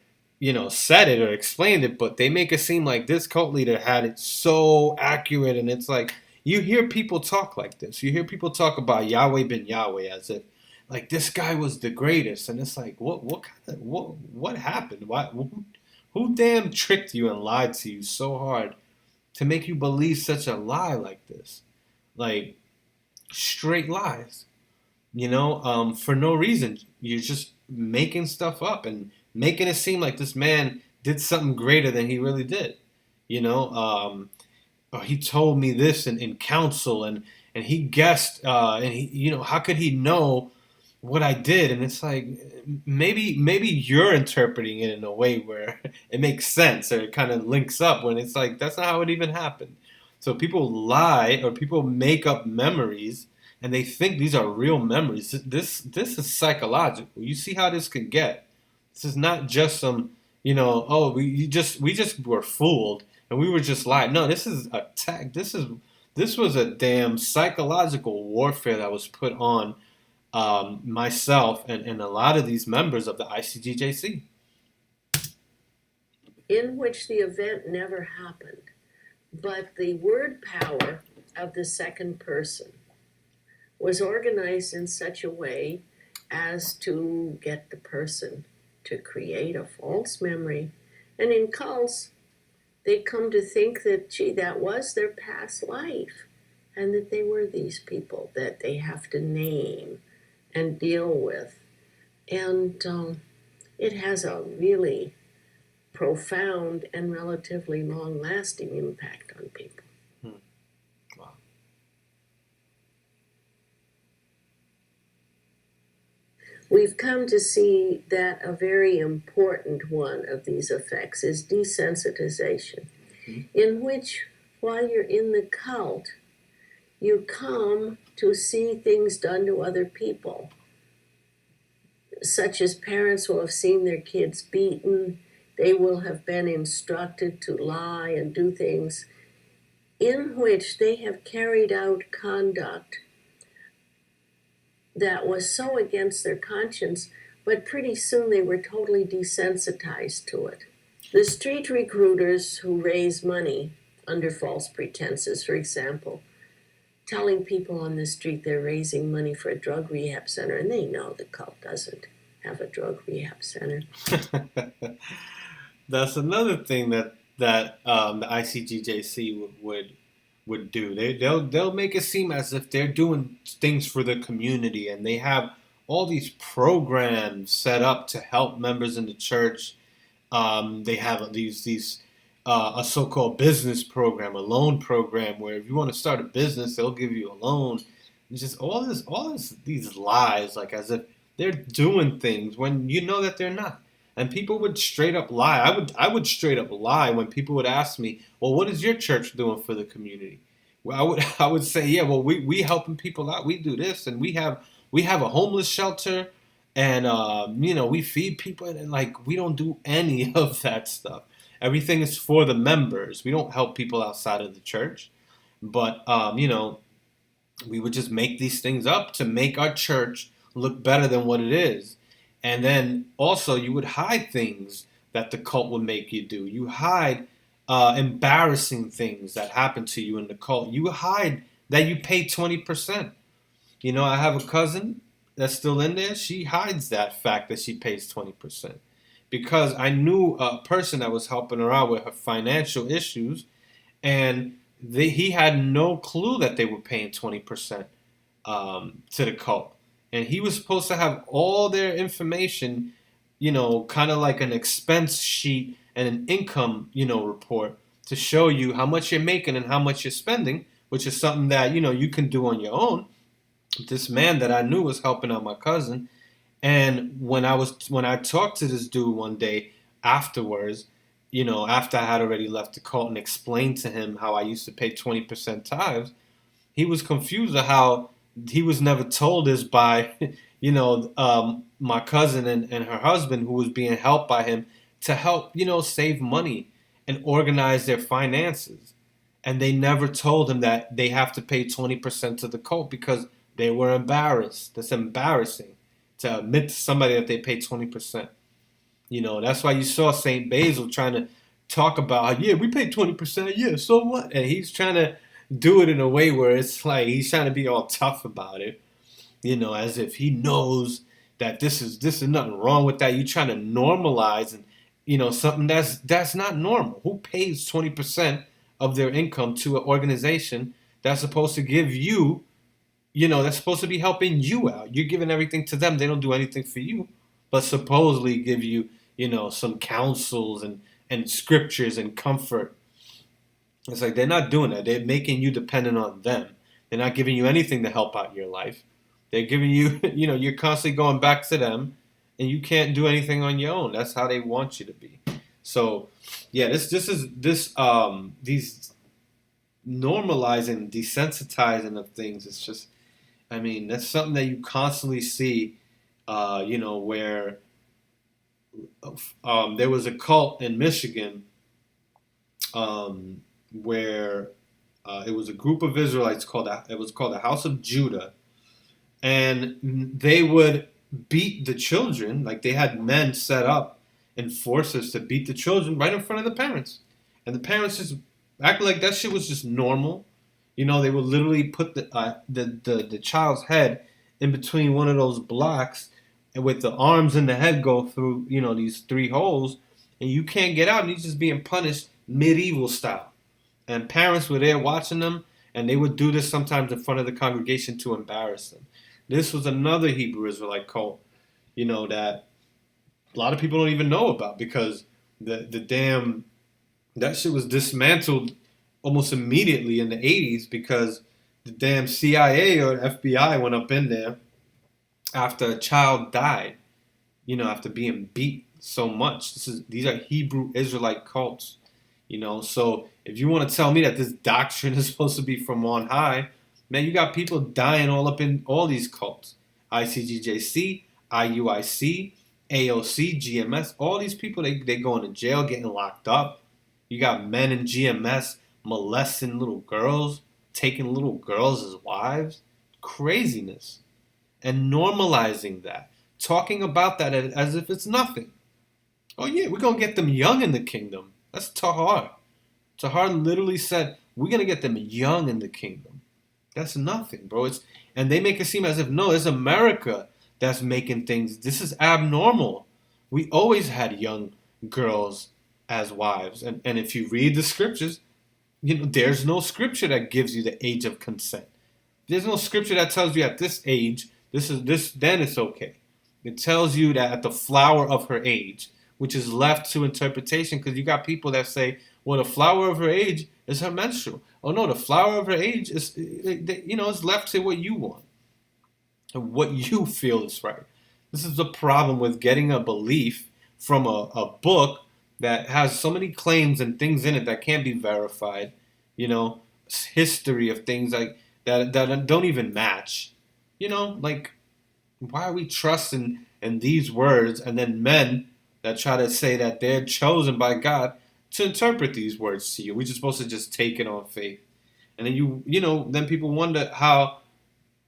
said it or explained it, but they make it seem like this cult leader had it so accurate. And it's like, you hear people talk like this. You hear people talk about Yahweh ben Yahweh as if like this guy was the greatest, and it's like what happened? Who damn tricked you and lied to you so hard to make you believe such a lie like this? Like straight lies, for no reason. You're just making stuff up and making it seem like this man did something greater than he really did. Or he told me this in council, and he guessed, and he, how could he know what I did? And it's like maybe you're interpreting it in a way where it makes sense or it kind of links up when it's like that's not how it even happened. So people lie or people make up memories and they think these are real memories. This is psychological. You see how this can get. This is not just some, we just were fooled and we were just lying. No, this is attack. This was a damn psychological warfare that was put on myself and a lot of these members of the ICGJC. In which the event never happened, but the word power of the second person was organized in such a way as to get the person to create a false memory. And in cults, they come to think that, gee, that was their past life, and that they were these people that they have to name and deal with. And it has a really profound and relatively long-lasting impact on people. Wow. We've come to see that a very important one of these effects is desensitization, in which, while you're in the cult, you come to see things done to other people, such as parents will have seen their kids beaten. They will have been instructed to lie and do things in which they have carried out conduct that was so against their conscience, but pretty soon they were totally desensitized to it. The street recruiters who raise money under false pretenses, for example, telling people on the street they're raising money for a drug rehab center, and they know the cult doesn't have a drug rehab center. That's another thing that the ICGJC would do. They'll make it seem as if they're doing things for the community, and they have all these programs set up to help members in the church. They have these a so-called business program, a loan program, where if you want to start a business, they'll give you a loan. It's just all these lies, like as if they're doing things when you know that they're not. And people would straight up lie. I would straight up lie when people would ask me, well, what is your church doing for the community? Well, I would say, yeah, well, we helping people out. We do this, and we have a homeless shelter, and we feed people, and like we don't do any of that stuff. Everything is for the members. We don't help people outside of the church. But we would just make these things up to make our church look better than what it is. And then also you would hide things that the cult would make you do. You hide embarrassing things that happen to you in the cult. You hide that you pay 20%. I have a cousin that's still in there. She hides that fact that she pays 20%. Because I knew a person that was helping her out with her financial issues, and he had no clue that they were paying 20% to the cult. And he was supposed to have all their information, kind of like an expense sheet and an income, report to show you how much you're making and how much you're spending, which is something that, you can do on your own. This man that I knew was helping out my cousin. And when I talked to this dude one day afterwards, after I had already left the cult and explained to him how I used to pay 20% tithes, he was confused at how he was never told this by, my cousin and her husband, who was being helped by him to help, save money and organize their finances. And they never told him that they have to pay 20% to the cult because they were embarrassed. That's embarrassing to admit to somebody that they pay 20%. That's why you saw St. Basil trying to talk about, yeah, we pay 20%, yeah, so what? And he's trying to, do it in a way where it's like he's trying to be all tough about it, as if he knows that this is nothing wrong with that. You're trying to normalize and something that's not normal. Who pays 20% of their income to an organization that's supposed to give you, that's supposed to be helping you out? You're giving everything to them. They don't do anything for you, but supposedly give you, some counsels and scriptures and comfort. It's like they're not doing that. They're making you dependent on them. They're not giving you anything to help out your life. They're giving you, you're constantly going back to them, and you can't do anything on your own. That's how they want you to be. So, yeah, these normalizing, desensitizing of things. It's just, that's something that you constantly see. Where there was a cult in Michigan, where it was a group of Israelites it was called the House of Judah. And they would beat the children, like they had men set up and forces to beat the children right in front of the parents. And the parents just acted like that shit was just normal. They would literally put the child's head in between one of those blocks, and with the arms and the head go through, these 3 holes, and you can't get out, and he's just being punished medieval style. And parents were there watching them, and they would do this sometimes in front of the congregation to embarrass them. This was another Hebrew Israelite cult, that a lot of people don't even know about, because that shit was dismantled almost immediately in the 80s, because the damn CIA or FBI went up in there after a child died, after being beat so much. These are Hebrew Israelite cults, So if you want to tell me that this doctrine is supposed to be from on high, man, you got people dying all up in all these cults. ICGJC, IUIC, AOC, GMS, all these people, they going to jail, getting locked up. You got men in GMS molesting little girls, taking little girls as wives. Craziness. And normalizing that. Talking about that as if it's nothing. Oh yeah, we're going to get them young in the kingdom. That's Tahar. Tahar literally said, we're going to get them young in the kingdom. That's nothing, bro. And they make it seem as if, no, it's America that's making things. This is abnormal. We always had young girls as wives. And if you read the scriptures, there's no scripture that gives you the age of consent. There's no scripture that tells you at this age, then it's okay. It tells you that at the flower of her age, which is left to interpretation, because you got people that say, well, the flower of her age is her menstrual. Oh no, the flower of her age is, it's left to what you want and what you feel is right. This is the problem with getting a belief from a book that has so many claims and things in it that can't be verified. History of things like that don't even match. Like, why are we trusting in these words, and then men that try to say that they're chosen by God to interpret these words to you? We're just supposed to just take it on faith. And then then people wonder how,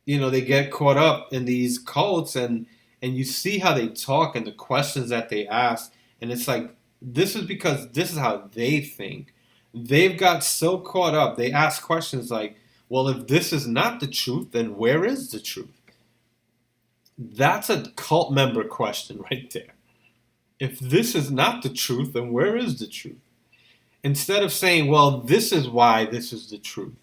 they get caught up in these cults, and you see how they talk and the questions that they ask. And it's like, this is because this is how they think. They've got so caught up. They ask questions like, well, if this is not the truth, then where is the truth? That's a cult member question right there. If this is not the truth, then where is the truth? Instead of saying, well, this is why this is the truth.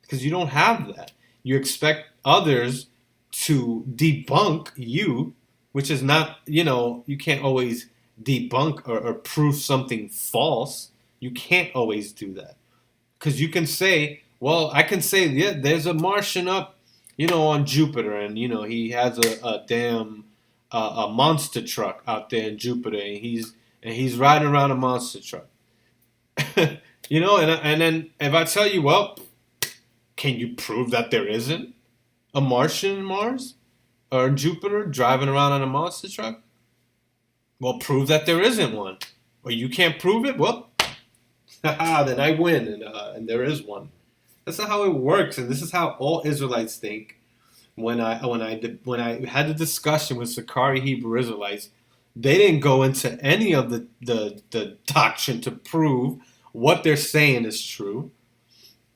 Because you don't have that. You expect others to debunk you, which is not, you can't always debunk or prove something false. You can't always do that. Because you can say, well, I can say, yeah, there's a Martian up, on Jupiter, and, he has a damn a monster truck out there in Jupiter, and he's riding around a monster truck. And then if I tell you, well, can you prove that there isn't a Martian in Mars or Jupiter driving around on a monster truck? Well, prove that there isn't one. Or you can't prove it? Well, then I win, and there is one. That's not how it works, and this is how all Israelites think. When I had the discussion with Sakari Hebrew Israelites, they didn't go into any of the doctrine to prove what they're saying is true.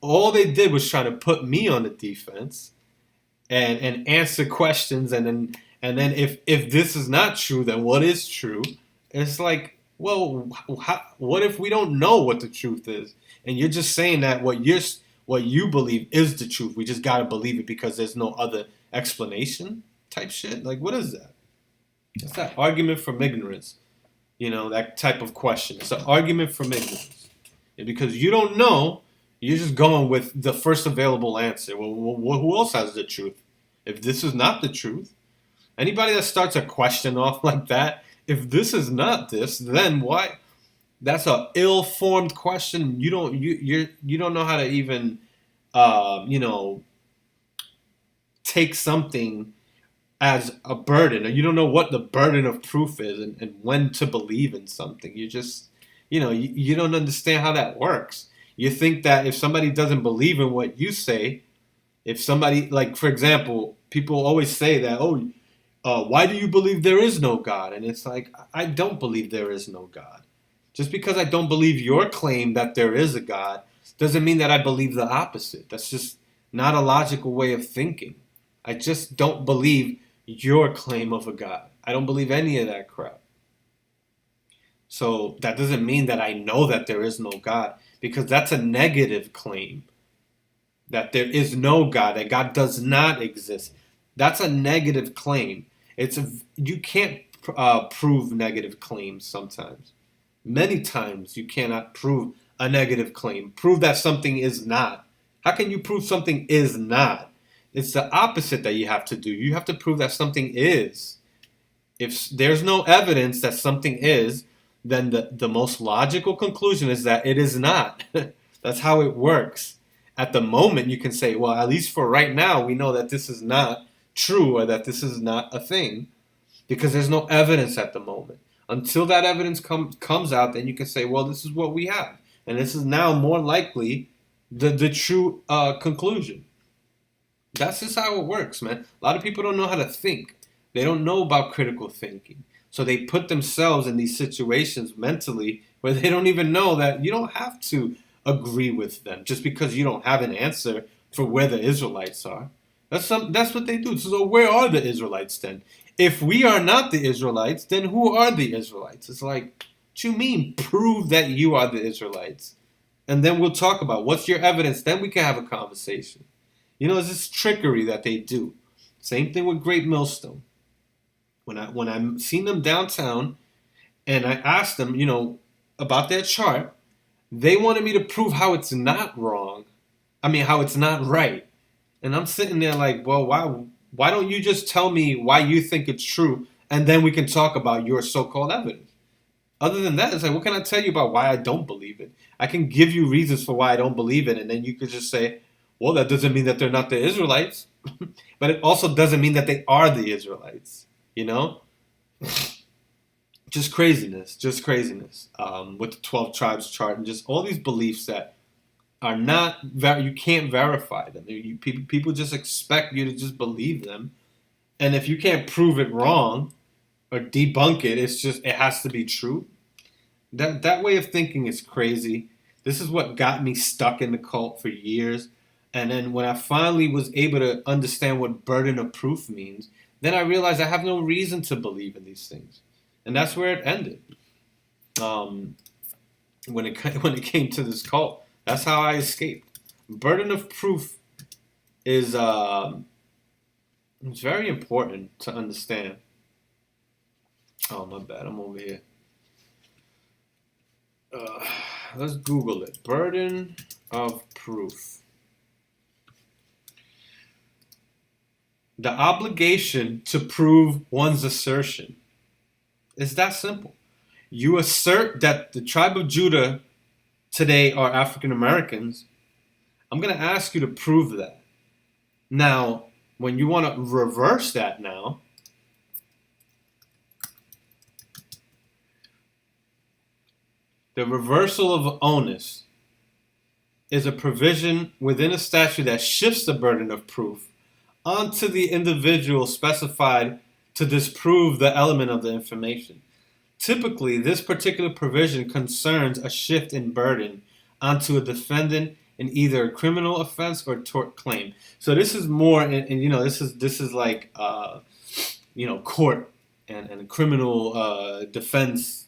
all they did was try to put me on the defense and answer questions, and then if this is not true, then what is true? It's like, well, what if we don't know what the truth is, and you're just saying that what you believe is the truth? We just gotta believe it because there's no other explanation, type shit. Like, what is that? It's that argument from ignorance. That type of question. It's an argument from ignorance, and because you don't know, you're just going with the first available answer. Well, who else has the truth? If this is not the truth, anybody that starts a question off like that, if this is not this, then why? That's a ill-formed question. You don't know how to even, take something as a burden, or you don't know what the burden of proof is, and when to believe in something. You just, you don't understand how that works. You think that if somebody doesn't believe in what you say, if somebody, like, for example, people always say that, why do you believe there is no God? And it's like, I don't believe there is no God. Just because I don't believe your claim that there is a God doesn't mean that I believe the opposite. That's just not a logical way of thinking. I just don't believe your claim of a God. I don't believe any of that crap. So that doesn't mean that I know that there is no God, because that's a negative claim. That there is no God, that God does not exist. That's a negative claim. You can't prove negative claims sometimes. Many times you cannot prove a negative claim. Prove that something is not. How can you prove something is not? It's the opposite that you have to do. You have to prove that something is. If there's no evidence that something is, then the most logical conclusion is that it is not. That's how it works. At the moment, you can say, well, at least for right now, we know that this is not true, or that this is not a thing, because there's no evidence at the moment. Until that evidence comes out, then you can say, well, this is what we have. And this is now more likely the true conclusion. That's just how it works, man. A lot of people don't know how to think. They don't know about critical thinking. So they put themselves in these situations mentally where they don't even know that you don't have to agree with them just because you don't have an answer for where the Israelites are. That's what they do. So where are the Israelites then? If we are not the Israelites, then who are the Israelites? It's like, what you mean, prove that you are the Israelites? And then we'll talk about what's your evidence. Then we can have a conversation. It's this trickery that they do. Same thing with Great Millstone. When I seen them downtown and I asked them, about their chart, they wanted me to prove how it's not wrong. How it's not right. And I'm sitting there like, well, why don't you just tell me why you think it's true, and then we can talk about your so-called evidence? Other than that, it's like, what can I tell you about why I don't believe it? I can give you reasons for why I don't believe it, and then you could just say, well, that doesn't mean that they're not the Israelites. But it also doesn't mean that they are the Israelites, Just craziness. With the 12 tribes chart and just all these beliefs that are not, you can't verify them. People just expect you to just believe them. And if you can't prove it wrong or debunk it, it has to be true. That way of thinking is crazy. This is what got me stuck in the cult for years. And then when I finally was able to understand what burden of proof means, then I realized I have no reason to believe in these things. And that's where it ended. When it came to this cult, that's how I escaped. Burden of proof is it's very important to understand. Oh, my bad. I'm over here. Let's Google it. Burden of proof. The obligation to prove one's assertion. It's that simple. You assert that the tribe of Judah today are African Americans. I'm going to ask you to prove that. Now, when you want to reverse that now, the reversal of onus is a provision within a statute that shifts the burden of proof onto the individual specified to disprove the element of the information. Typically, this particular provision concerns a shift in burden onto a defendant in either a criminal offense or tort claim. So this is more, and you know, this is like you know, court and criminal defense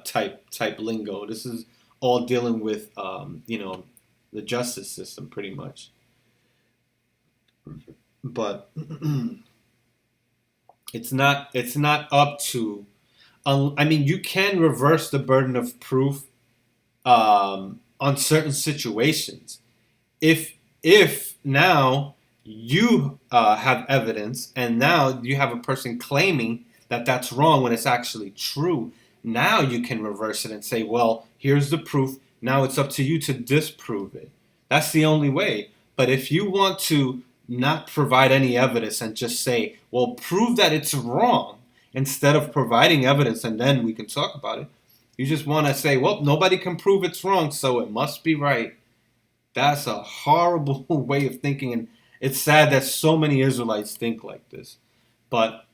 type lingo. This is all dealing with you know, the justice system pretty much. But it's not up to. I mean, you can reverse the burden of proof on certain situations. If now you have evidence and now you have a person claiming that that's wrong when it's actually true, now you can reverse it and say, well, here's the proof. Now it's up to you to disprove it. That's the only way. But if you want to not provide any evidence and just say, well, prove that it's wrong, instead of providing evidence and then we can talk about it, you just want to say, well, nobody can prove it's wrong, so it must be right. That's a horrible way of thinking, and it's sad that so many Israelites think like this. But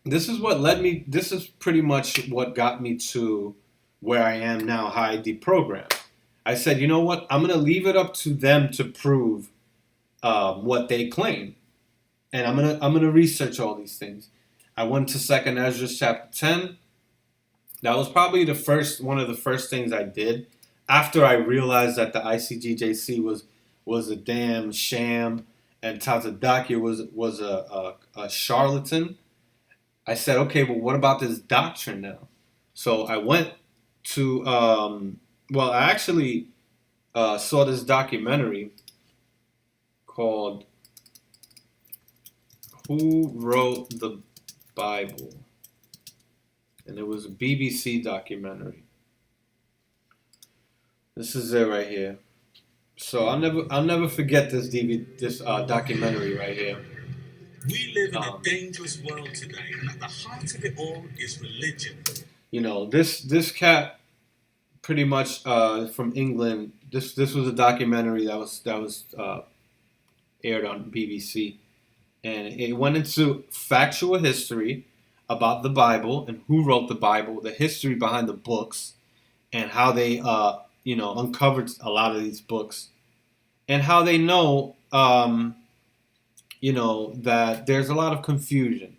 this is pretty much what got me to where I am now, how I deprogram. I said, you know what, I'm going to leave it up to them to prove what they claim. And I'm gonna research all these things. I went to 2nd Ezra chapter 10. That was probably one of the first things I did after I realized that the ICGJC was a damn sham and Tazadakia was a charlatan. I said, okay, well, what about this doctrine now? So I went to I actually saw this documentary called Who Wrote the Bible? And it was a BBC documentary. This is it right here. So I'll never forget this documentary right here. We live in a dangerous world today, and at the heart of it all is religion. You know, this cat, pretty much from England. This was a documentary that was aired on BBC, and it went into factual history about the Bible and who wrote the Bible, the history behind the books, and how they uncovered a lot of these books, and how they know that there's a lot of confusion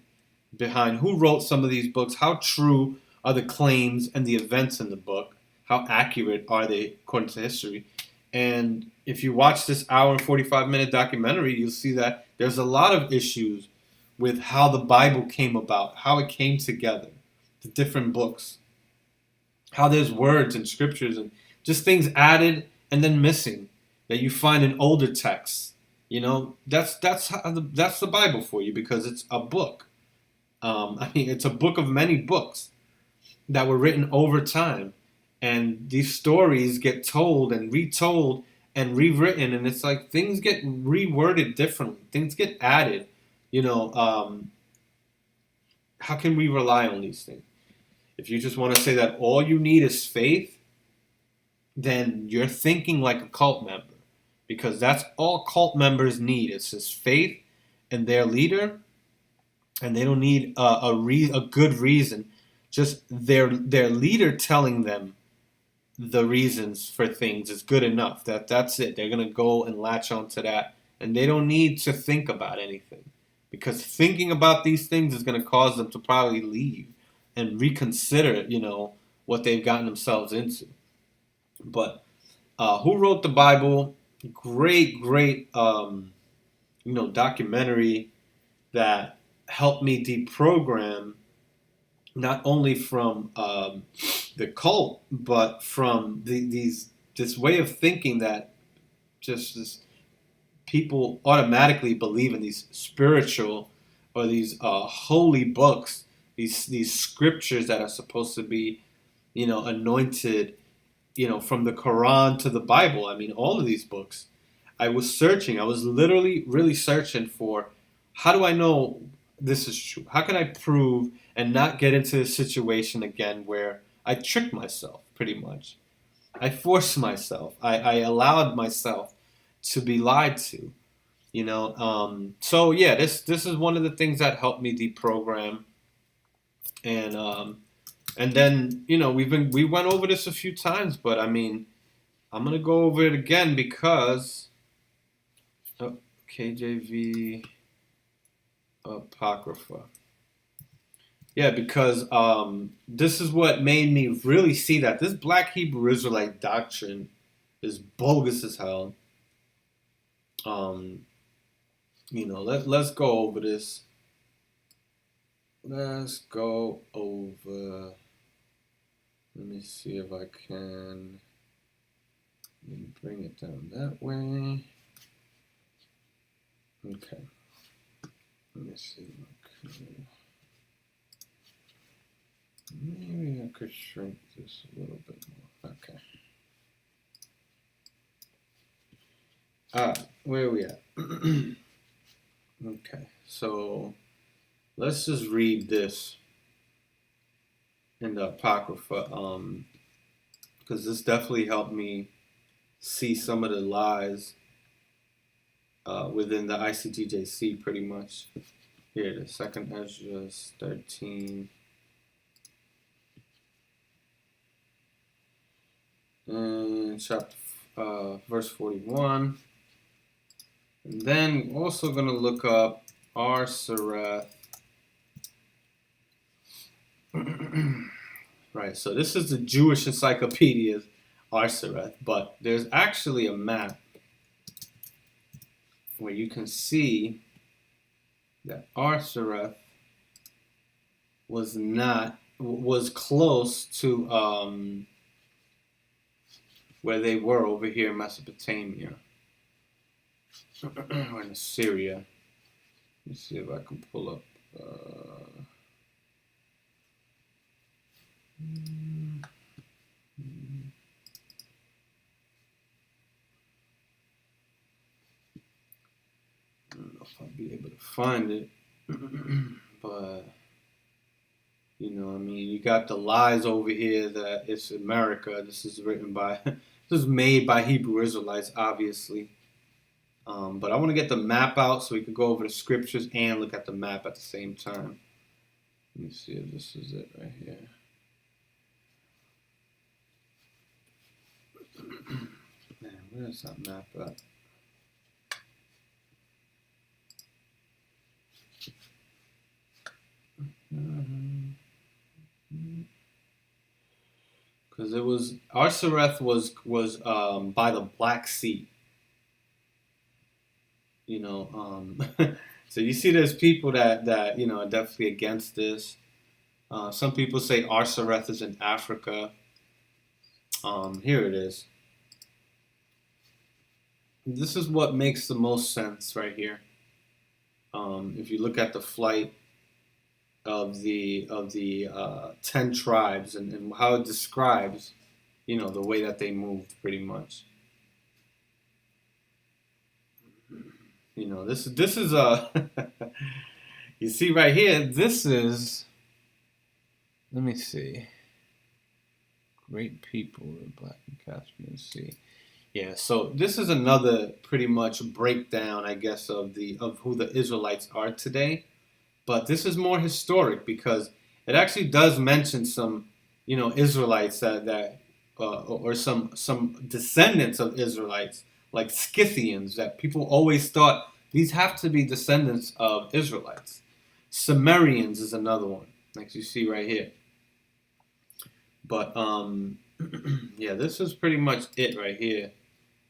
behind who wrote some of these books, how true are the claims and the events in the book, how accurate are they according to history. And if you watch this hour and 45-minute documentary, you'll see that there's a lot of issues with how the Bible came about, how it came together, the different books, how there's words and scriptures and just things added and then missing that you find in older texts. You know, that's the Bible for you, because it's a book. It's a book of many books that were written over time. And these stories get told and retold and rewritten, and it's like things get reworded differently. Things get added. How can we rely on these things? If you just want to say that all you need is faith, then you're thinking like a cult member, because that's all cult members need. It's just faith in their leader, and they don't need a good reason. Just their leader telling them the reasons for things is good enough. That's it. They're going to go and latch onto that, and they don't need to think about anything, because thinking about these things is going to cause them to probably leave and reconsider, what they've gotten themselves into. But who wrote the Bible? Great documentary that helped me deprogram not only from the cult, but from this way of thinking that just this people automatically believe in these spiritual or these holy books, these scriptures that are supposed to be, anointed, from the Quran to the Bible. I mean, all of these books. I was literally really searching for, how do I know this is true? How can I prove and not get into a situation again where I tricked myself, pretty much? I forced myself. I allowed myself to be lied to, So yeah, this is one of the things that helped me deprogram. And then we went over this a few times, but I mean, I'm going to go over it again because KJV Apocrypha. Yeah, because this is what made me really see that this Black Hebrew Israelite doctrine is bogus as hell. Let's go over this. Let's go over. Let me see if I can bring it down that way. Okay. Let me see. Okay. Maybe I could shrink this a little bit more. Okay. Where are we at? Okay, so let's just read this in the Apocrypha, because this definitely helped me see some of the lies within the ICTJC pretty much. Here it is, 2nd Ezra 13. And chapter verse 41. And then we're also going to look up Ar-Sareth. Right, so this is the Jewish encyclopedia, Ar-Sareth, but there's actually a map where you can see that Ar-Sareth was close to where they were over here in Mesopotamia. Or in Assyria. Let me see if I can pull up. I don't know if I'll be able to find it. But, you got the lies over here that it's America. This is made by Hebrew Israelites, obviously. But I want to get the map out so we can go over the scriptures and look at the map at the same time. Let me see if this is it right here. Man, where's that map at? Because it was Ar-Sareth was by the Black Sea. So you see there's people that are definitely against this. Some people say Ar-Sareth is in Africa. Here it is. This is what makes the most sense right here. If you look at the flight of the 10 tribes and how it describes, the way that they moved pretty much. This is you see right here, this is, let me see, great people, the Black and Caspian Sea. Yeah, so this is another pretty much breakdown, I guess, of who the Israelites are today. But this is more historic because it actually does mention some, Israelites or some descendants of Israelites, like Scythians, that people always thought these have to be descendants of Israelites. Sumerians is another one, like you see right here. But yeah, this is pretty much it right here,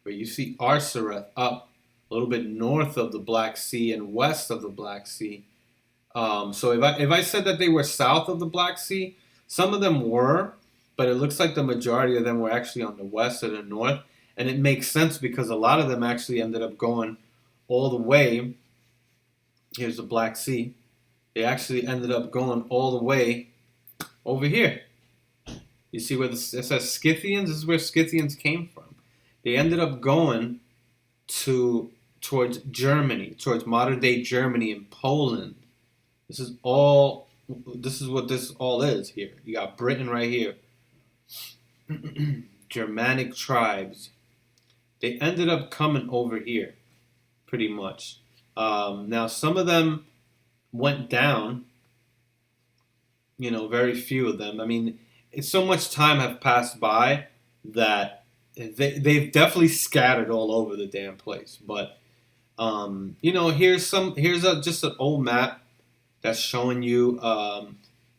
where you see Ar-Sareth up a little bit north of the Black Sea and west of the Black Sea. So if I said that they were south of the Black Sea, some of them were, but it looks like the majority of them were actually on the west or the north. And it makes sense because a lot of them actually ended up going all the way. Here's the Black Sea. They actually ended up going all the way over here. You see where it says Scythians? This is where Scythians came from. They ended up going towards Germany, towards modern day Germany and Poland. This is what this all is here. You got Britain right here. Germanic tribes. They ended up coming over here, pretty much. Now, some of them went down, very few of them. I mean, so much time have passed by that, they've definitely scattered all over the damn place. But here's just an old map that's showing you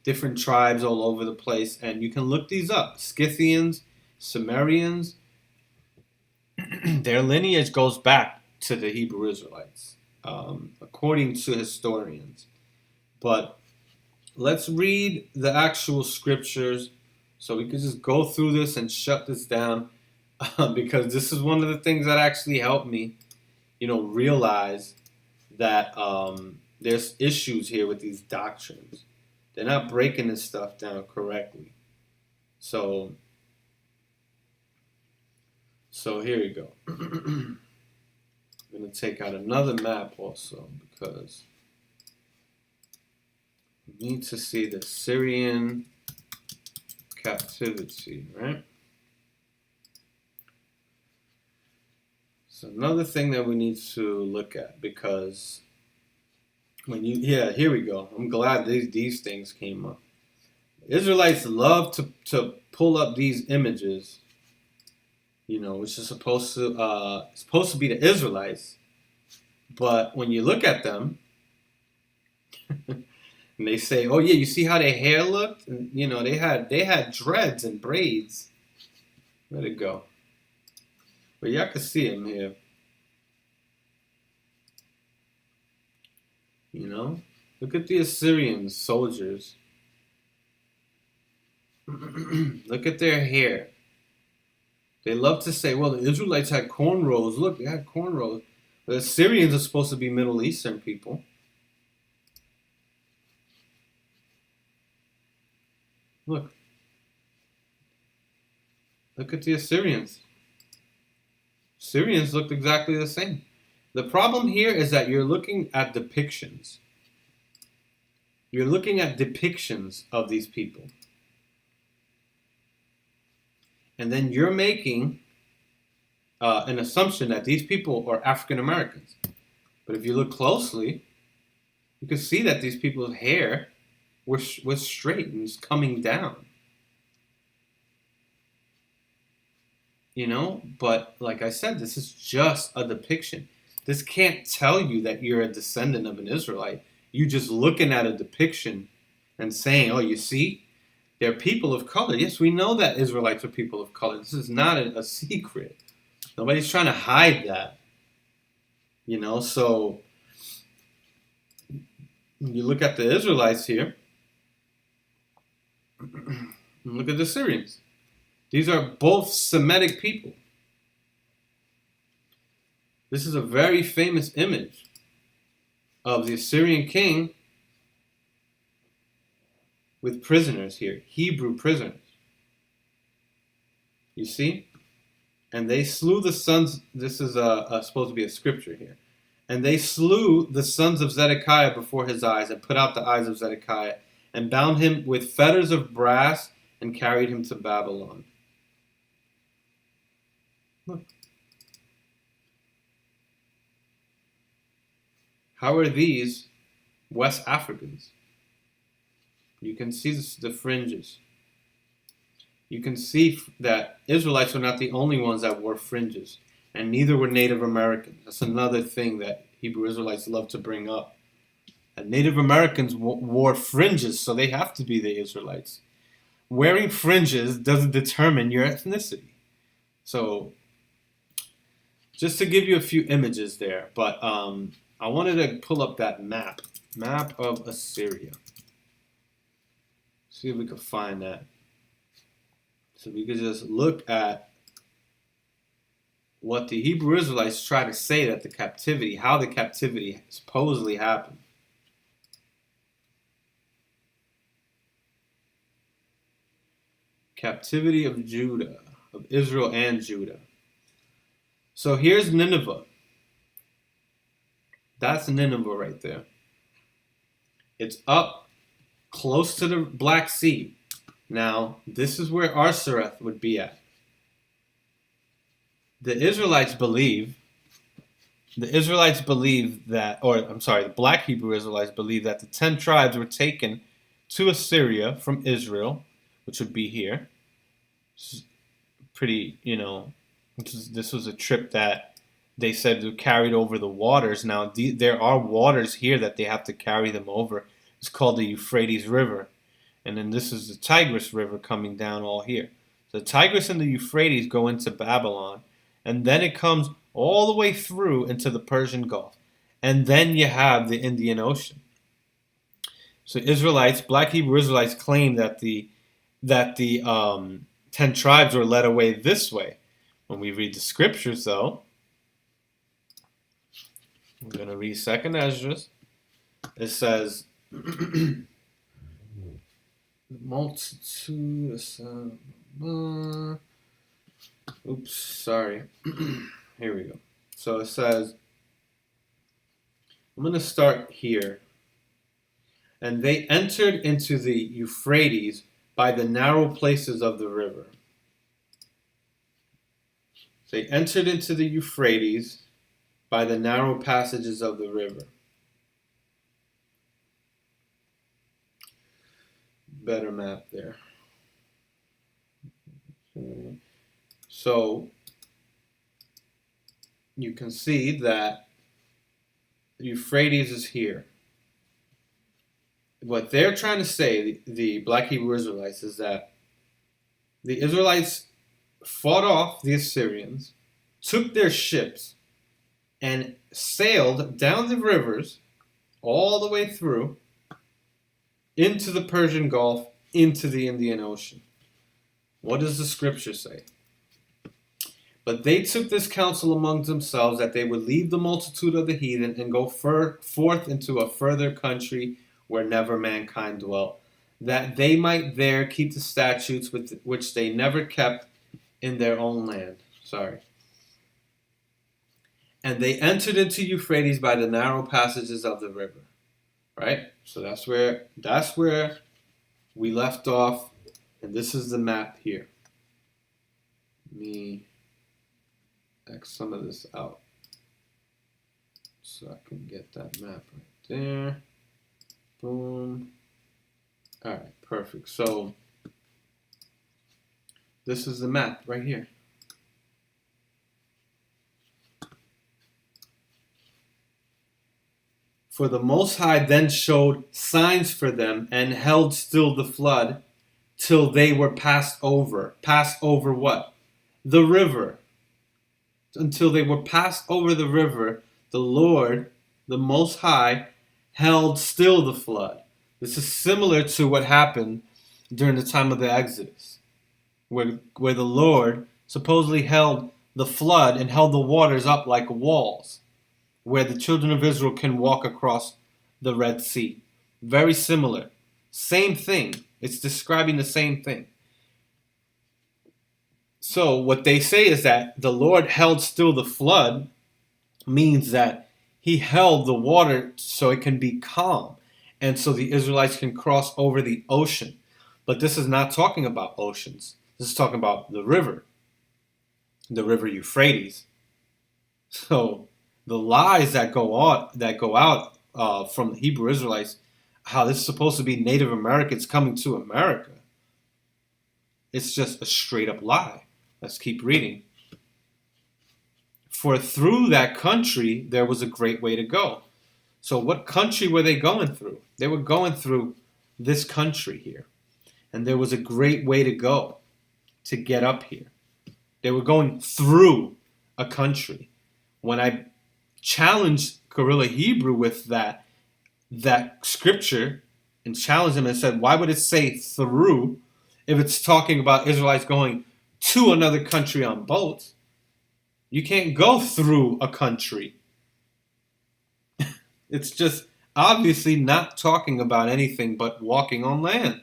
different tribes all over the place, and you can look these up. Scythians, Sumerians, their lineage goes back to the Hebrew Israelites, according to historians. But let's read the actual scriptures so we can just go through this and shut this down, because this is one of the things that actually helped me, realize that there's issues here with these doctrines. They're not breaking this stuff down correctly. So here we go. I'm going to take out another map also, because we need to see the Syrian captivity, right? So another thing that we need to look at, because here we go. I'm glad these things came up. Israelites love to pull up these images, which is supposed to be the Israelites, but when you look at them, and they say, "Oh yeah, you see how their hair looked? And, they had dreads and braids." Let it go. But y'all can see them here. Look at the Assyrian soldiers. Look at their hair. They love to say, well, the Israelites had cornrows. Look, they had cornrows. The Assyrians are supposed to be Middle Eastern people. Look. Look at the Assyrians. Syrians looked exactly the same. The problem here is that you're looking at depictions. You're looking at depictions of these people. And then you're making an assumption that these people are African Americans. But if you look closely, you can see that these people's hair was straight and was coming down. But like I said, this is just a depiction. This can't tell you that you're a descendant of an Israelite. You just looking at a depiction and saying, oh, you see, they're people of color. Yes, we know that Israelites are people of color. This is not a secret. Nobody's trying to hide that. So you look at the Israelites here, and look at the Syrians. These are both Semitic people. This is a very famous image of the Assyrian king with prisoners here, Hebrew prisoners. You see? And they slew the sons, this is supposed to be a scripture here. And they slew the sons of Zedekiah before his eyes and put out the eyes of Zedekiah and bound him with fetters of brass and carried him to Babylon. Look. How are these West Africans? You can see the fringes. You can see that Israelites were not the only ones that wore fringes, and neither were Native Americans. That's another thing that Hebrew Israelites love to bring up. And Native Americans wore fringes, so they have to be the Israelites. Wearing fringes doesn't determine your ethnicity. So, just to give you a few images there, but I wanted to pull up that map of Assyria. See if we can find that. So we could just look at what the Hebrew Israelites try to say that the captivity, how the captivity supposedly happened. Captivity of Judah, of Israel and Judah. So here's Nineveh. That's Nineveh right there. It's up close to the Black Sea. Now, this is where Arsareth would be at. The Black Hebrew Israelites believe that the 10 tribes were taken to Assyria from Israel, which would be here. Pretty, This was a trip that they said they carried over the waters. Now, there are waters here that they have to carry them over. It's called the Euphrates River. And then this is the Tigris River coming down all here. So the Tigris and the Euphrates go into Babylon. And then it comes all the way through into the Persian Gulf. And then you have the Indian Ocean. So Israelites, Black Hebrew Israelites, claim that the 10 tribes were led away this way. When we read the scriptures, though, I'm going to read 2nd Esdras. It says, the multitude oops, sorry. Here we go. So it says, I'm going to start here. And they entered into the Euphrates by the narrow places of the river. They entered into the Euphrates by the narrow passages of the river. Better map there. So you can see that the Euphrates is here. What they're trying to say, the Black Hebrew Israelites, is that the Israelites fought off the Assyrians, took their ships, and sailed down the rivers all the way through into the Persian Gulf, into the Indian Ocean. What does the scripture say? But they took this counsel among themselves that they would leave the multitude of the heathen and go forth into a further country where never mankind dwelt, that they might there keep the statutes which they never kept in their own land. And they entered into Euphrates by the narrow passages of the river. Right? So that's where we left off, and this is the map here. Let me X some of this out so I can get that map right there. Boom. All right, perfect. So this is the map right here. For the Most High then showed signs for them and held still the flood till they were passed over. Passed over what? The river. Until they were passed over the river, the Lord, the Most High, held still the flood. This is similar to what happened during the time of the Exodus, where the Lord supposedly held the flood and held the waters up like walls, where the children of Israel can walk across the Red Sea. Very similar. Same thing. It's describing the same thing. So what they say is that the Lord held still the flood means that he held the water so it can be calm, and so the Israelites can cross over the ocean. But this is not talking about oceans. This is talking about the river Euphrates. So the lies that go out from the Hebrew Israelites, how this is supposed to be Native Americans coming to America, it's just a straight up lie. Let's keep reading. For through that country there was a great way to go. So what country were they going through? They were going through this country here. And there was a great way to go to get up here. They were going through a country. When I challenged Guerrilla Hebrew with that scripture and challenged him and said, why would it say through if it's talking about Israelites going to another country on boats? You can't go through a country. It's just obviously not talking about anything but walking on land.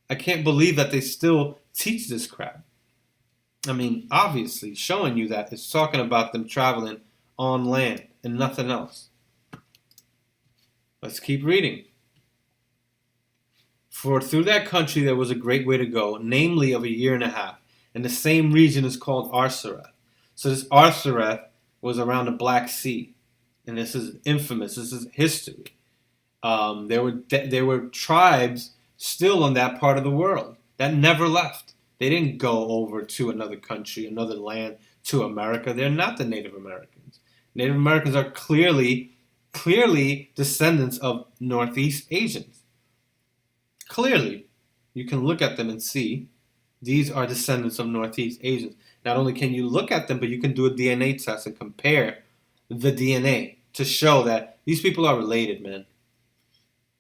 I can't believe that they still teach this crap. I mean, obviously showing you that it's talking about them traveling on land and nothing else. Let's keep reading. For through that country there was a great way to go, namely of 1.5 years, and the same region is called Arsareth. So this Arsareth was around the Black Sea, and this is infamous. This is history. There were tribes still on that part of the world that never left. They didn't go over to another country, another land, to America. They're not the Native Americans. Native Americans are clearly descendants of Northeast Asians. Clearly, you can look at them and see these are descendants of Northeast Asians. Not only can you look at them, but you can do a DNA test and compare the DNA to show that these people are related, man.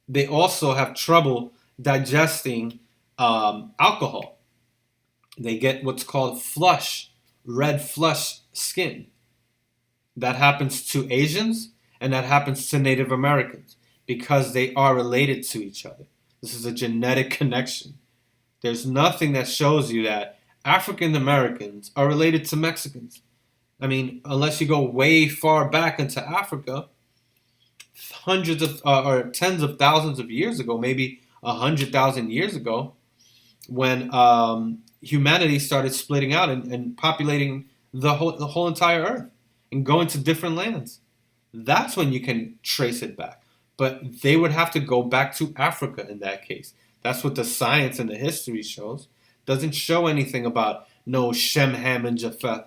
They also have trouble digesting alcohol. They get what's called red flush skin. That happens to Asians and that happens to Native Americans because they are related to each other. This is a genetic connection. There's nothing that shows you that African Americans are related to Mexicans. I mean, unless you go way far back into Africa, hundreds of or tens of thousands of years ago, maybe 100,000 years ago, when humanity started splitting out and populating the whole entire earth and going to different lands. That's when you can trace it back. But they would have to go back to Africa in that case. That's what the science and the history shows. Doesn't show anything about no Shem, Ham, and Japheth.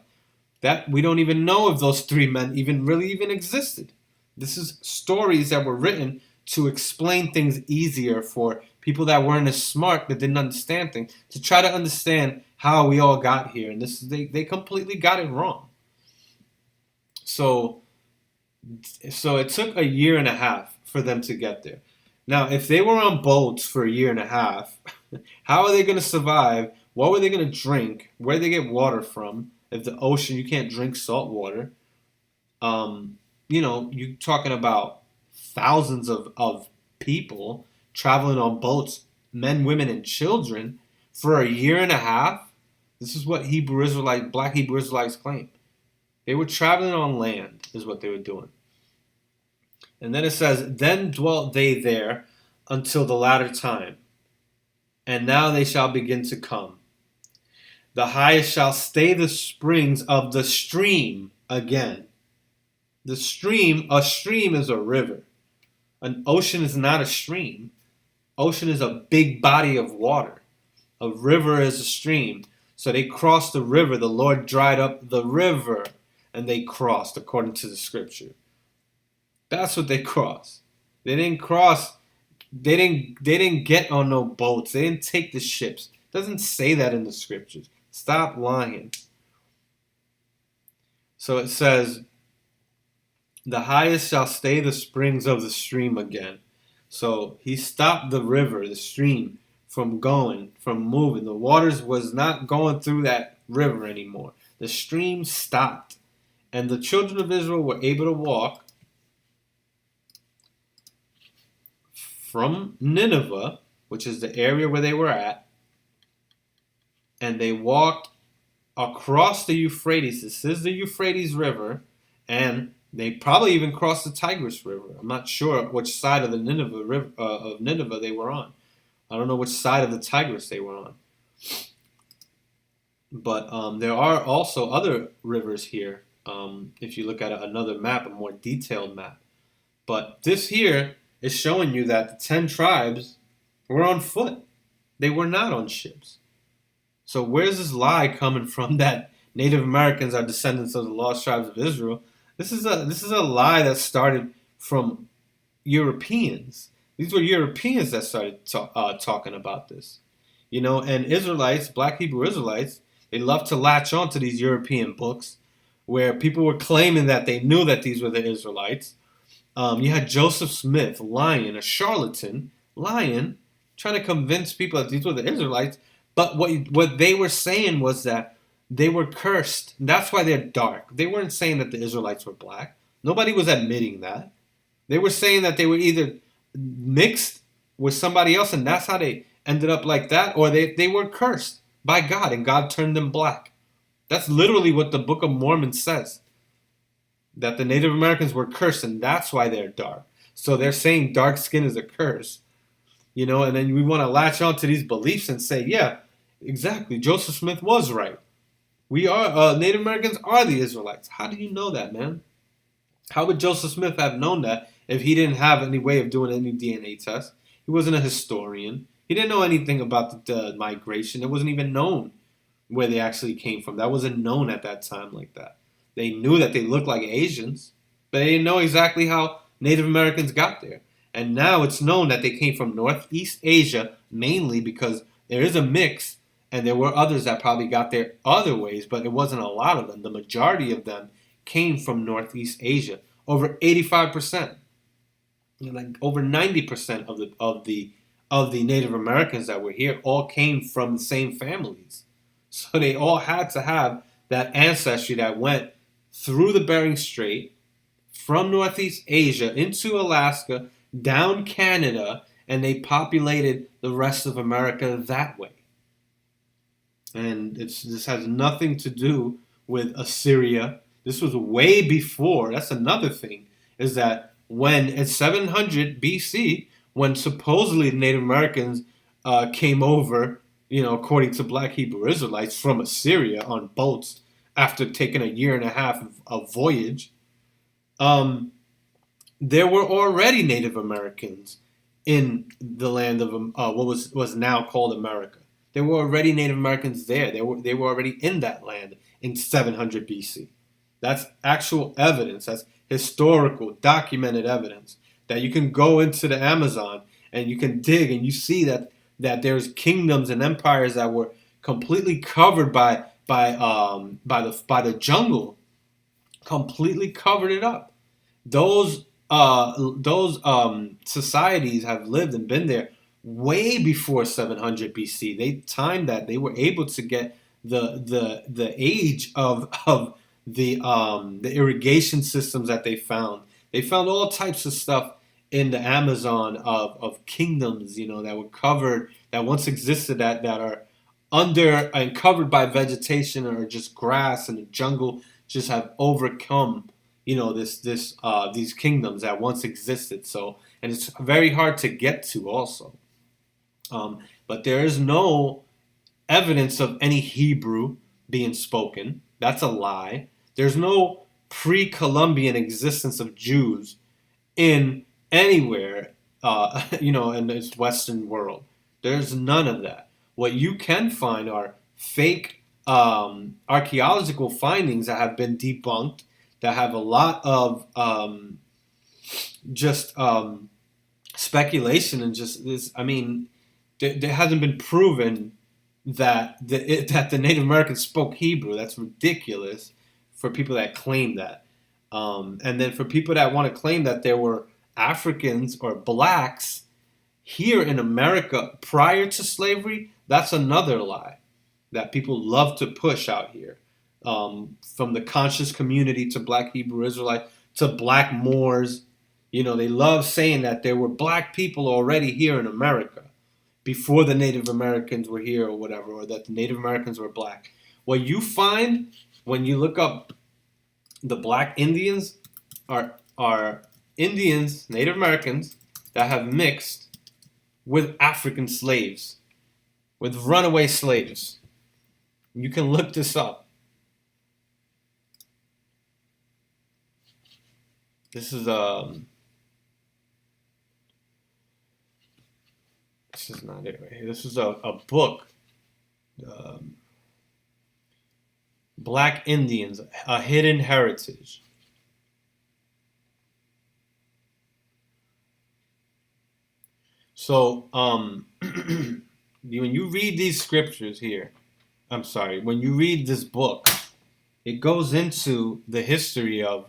That we don't even know if those three men even existed. This is stories that were written to explain things easier for people that weren't as smart, that didn't understand things, to try to understand how we all got here. And they completely got it wrong. So it took a year and a half for them to get there. Now, if they were on boats for a year and a half, how are they going to survive? What were they going to drink? Where do they get water from? If the ocean, you can't drink salt water. You're talking about thousands of people traveling on boats, men, women, and children, for a year and a half. This is what Black Hebrew Israelites claim. They were traveling on land, is what they were doing. And then it says, then dwelt they there until the latter time. And now they shall begin to come. The highest shall stay the springs of the stream again. A stream is a river. An ocean is not a stream. Ocean is a big body of water. A river is a stream. So they crossed the river. The Lord dried up the river, and they crossed according to the scripture. That's what they crossed. They didn't cross. They didn't get on no boats. They didn't take the ships. It doesn't say that in the scriptures. Stop lying. So it says, the highest shall stay the springs of the stream again. So he stopped the river, the stream, from moving. The waters was not going through that river anymore. The stream stopped. And the children of Israel were able to walk from Nineveh, which is the area where they were at, and they walked across the Euphrates. This is the Euphrates River, and they probably even crossed the Tigris River. I'm not sure which side of the Nineveh they were on. I don't know which side of the Tigris they were on. But there are also other rivers here. If you look at another map, a more detailed map. But this here is showing you that the 10 tribes were on foot. They were not on ships. So where's this lie coming from that Native Americans are descendants of the lost tribes of Israel? This is a lie that started from Europeans. These were Europeans that started talking about this. And Israelites, Black Hebrew Israelites, they love to latch on to these European books where people were claiming that they knew that these were the Israelites. You had Joseph Smith lying, a charlatan, lying, trying to convince people that these were the Israelites. But what they were saying was that they were cursed. That's why they're dark. They weren't saying that the Israelites were black. Nobody was admitting that. They were saying that they were either mixed with somebody else, and that's how they ended up like that, or they were cursed by God, and God turned them black. That's literally what the Book of Mormon says. That the Native Americans were cursed, and that's why they're dark. So they're saying dark skin is a curse. And then we want to latch on to these beliefs and say, yeah, exactly, Joseph Smith was right. We are, Native Americans are the Israelites. How do you know that, man? How would Joseph Smith have known that if he didn't have any way of doing any DNA tests? He wasn't a historian. He didn't know anything about the migration. It wasn't even known where they actually came from. That wasn't known at that time like that. They knew that they looked like Asians, but they didn't know exactly how Native Americans got there. And now it's known that they came from Northeast Asia, mainly because there is a mix, and there were others that probably got there other ways, but it wasn't a lot of them. The majority of them came from Northeast Asia. Over 85%, like over 90% of the Native Americans that were here all came from the same families. So they all had to have that ancestry that went through the Bering Strait, from Northeast Asia into Alaska, down Canada, and they populated the rest of America that way. And this has nothing to do with Assyria. This was way before. That's another thing, is that when in 700 BC, when supposedly the Native Americans came over, according to Black Hebrew Israelites, from Assyria on boats after taking a year and a half of voyage, there were already Native Americans in the land of what was now called America. There were already Native Americans there. They were already in that land in 700 BC. That's actual evidence. That's historical, documented evidence that you can go into the Amazon and you can dig and you see that there's kingdoms and empires that were completely covered by the jungle, completely covered it up. Those societies have lived and been there way before 700 BC. They timed that. They were able to get the age of the irrigation systems that they found. They found all types of stuff in the Amazon of kingdoms, that were covered, that once existed, that are under and covered by vegetation or just grass, and the jungle just have overcome, these kingdoms that once existed. So, and it's very hard to get to also. But there is no evidence of any Hebrew being spoken. That's a lie. There's no pre-Columbian existence of Jews in anywhere, in this Western world. There's none of that. What you can find are fake archaeological findings that have been debunked, that have a lot of speculation and just this. I mean, there hasn't been proven that the Native Americans spoke Hebrew. That's ridiculous for people that claim that. And then for people that want to claim that there were Africans or blacks here in America prior to slavery, that's another lie that people love to push out here. From the conscious community to Black Hebrew Israelite to Black Moors, they love saying that there were black people already here in America before the Native Americans were here or whatever, or that the Native Americans were black. What you find when you look up the Black Indians are Indians, Native Americans, that have mixed with African slaves, with runaway slaves. You can look this up. This is this is not it right here. This is a book. Black Indians, A Hidden Heritage. So, when you read these scriptures here, when you read this book, it goes into the history of,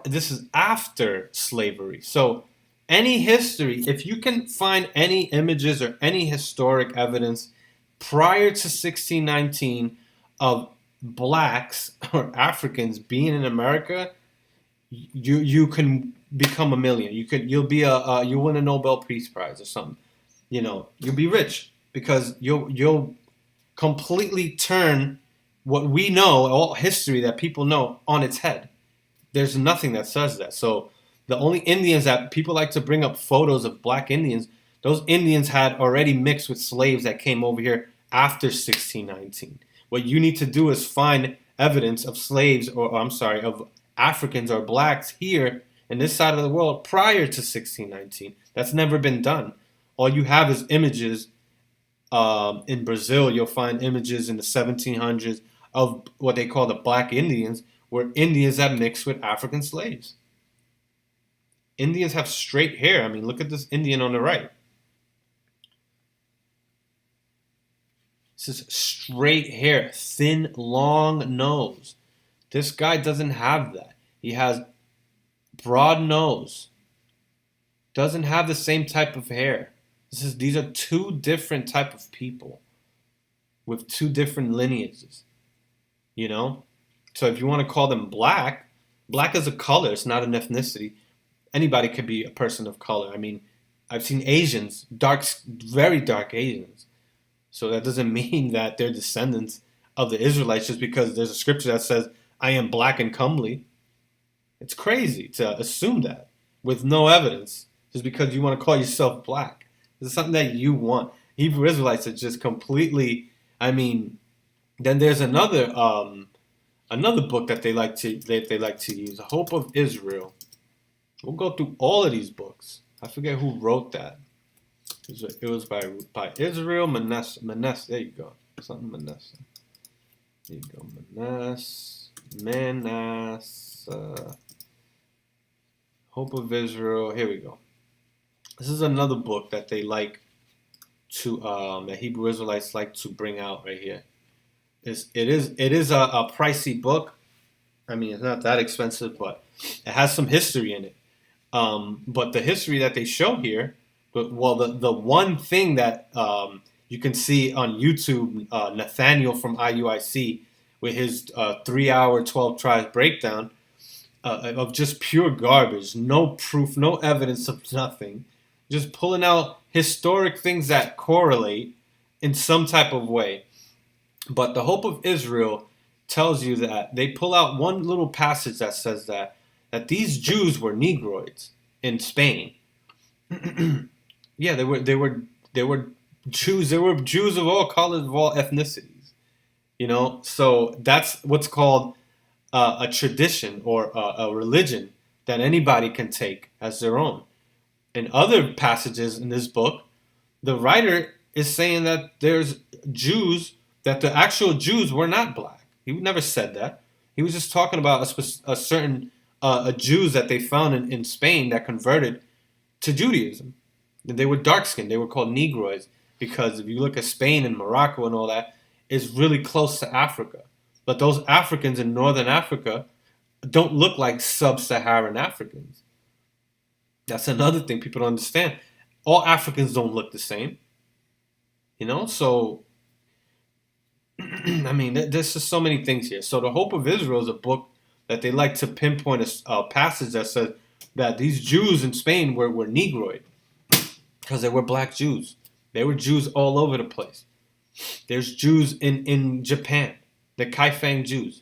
this is after slavery. So, any history, if you can find any images or any historic evidence prior to 1619 of blacks or Africans being in America, you can become a million. You'll win a Nobel Peace Prize or something. You'll be rich because you'll completely turn what we know, all history that people know, on its head. There's nothing that says that. So the only Indians that people like to bring up photos of black Indians, those Indians had already mixed with slaves that came over here after 1619. What you need to do is find evidence of slaves, of Africans or blacks here in this side of the world prior to 1619. That's never been done. All you have is images In Brazil, you'll find images in the 1700s of what they call the Black Indians, where Indians have mixed with African slaves. Indians have straight hair. I mean, look at this Indian on the right. This is straight hair, thin, long nose. This guy doesn't have that. He has broad nose. Doesn't have the same type of hair. These are two different type of people with two different lineages, you know? So if you want to call them black, black is a color, it's not an ethnicity. Anybody could be a person of color. I mean, I've seen Asians, very dark Asians. So that doesn't mean that they're descendants of the Israelites just because there's a scripture that says, I am black and comely. It's crazy to assume that with no evidence just because you want to call yourself black. This is something that you want. Hebrew Israelites are just completely, I mean, then there's another book that they like to use, The Hope of Israel. We'll go through all of these books. I forget who wrote that. It was by Israel Manasseh. There you go. Something Manasseh. There you go. Manasseh. Hope of Israel. Here we go. This is another book that they like to that Hebrew Israelites like to bring out right here. It is a pricey book. I mean, it's not that expensive, but it has some history in it. But the history that they show here, the one thing that you can see on YouTube, Nathaniel from IUIC with his 3-hour 12 tribes breakdown of just pure garbage, no proof, no evidence of nothing, just pulling out historic things that correlate in some type of way. But the Hope of Israel tells you that they pull out one little passage that says that these Jews were Negroids in Spain. Yeah, they were Jews. They were Jews of all colors, of all ethnicities. You know, so that's what's called a tradition or a religion that anybody can take as their own. In other passages in this book, the writer is saying that there's Jews, that the actual Jews were not black. He never said that. He was just talking about a certain Jews that they found in Spain that converted to Judaism. They were dark-skinned. They were called Negroids because if you look at Spain and Morocco and all that, it's really close to Africa. But those Africans in northern Africa don't look like sub-Saharan Africans. That's another thing people don't understand. All Africans don't look the same. You know, so I mean, there's just so many things here. So The Hope of Israel is a book that they like to pinpoint a passage that says that these Jews in Spain were Negroid because they were black Jews. They were Jews all over the place. There's Jews in Japan, the Kaifeng Jews.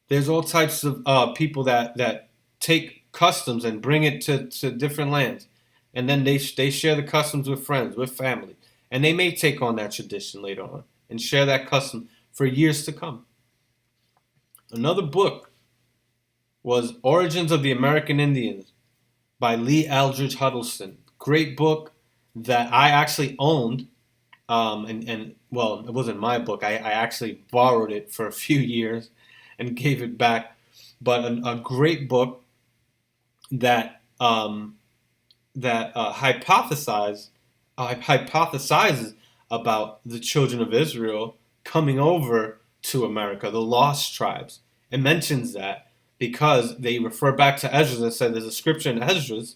There's all types of people that take customs and bring it to different lands. And then they share the customs with friends, with family. And they may take on that tradition later on and share that custom for years to come. Another book was Origins of the American Indians by Lee Aldridge Huddleston. Great book that I actually owned. And well, it wasn't my book. I actually borrowed it for a few years and gave it back. But a great book that hypothesizes about the children of Israel coming over to America, the lost tribes. It mentions that because they refer back to Esdras and said there's a scripture in Esdras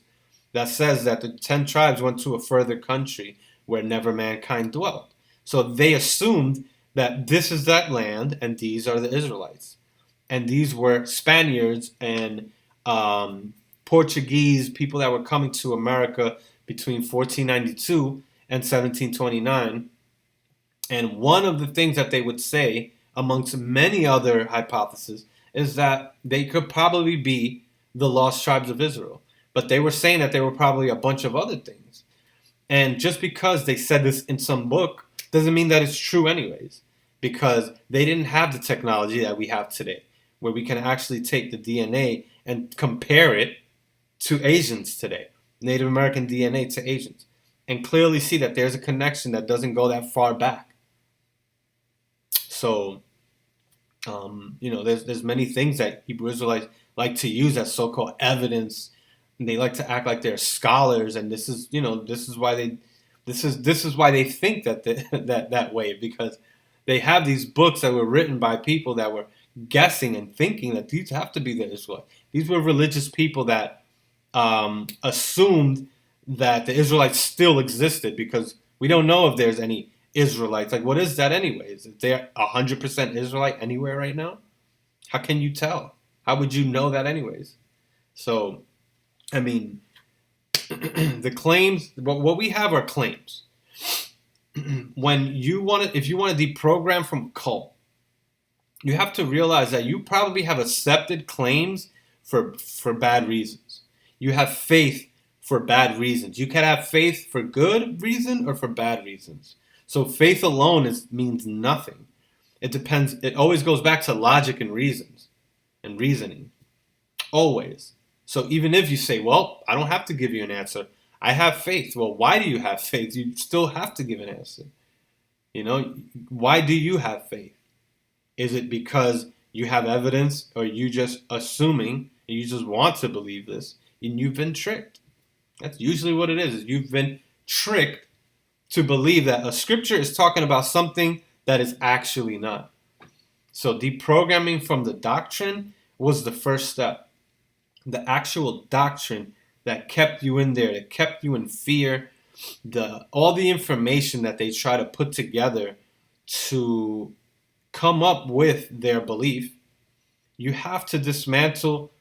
that says that the 10 tribes went to a further country where never mankind dwelt. So they assumed that this is that land and these are the Israelites. And these were Spaniards and Portuguese people that were coming to America between 1492 and 1729. And one of the things that they would say, amongst many other hypotheses, is that they could probably be the lost tribes of Israel. But they were saying that they were probably a bunch of other things. And just because they said this in some book doesn't mean that it's true anyways. Because they didn't have the technology that we have today, where we can actually take the DNA and compare it to Asians today. Native American DNA to Asians. and clearly see that there's a connection that doesn't go that far back. So, there's many things that Hebrew Israelites like to use as so-called evidence, and they like to act like they're scholars, and this is why they think that way, because they have these books that were written by people that were guessing and thinking that these have to be the Israelites. These were religious people that assumed that the Israelites still existed, because we don't know if there's any Israelites. Like, what is that anyways? Is there 100% Israelite anywhere right now? How can you tell? How would you know that anyways? So, I mean, the claims, what we have are claims. If you want to deprogram from a cult, you have to realize that you probably have accepted claims for bad reasons. You have faith for bad reasons. You can have faith for good reason or for bad reasons. So faith alone means nothing. It depends. It always goes back to logic and reasoning. Always. So even if you say, well, I don't have to give you an answer, I have faith. Well, why do you have faith? You still have to give an answer. Why do you have faith? Is it because you have evidence, or you just assuming, and you just want to believe this, and you've been tricked? That's usually what it is you've been tricked to believe that a scripture is talking about something that is actually not. So deprogramming from the doctrine was the first step. The actual doctrine that kept you in there, that kept you in fear, all the information that they try to put together to come up with their belief. You have to dismantle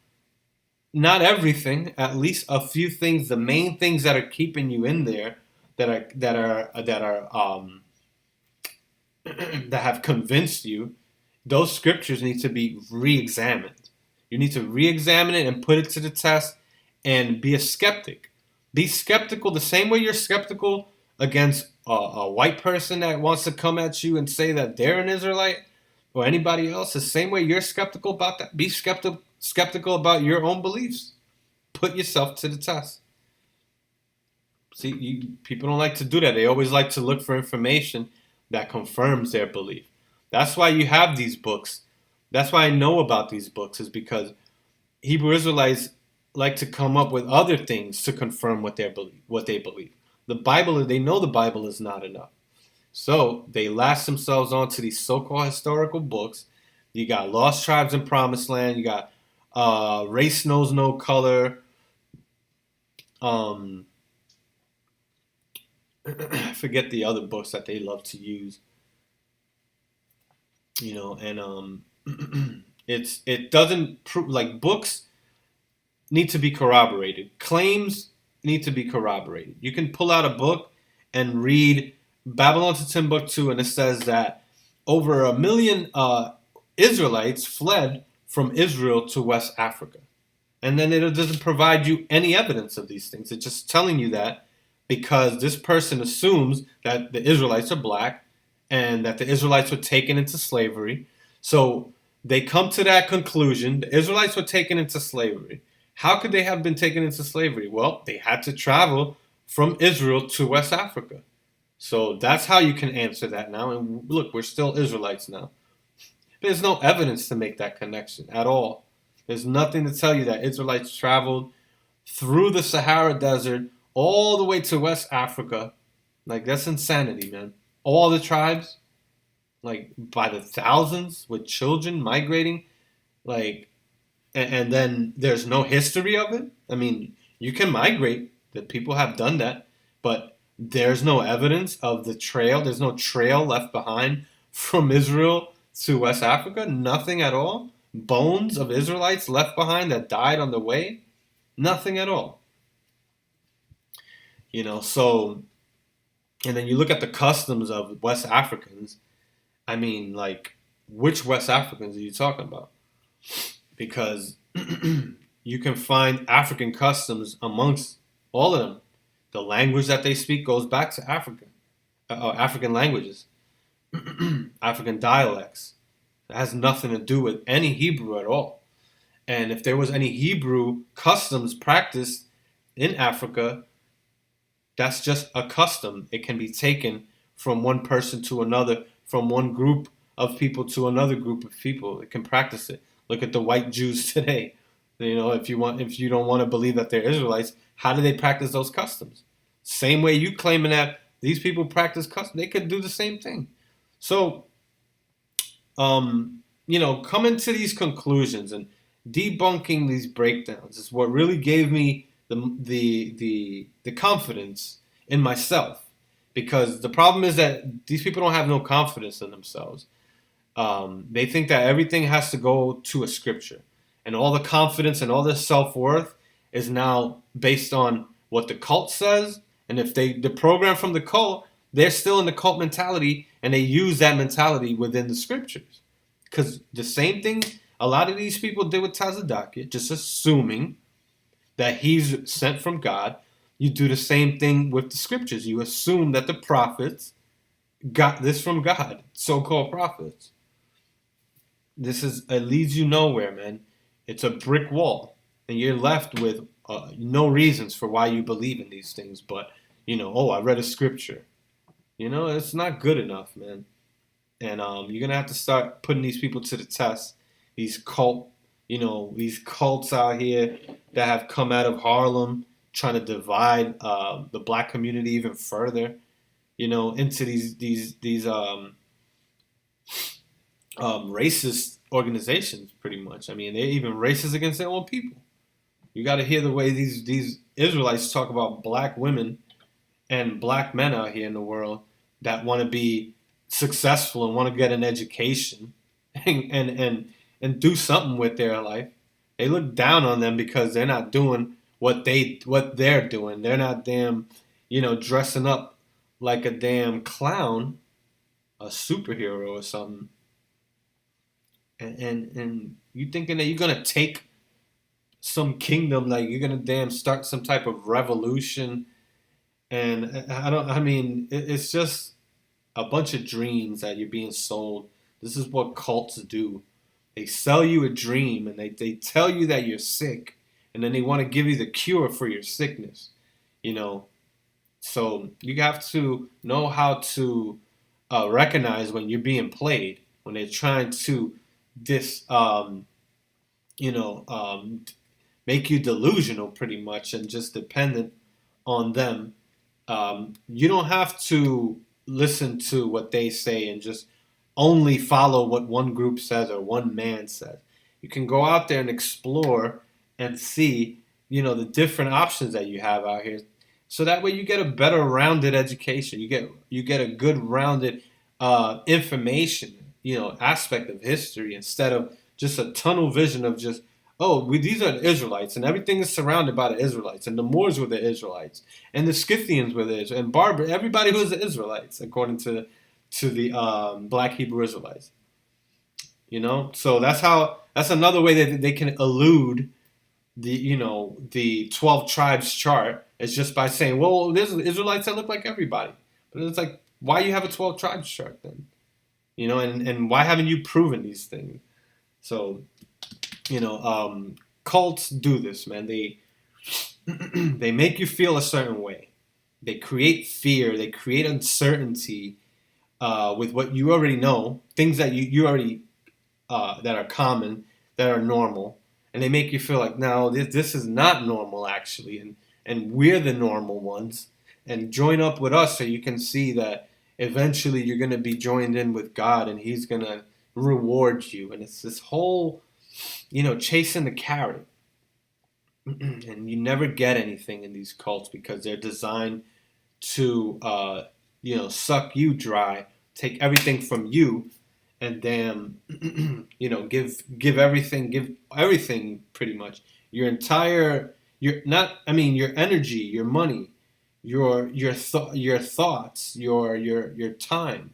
not everything, at least a few things, the main things that are keeping you in there, that have convinced you. Those scriptures need to be re-examined. You need to re-examine it and put it to the test, and be a skeptic. Be skeptical the same way you're skeptical against a white person that wants to come at you and say that they're an Israelite, or anybody else. The same way you're skeptical about that. Be skeptical about your own beliefs. Put yourself to the test. See, people don't like to do that. They always like to look for information that confirms their belief. That's why you have these books. That's why I know about these books, is because Hebrew Israelites like to come up with other things to confirm what they believe. The Bible, they know the Bible is not enough. So they lash themselves onto these so-called historical books. You got Lost Tribes in Promised Land. You got Race Knows No Color. I forget the other books that they love to use. And it doesn't prove, like, books need to be corroborated. Claims need to be corroborated. You can pull out a book and read Babylon to Timbuktu, and it says that over 1 million Israelites fled from Israel to West Africa. And then it doesn't provide you any evidence of these things. It's just telling you that because this person assumes that the Israelites are black and that the Israelites were taken into slavery. So they come to that conclusion. The Israelites were taken into slavery. How could they have been taken into slavery? Well, they had to travel from Israel to West Africa. So that's how you can answer that now. And look, we're still Israelites now. There's no evidence to make that connection at all. There's nothing to tell you that Israelites traveled through the Sahara Desert all the way to West Africa. Like, that's insanity, man. All the tribes, like, by the thousands, with children migrating, like, and then there's no history of it. I mean, you can migrate. That people have done that, but there's no evidence of the trail. There's no trail left behind from Israel to West Africa. Nothing at all. Bones of Israelites left behind that died on the way. Nothing at all. So, and then you look at the customs of West Africans. I mean, like, which West Africans are you talking about? Because you can find African customs amongst all of them. The language that they speak goes back to African languages, African dialects. It has nothing to do with any Hebrew at all. And if there was any Hebrew customs practiced in Africa, That's just a custom. It can be taken from one person to another, from one group of people to another group of people. It can practice it. Look at the white Jews today. You know, if you don't want to believe that they're Israelites, how do they practice those customs? Same way you claiming that these people practice customs, they could do the same thing. So, coming to these conclusions and debunking these breakdowns is what really gave me the confidence in myself. Because the problem is that these people don't have no confidence in themselves. They think that everything has to go to a scripture. And all the confidence and all their self-worth is now based on what the cult says. And if they deprogram from the cult, they're still in the cult mentality, and they use that mentality within the scriptures. Because the same thing a lot of these people did with Tazadakia, just assuming that he's sent from God. You do the same thing with the scriptures. You assume that the prophets got this from God, so-called prophets. It leads you nowhere, man. It's a brick wall, and you're left with no reasons for why you believe in these things. But I read a scripture. It's not good enough, man. And you're gonna have to start putting these people to the test. These cults out here that have come out of Harlem, trying to divide the black community even further, into these racist organizations, pretty much. I mean, they're even racist against their own people. You got to hear the way these Israelites talk about black women and black men out here in the world that want to be successful and want to get an education and do something with their life. They look down on them because they're not doing what they're doing. They're not damn, dressing up like a damn clown, a superhero or something. And you thinking that you're gonna take some kingdom, like you're gonna damn start some type of revolution, and it's just a bunch of dreams that you're being sold. This is what cults do. They sell you a dream, and they tell you that you're sick, and then they want to give you the cure for your sickness. So you have to know how to recognize when you're being played, when they're trying to make you delusional, pretty much, and just dependent on them. You don't have to listen to what they say and just only follow what one group says or one man says. You can go out there and explore and see, the different options that you have out here. So that way you get a better rounded education. You get a good rounded information, aspect of history, instead of just a tunnel vision of just, these are the Israelites, and everything is surrounded by the Israelites, and the Moors were the Israelites, and the Scythians were the Israelites, and everybody was the Israelites, according to the Black Hebrew Israelites. So that's another way that they can elude the 12 tribes chart, is just by saying, well, there's Israelites that look like everybody. But it's like, why you have a 12 tribes chart then? And why haven't you proven these things? So, cults do this, man. They they make you feel a certain way. They create fear. They create uncertainty with what you already know, things that you already that are common, that are normal, and they make you feel like, no, this is not normal actually, and we're the normal ones, and join up with us so you can see that eventually you're going to be joined in with God, and He's going to reward you. And it's this whole, chasing the carrot. And you never get anything in these cults because they're designed to, suck you dry, take everything from you, and then, give everything pretty much. Your energy, your money, your thoughts, your time,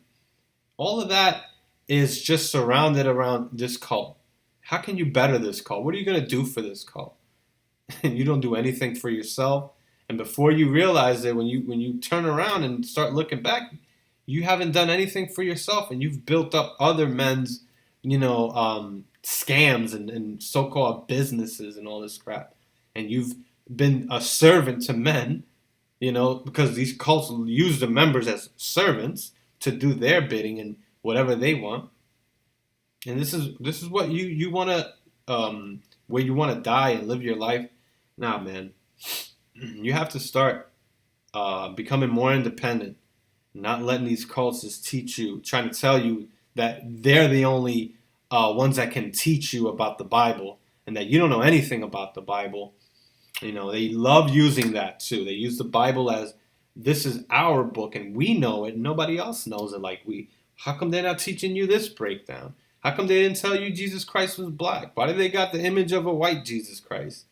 all of that is just surrounded around this cult. How can you better this cult? What are you going to do for this cult? And you don't do anything for yourself. And before you realize it, when you turn around and start looking back, you haven't done anything for yourself, and you've built up other men's, scams and so-called businesses and all this crap. And you've been a servant to men, because these cults use the members as servants to do their bidding and whatever they want. And this is what you want to where you want to die and live your life. Nah, man, you have to start becoming more independent, not letting these cults just teach you, trying to tell you that they're the only ones that can teach you about the Bible and that you don't know anything about the Bible. They love using that too. They use the Bible as this is our book and we know it. Nobody else knows it like we. How come they're not teaching you this breakdown? How come they didn't tell you Jesus Christ was black? Why did they got the image of a white Jesus Christ?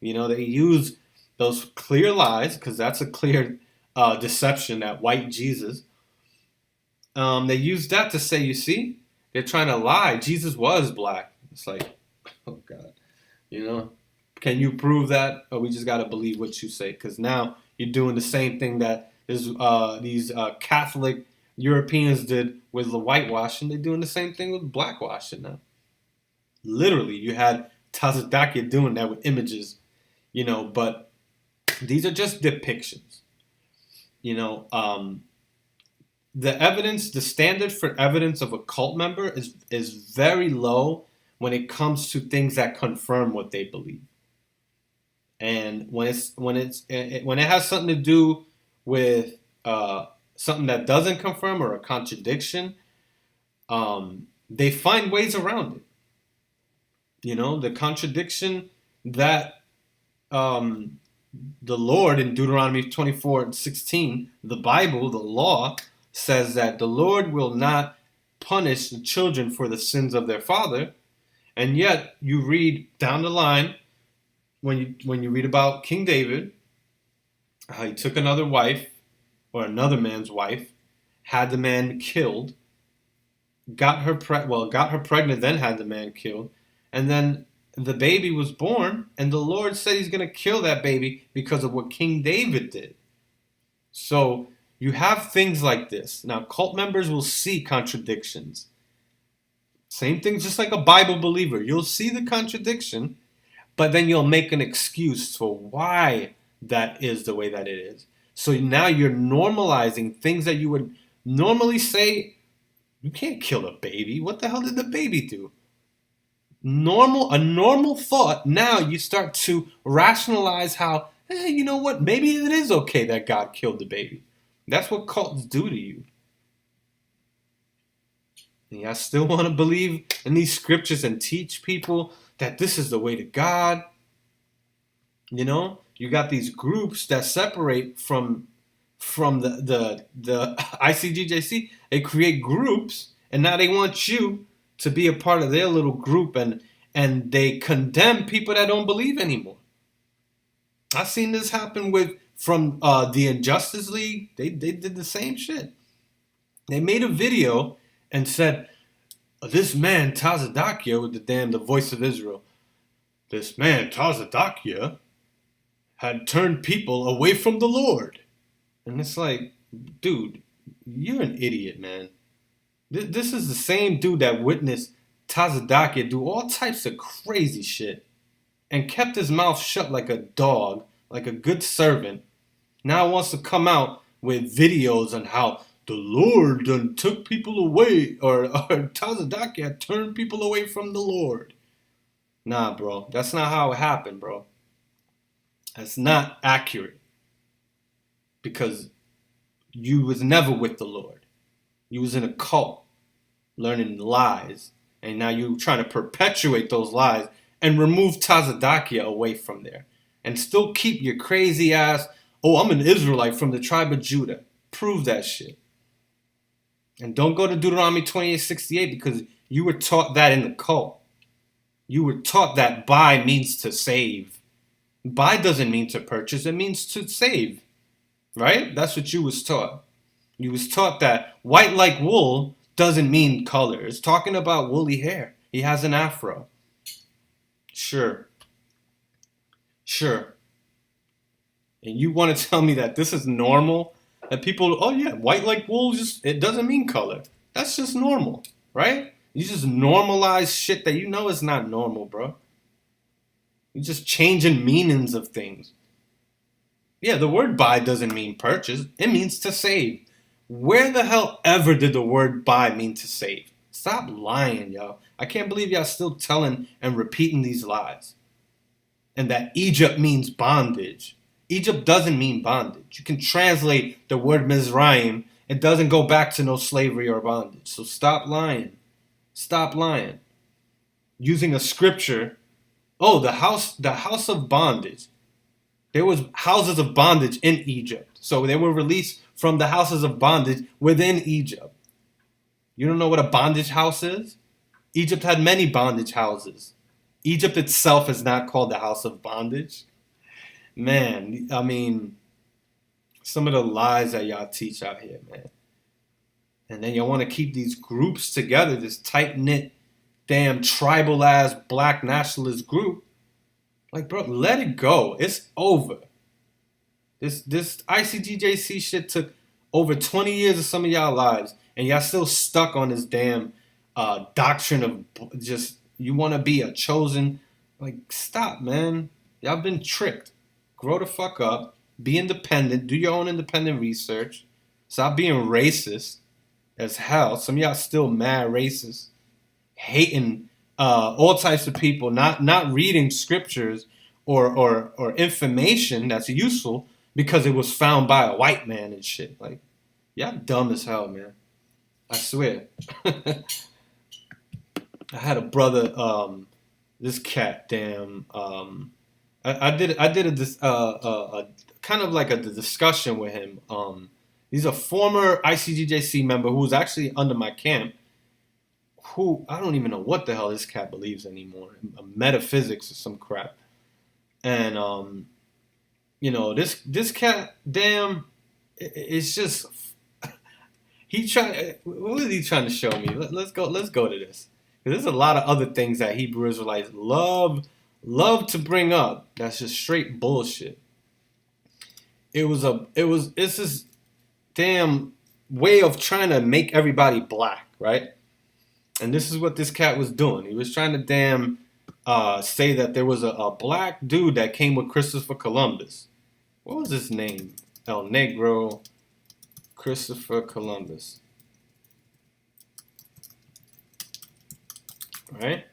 They use those clear lies, because that's a clear deception, that white Jesus. They use that to say, you see, they're trying to lie. Jesus was black. It's like, oh God, can you prove that? Or we just got to believe what you say? Because now you're doing the same thing that these Catholic Europeans did with the whitewashing. They're doing the same thing with blackwashing now. Literally, you had Tazadakia doing that with images, but these are just depictions. The evidence, the standard for evidence of a cult member is very low when it comes to things that confirm what they believe. And when it has something to do with something that doesn't confirm or a contradiction, they find ways around it. The contradiction that the Lord in Deuteronomy 24:16, the Bible, the law, says that the Lord will not punish the children for the sins of their father. And yet you read down the line, when you read about King David, how he took another wife, or another man's wife, had the man killed, got her pregnant, then had the man killed, and then the baby was born, and the Lord said he's going to kill that baby because of what King David did. So you have things like this. Now, cult members will see contradictions. Same thing, just like a Bible believer. You'll see the contradiction, but then you'll make an excuse for why that is the way that it is. So now you're normalizing things that you would normally say, you can't kill a baby. What the hell did the baby do? A normal thought. Now you start to rationalize how, you know what? Maybe it is okay that God killed the baby. That's what cults do to you. And I still want to believe in these scriptures and teach people that this is the way to God. You got these groups that separate from the ICGJC. They create groups, and now they want you to be a part of their little group, and they condemn people that don't believe anymore. I've seen this happen from the Injustice League. They did the same shit. They made a video and said, this man Tazadakia with the Voice of Israel, this man Tazadakia had turned people away from the Lord. And it's like, dude, you're an idiot, man. This is the same dude that witnessed Tazadakia do all types of crazy shit and kept his mouth shut like a dog, like a good servant. Now wants to come out with videos on how the Lord done took people away, or Tazadakia turned people away from the Lord. Nah, bro. That's not how it happened, bro. That's not accurate. Because you was never with the Lord. You was in a cult, learning lies, and now you're trying to perpetuate those lies and remove Tazadakia away from there, and still keep your crazy ass, I'm an Israelite from the tribe of Judah. Prove that shit. And don't go to Deuteronomy 28:68 because you were taught that in the cult. You were taught that buy means to save. Buy doesn't mean to purchase, it means to save. Right? That's what you was taught. You was taught that white like wool doesn't mean color. It's talking about woolly hair. He has an afro. Sure. And you want to tell me that this is normal? That people, white like wool, it doesn't mean color. That's just normal, right? You just normalize shit that you know is not normal, bro. You're just changing meanings of things. Yeah, the word buy doesn't mean purchase. It means to save. Where the hell ever did the word buy mean to save? Stop lying, yo. I can't believe y'all still telling and repeating these lies. And that Egypt means bondage. Egypt doesn't mean bondage. You can translate the word Mizraim. It doesn't go back to no slavery or bondage. So stop lying. Stop lying. Using a scripture. Oh, the house of bondage. There was houses of bondage in Egypt. So they were released from the houses of bondage within Egypt. You don't know what a bondage house is? Egypt had many bondage houses. Egypt itself is not called the house of bondage. Man, I mean, some of the lies that y'all teach out here, man. And then y'all want to keep these groups together, this tight-knit, damn tribal-ass black nationalist group. Like, bro, let it go. It's over. This ICGJC shit took over 20 years of some of y'all lives, and y'all still stuck on this damn doctrine of just, you want to be a chosen. Like, stop, man. Y'all been tricked. Grow the fuck up. Be independent. Do your own independent research. Stop being racist as hell. Some of y'all still mad racist. Hating all types of people. Not reading scriptures or information that's useful because it was found by a white man and shit. Like, y'all dumb as hell, man. I swear. I had a brother, this cat, damn. I did a kind of like a discussion with him. He's a former ICGJC member who was actually under my camp. Who I don't even know what the hell this cat believes anymore. Metaphysics or some crap. And you know, this cat, damn, it's just what is he trying to show me? Let's go to this. There's a lot of other things that Hebrew Israelites love to bring up. That's just straight bullshit. It's this damn way of trying to make everybody black, right? And this is what this cat was doing. He was trying to damn say that there was a black dude that came with Christopher Columbus. What was his name? El Negro Christopher Columbus. Right?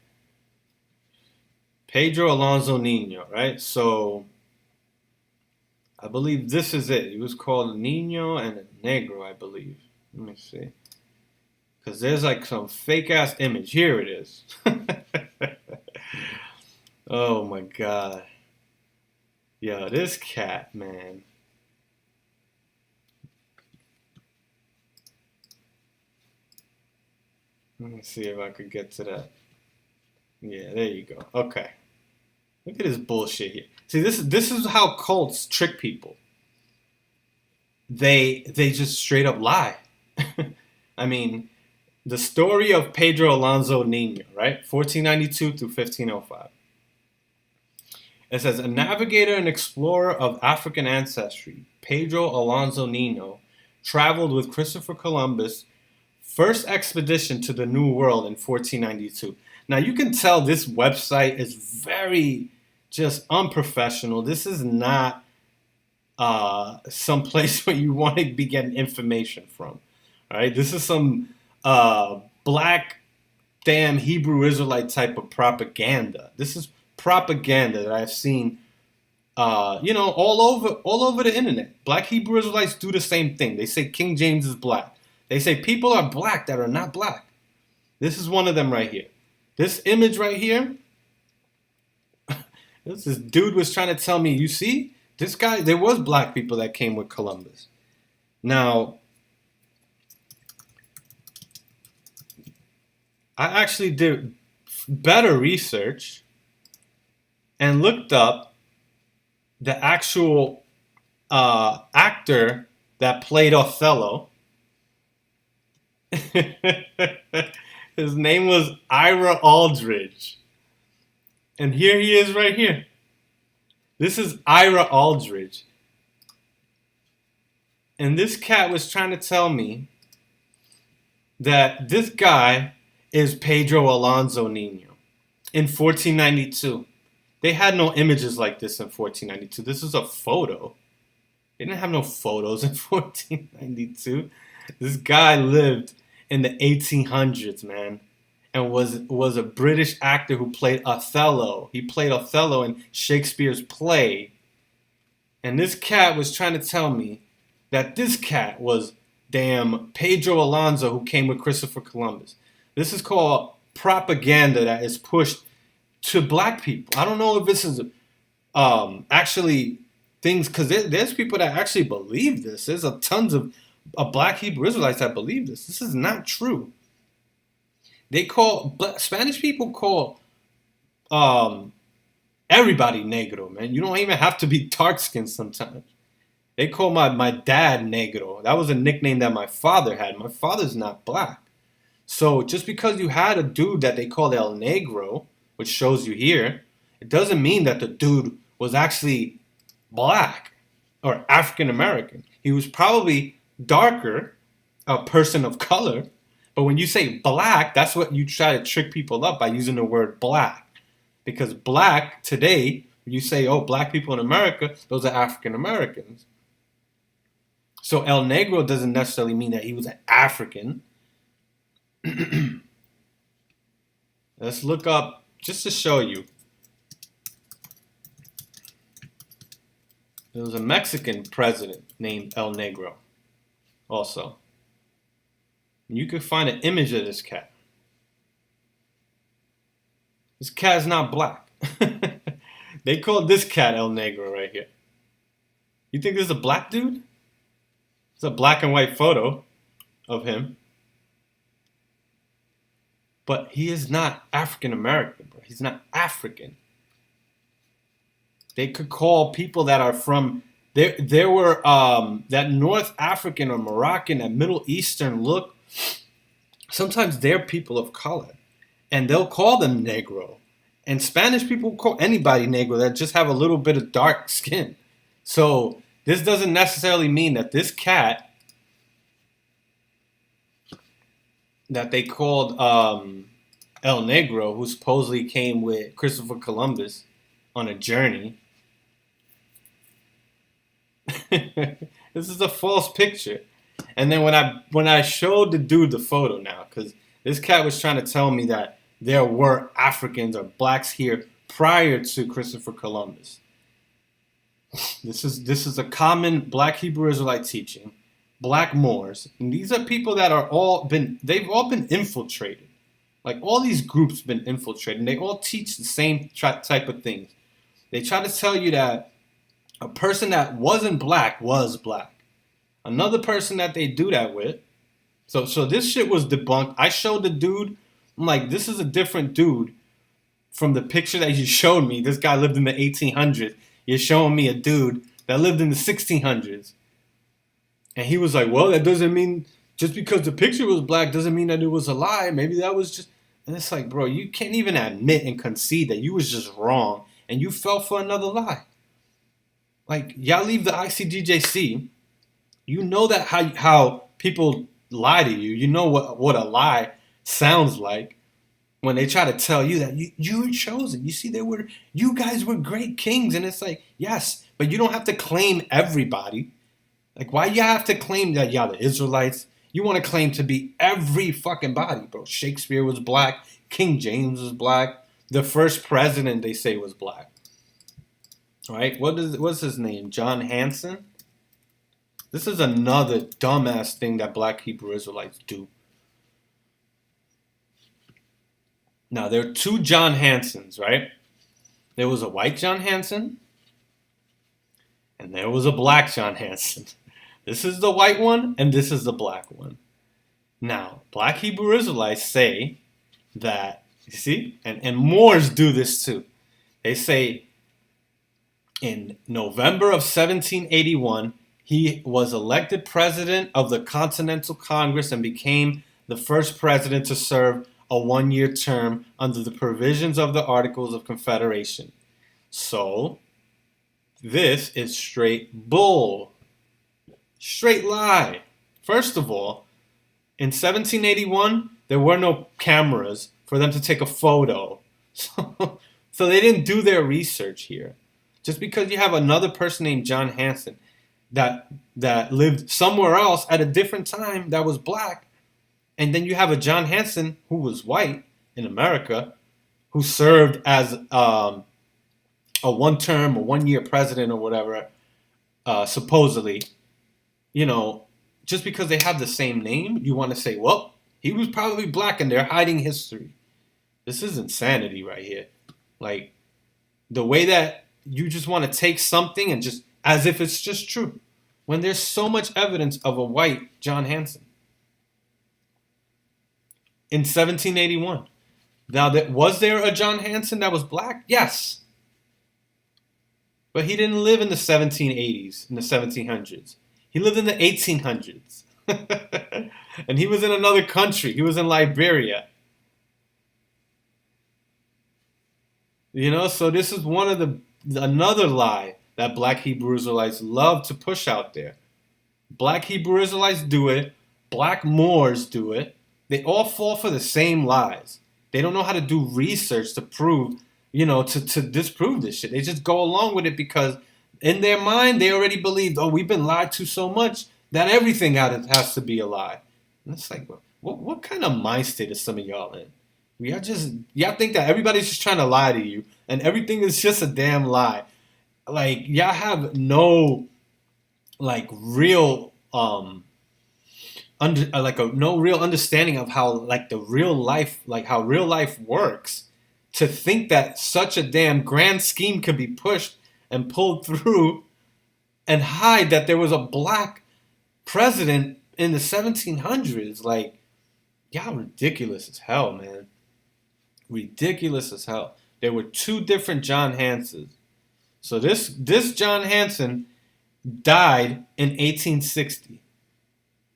Pedro Alonso Nino, right? So I believe this is it. He was called Nino and Negro, I believe. Let me see. Because there's like some fake ass image. Here it is. Oh my God. Yo, this cat, man. Let me see if I could get to that. Yeah, there you go. Okay. Look at this bullshit here. See, this is how cults trick people. They just straight up lie. I mean, the story of Pedro Alonso Nino, right? 1492 through 1505. It says, a navigator and explorer of African ancestry, Pedro Alonso Nino, traveled with Christopher Columbus' first expedition to the New World in 1492. Now, you can tell this website is very just unprofessional. This is not some place where you want to be getting information from. All right, this is some black damn Hebrew Israelite type of propaganda. This is propaganda that I've seen, all over the internet. Black Hebrew Israelites do the same thing. They say King James is black. They say people are black that are not black. This is one of them right here. This image right here. This dude was trying to tell me, you see, this guy, there was black people that came with Columbus. Now, I actually did better research and looked up the actual actor that played Othello. His name was Ira Aldridge. And here he is right here. This is Ira Aldridge. And this cat was trying to tell me that this guy is Pedro Alonso Nino in 1492. They had no images like this in 1492. This is a photo. They didn't have no photos in 1492. This guy lived in the 1800s, man, and was a British actor who played Othello. He played Othello in Shakespeare's play. And this cat was trying to tell me that this cat was damn Pedro Alonso who came with Christopher Columbus. This is called propaganda that is pushed to black people. I don't know if this is actually things, because there's people that actually believe this. There's a tons of black Hebrew Israelites that believe this. This is not true. They call Spanish people call everybody negro, man. You don't even have to be dark skinned sometimes. They call my dad negro. That was a nickname that my father had. My father's not black. So just because you had a dude that they called El Negro, which shows you here, it doesn't mean that the dude was actually black or African American. He was probably darker, a person of color. But when you say black, that's what you try to trick people up by using the word black. Because black today, you say, oh, black people in America, those are African Americans. So El Negro doesn't necessarily mean that he was an African. Let's look up, just to show you. There was a Mexican president named El Negro also. You could find an image of this cat. This cat is not black. They called this cat El Negro right here. You think this is a black dude? It's a black and white photo of him. But he is not African American, bro. He's not African. They could call people that are from there were that North African or Moroccan, that Middle Eastern look. Sometimes they're people of color, and they'll call them Negro. And Spanish people call anybody Negro that just have a little bit of dark skin. So this doesn't necessarily mean that this cat that they called El Negro, who supposedly came with Christopher Columbus on a journey. This is a false picture. And then when I showed the dude the photo now, because this cat was trying to tell me that there were Africans or blacks here prior to Christopher Columbus. This is a common black Hebrew Israelite teaching. Black Moors. And these are people that they've all been infiltrated. Like all these groups been infiltrated. And they all teach the same type of things. They try to tell you that a person that wasn't black was black. Another person that they do that with. So this shit was debunked. I showed the dude. I'm like, this is a different dude from the picture that you showed me. This guy lived in the 1800s. You're showing me a dude that lived in the 1600s. And he was like, well, that doesn't mean just because the picture was black doesn't mean that it was a lie. Maybe that was just... And it's like, bro, you can't even admit and concede that you was just wrong and you fell for another lie. Like, y'all leave the ICGJC. You know that how people lie to you. You know what a lie sounds like when they try to tell you that you were chosen. You see, you guys were great kings. And it's like, yes, but you don't have to claim everybody. Like, why you have to claim that y'all the Israelites? You want to claim to be every fucking body, bro. Shakespeare was black. King James was black. The first president, they say, was black. All right? What's his name? John Hanson? This is another dumbass thing that black Hebrew Israelites do. Now, there are two John Hansons, right? There was a white John Hanson, and there was a black John Hanson. This is the white one, and this is the black one. Now, black Hebrew Israelites say that, you see, and Moors do this too. They say in November of 1781, he was elected president of the Continental Congress and became the first president to serve a one-year term under the provisions of the Articles of Confederation. So, this is straight bull. Straight lie. First of all, in 1781, there were no cameras for them to take a photo. So they didn't do their research here. Just because you have another person named John Hanson that lived somewhere else at a different time that was black, and then you have a John Hanson who was white in America, who served as a one-term or one-year president or whatever, supposedly. You know, just because they have the same name, you want to say, well, he was probably black and they're hiding history. This is insanity right here. Like, the way that you just want to take something and just as if it's just true, when there's so much evidence of a white John Hanson in 1781. Now, was there a John Hanson that was black? Yes. But he didn't live in the 1780s, in the 1700s. He lived in the 1800s. And he was in another country. He was in Liberia. You know, so this is one of another lie that black Hebrew Israelites love to push out there. Black Hebrew Israelites do it. Black Moors do it. They all fall for the same lies. They don't know how to do research to prove, you know, to disprove this shit. They just go along with it because in their mind, they already believed, oh, we've been lied to so much that everything has to be a lie. And it's like, what kind of mind state is some of y'all in? Y'all think that everybody's just trying to lie to you and everything is just a damn lie. Like, y'all have no, like, real, no real understanding of how, like, how real life works, to think that such a damn grand scheme could be pushed and pulled through and hide that there was a black president in the 1700s. Like, y'all ridiculous as hell, man. Ridiculous as hell. There were two different John Hansons. So this John Hanson died in 1860.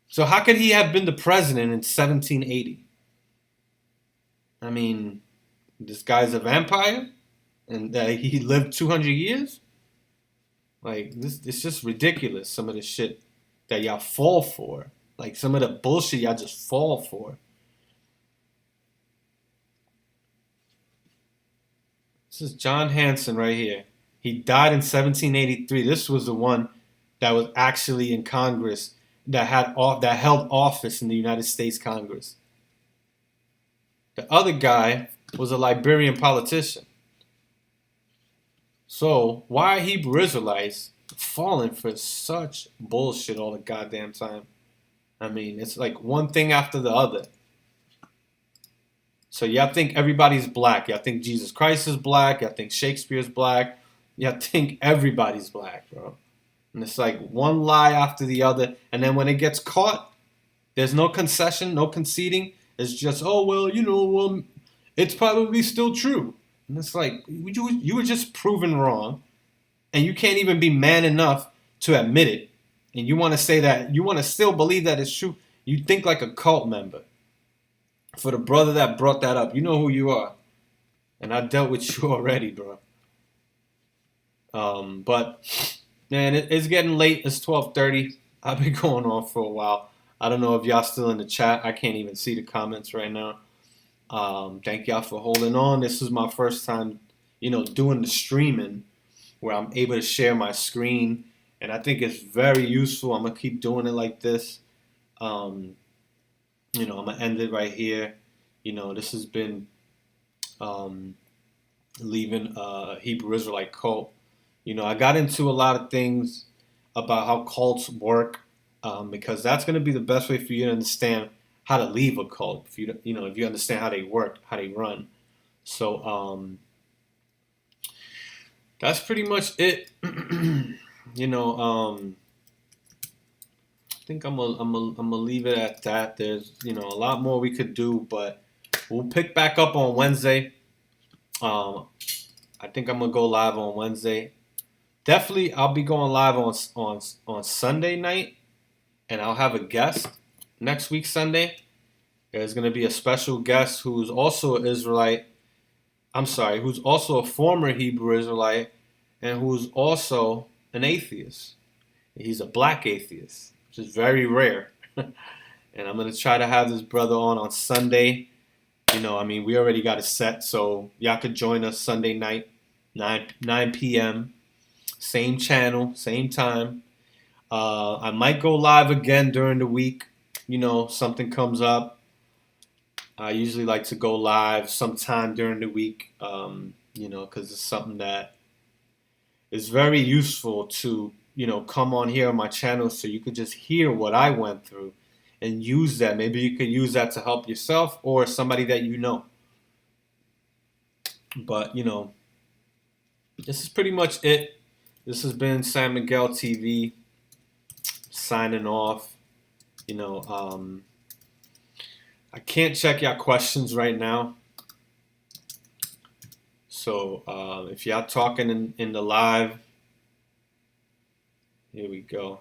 So how could he have been the president in 1780? I mean, this guy's a vampire, and he lived 200 years. Like, it's just ridiculous. Some of the shit that y'all fall for, like some of the bullshit y'all just fall for. This is John Hanson right here. He died in 1783. This was the one that was actually in Congress, that held office in the United States Congress. The other guy was a Liberian politician. So why are Hebrew Israelites falling for such bullshit all the goddamn time? I mean, it's like one thing after the other. So y'all think everybody's black. Y'all think Jesus Christ is black. Y'all think Shakespeare's black. Y'all think everybody's black, bro. And it's like one lie after the other. And then when it gets caught, there's no concession, no conceding. It's just, oh, well, you know, it's probably still true. And it's like, you were just proven wrong. And you can't even be man enough to admit it. And you want to say that, you want to still believe that it's true. You think like a cult member. For the brother that brought that up, you know who you are. And I dealt with you already, bro. But, man, it's getting late. It's 12:30. I've been going on for a while. I don't know if y'all still in the chat. I can't even see the comments right now. Thank y'all for holding on. This is my first time, you know, doing the streaming where I'm able to share my screen. And I think it's very useful. I'm going to keep doing it like this. You know, I'm going to end it right here. You know, this has been leaving Hebrew Israelite cult. You know, I got into a lot of things about how cults work, because that's going to be the best way for you to understand how to leave a cult. If if you understand how they work, how they run. So that's pretty much it. You know, I think I'm gonna leave it at that. There's, you know, a lot more we could do, but we'll pick back up on Wednesday. I think I'm gonna go live on Wednesday. Definitely, I'll be going live on Sunday night, and I'll have a guest next week Sunday. There's gonna be a special guest who's also an Israelite. Who's also a former Hebrew Israelite, and who's also an atheist. He's a black atheist, which is very rare. And I'm going to try to have this brother on Sunday. You know, I mean, we already got it set, so y'all could join us Sunday night, 9 p.m., same channel, same time. I might go live again during the week. Something comes up. I usually like to go live sometime during the week, because it's something that is very useful to, come on here on my channel so you could just hear what I went through and use that. Maybe you could use that to help yourself or somebody that you know. But, this is pretty much it. This has been San Miguel TV signing off. I can't check your questions right now. So if y'all talking in the live, here we go.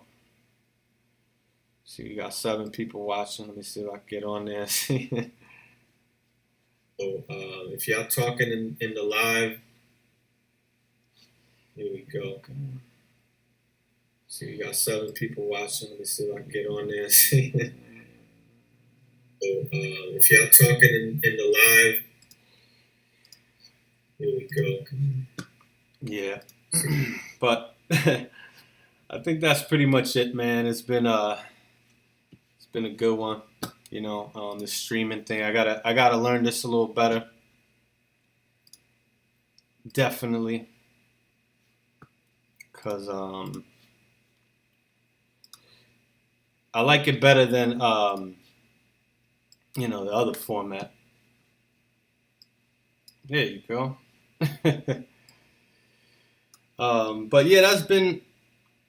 See, we got 7 people watching. Let me see if I can get on there. So if y'all talking in the live, here we go. See, we got 7 people watching. Let me see if I can get on there. So if y'all talking in the live, here we go. Yeah. But I think that's pretty much it, man. It's been a good one. The streaming thing. I gotta learn this a little better. Definitely. Cause I like it better than the other format. There you go. But yeah, that's been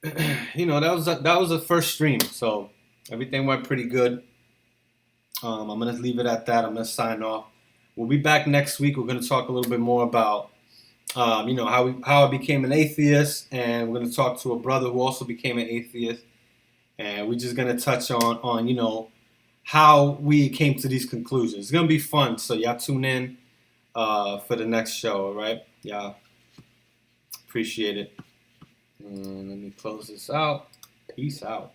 that was the first stream, so everything went pretty good. I'm gonna leave it at that. I'm gonna sign off. We'll be back next week. We're gonna talk a little bit more about how I became an atheist, and we're gonna talk to a brother who also became an atheist, and we're just gonna touch on how we came to these conclusions. It's gonna be fun, so y'all tune in for the next show. All right, y'all. Appreciate it. And let me close this out. Peace out.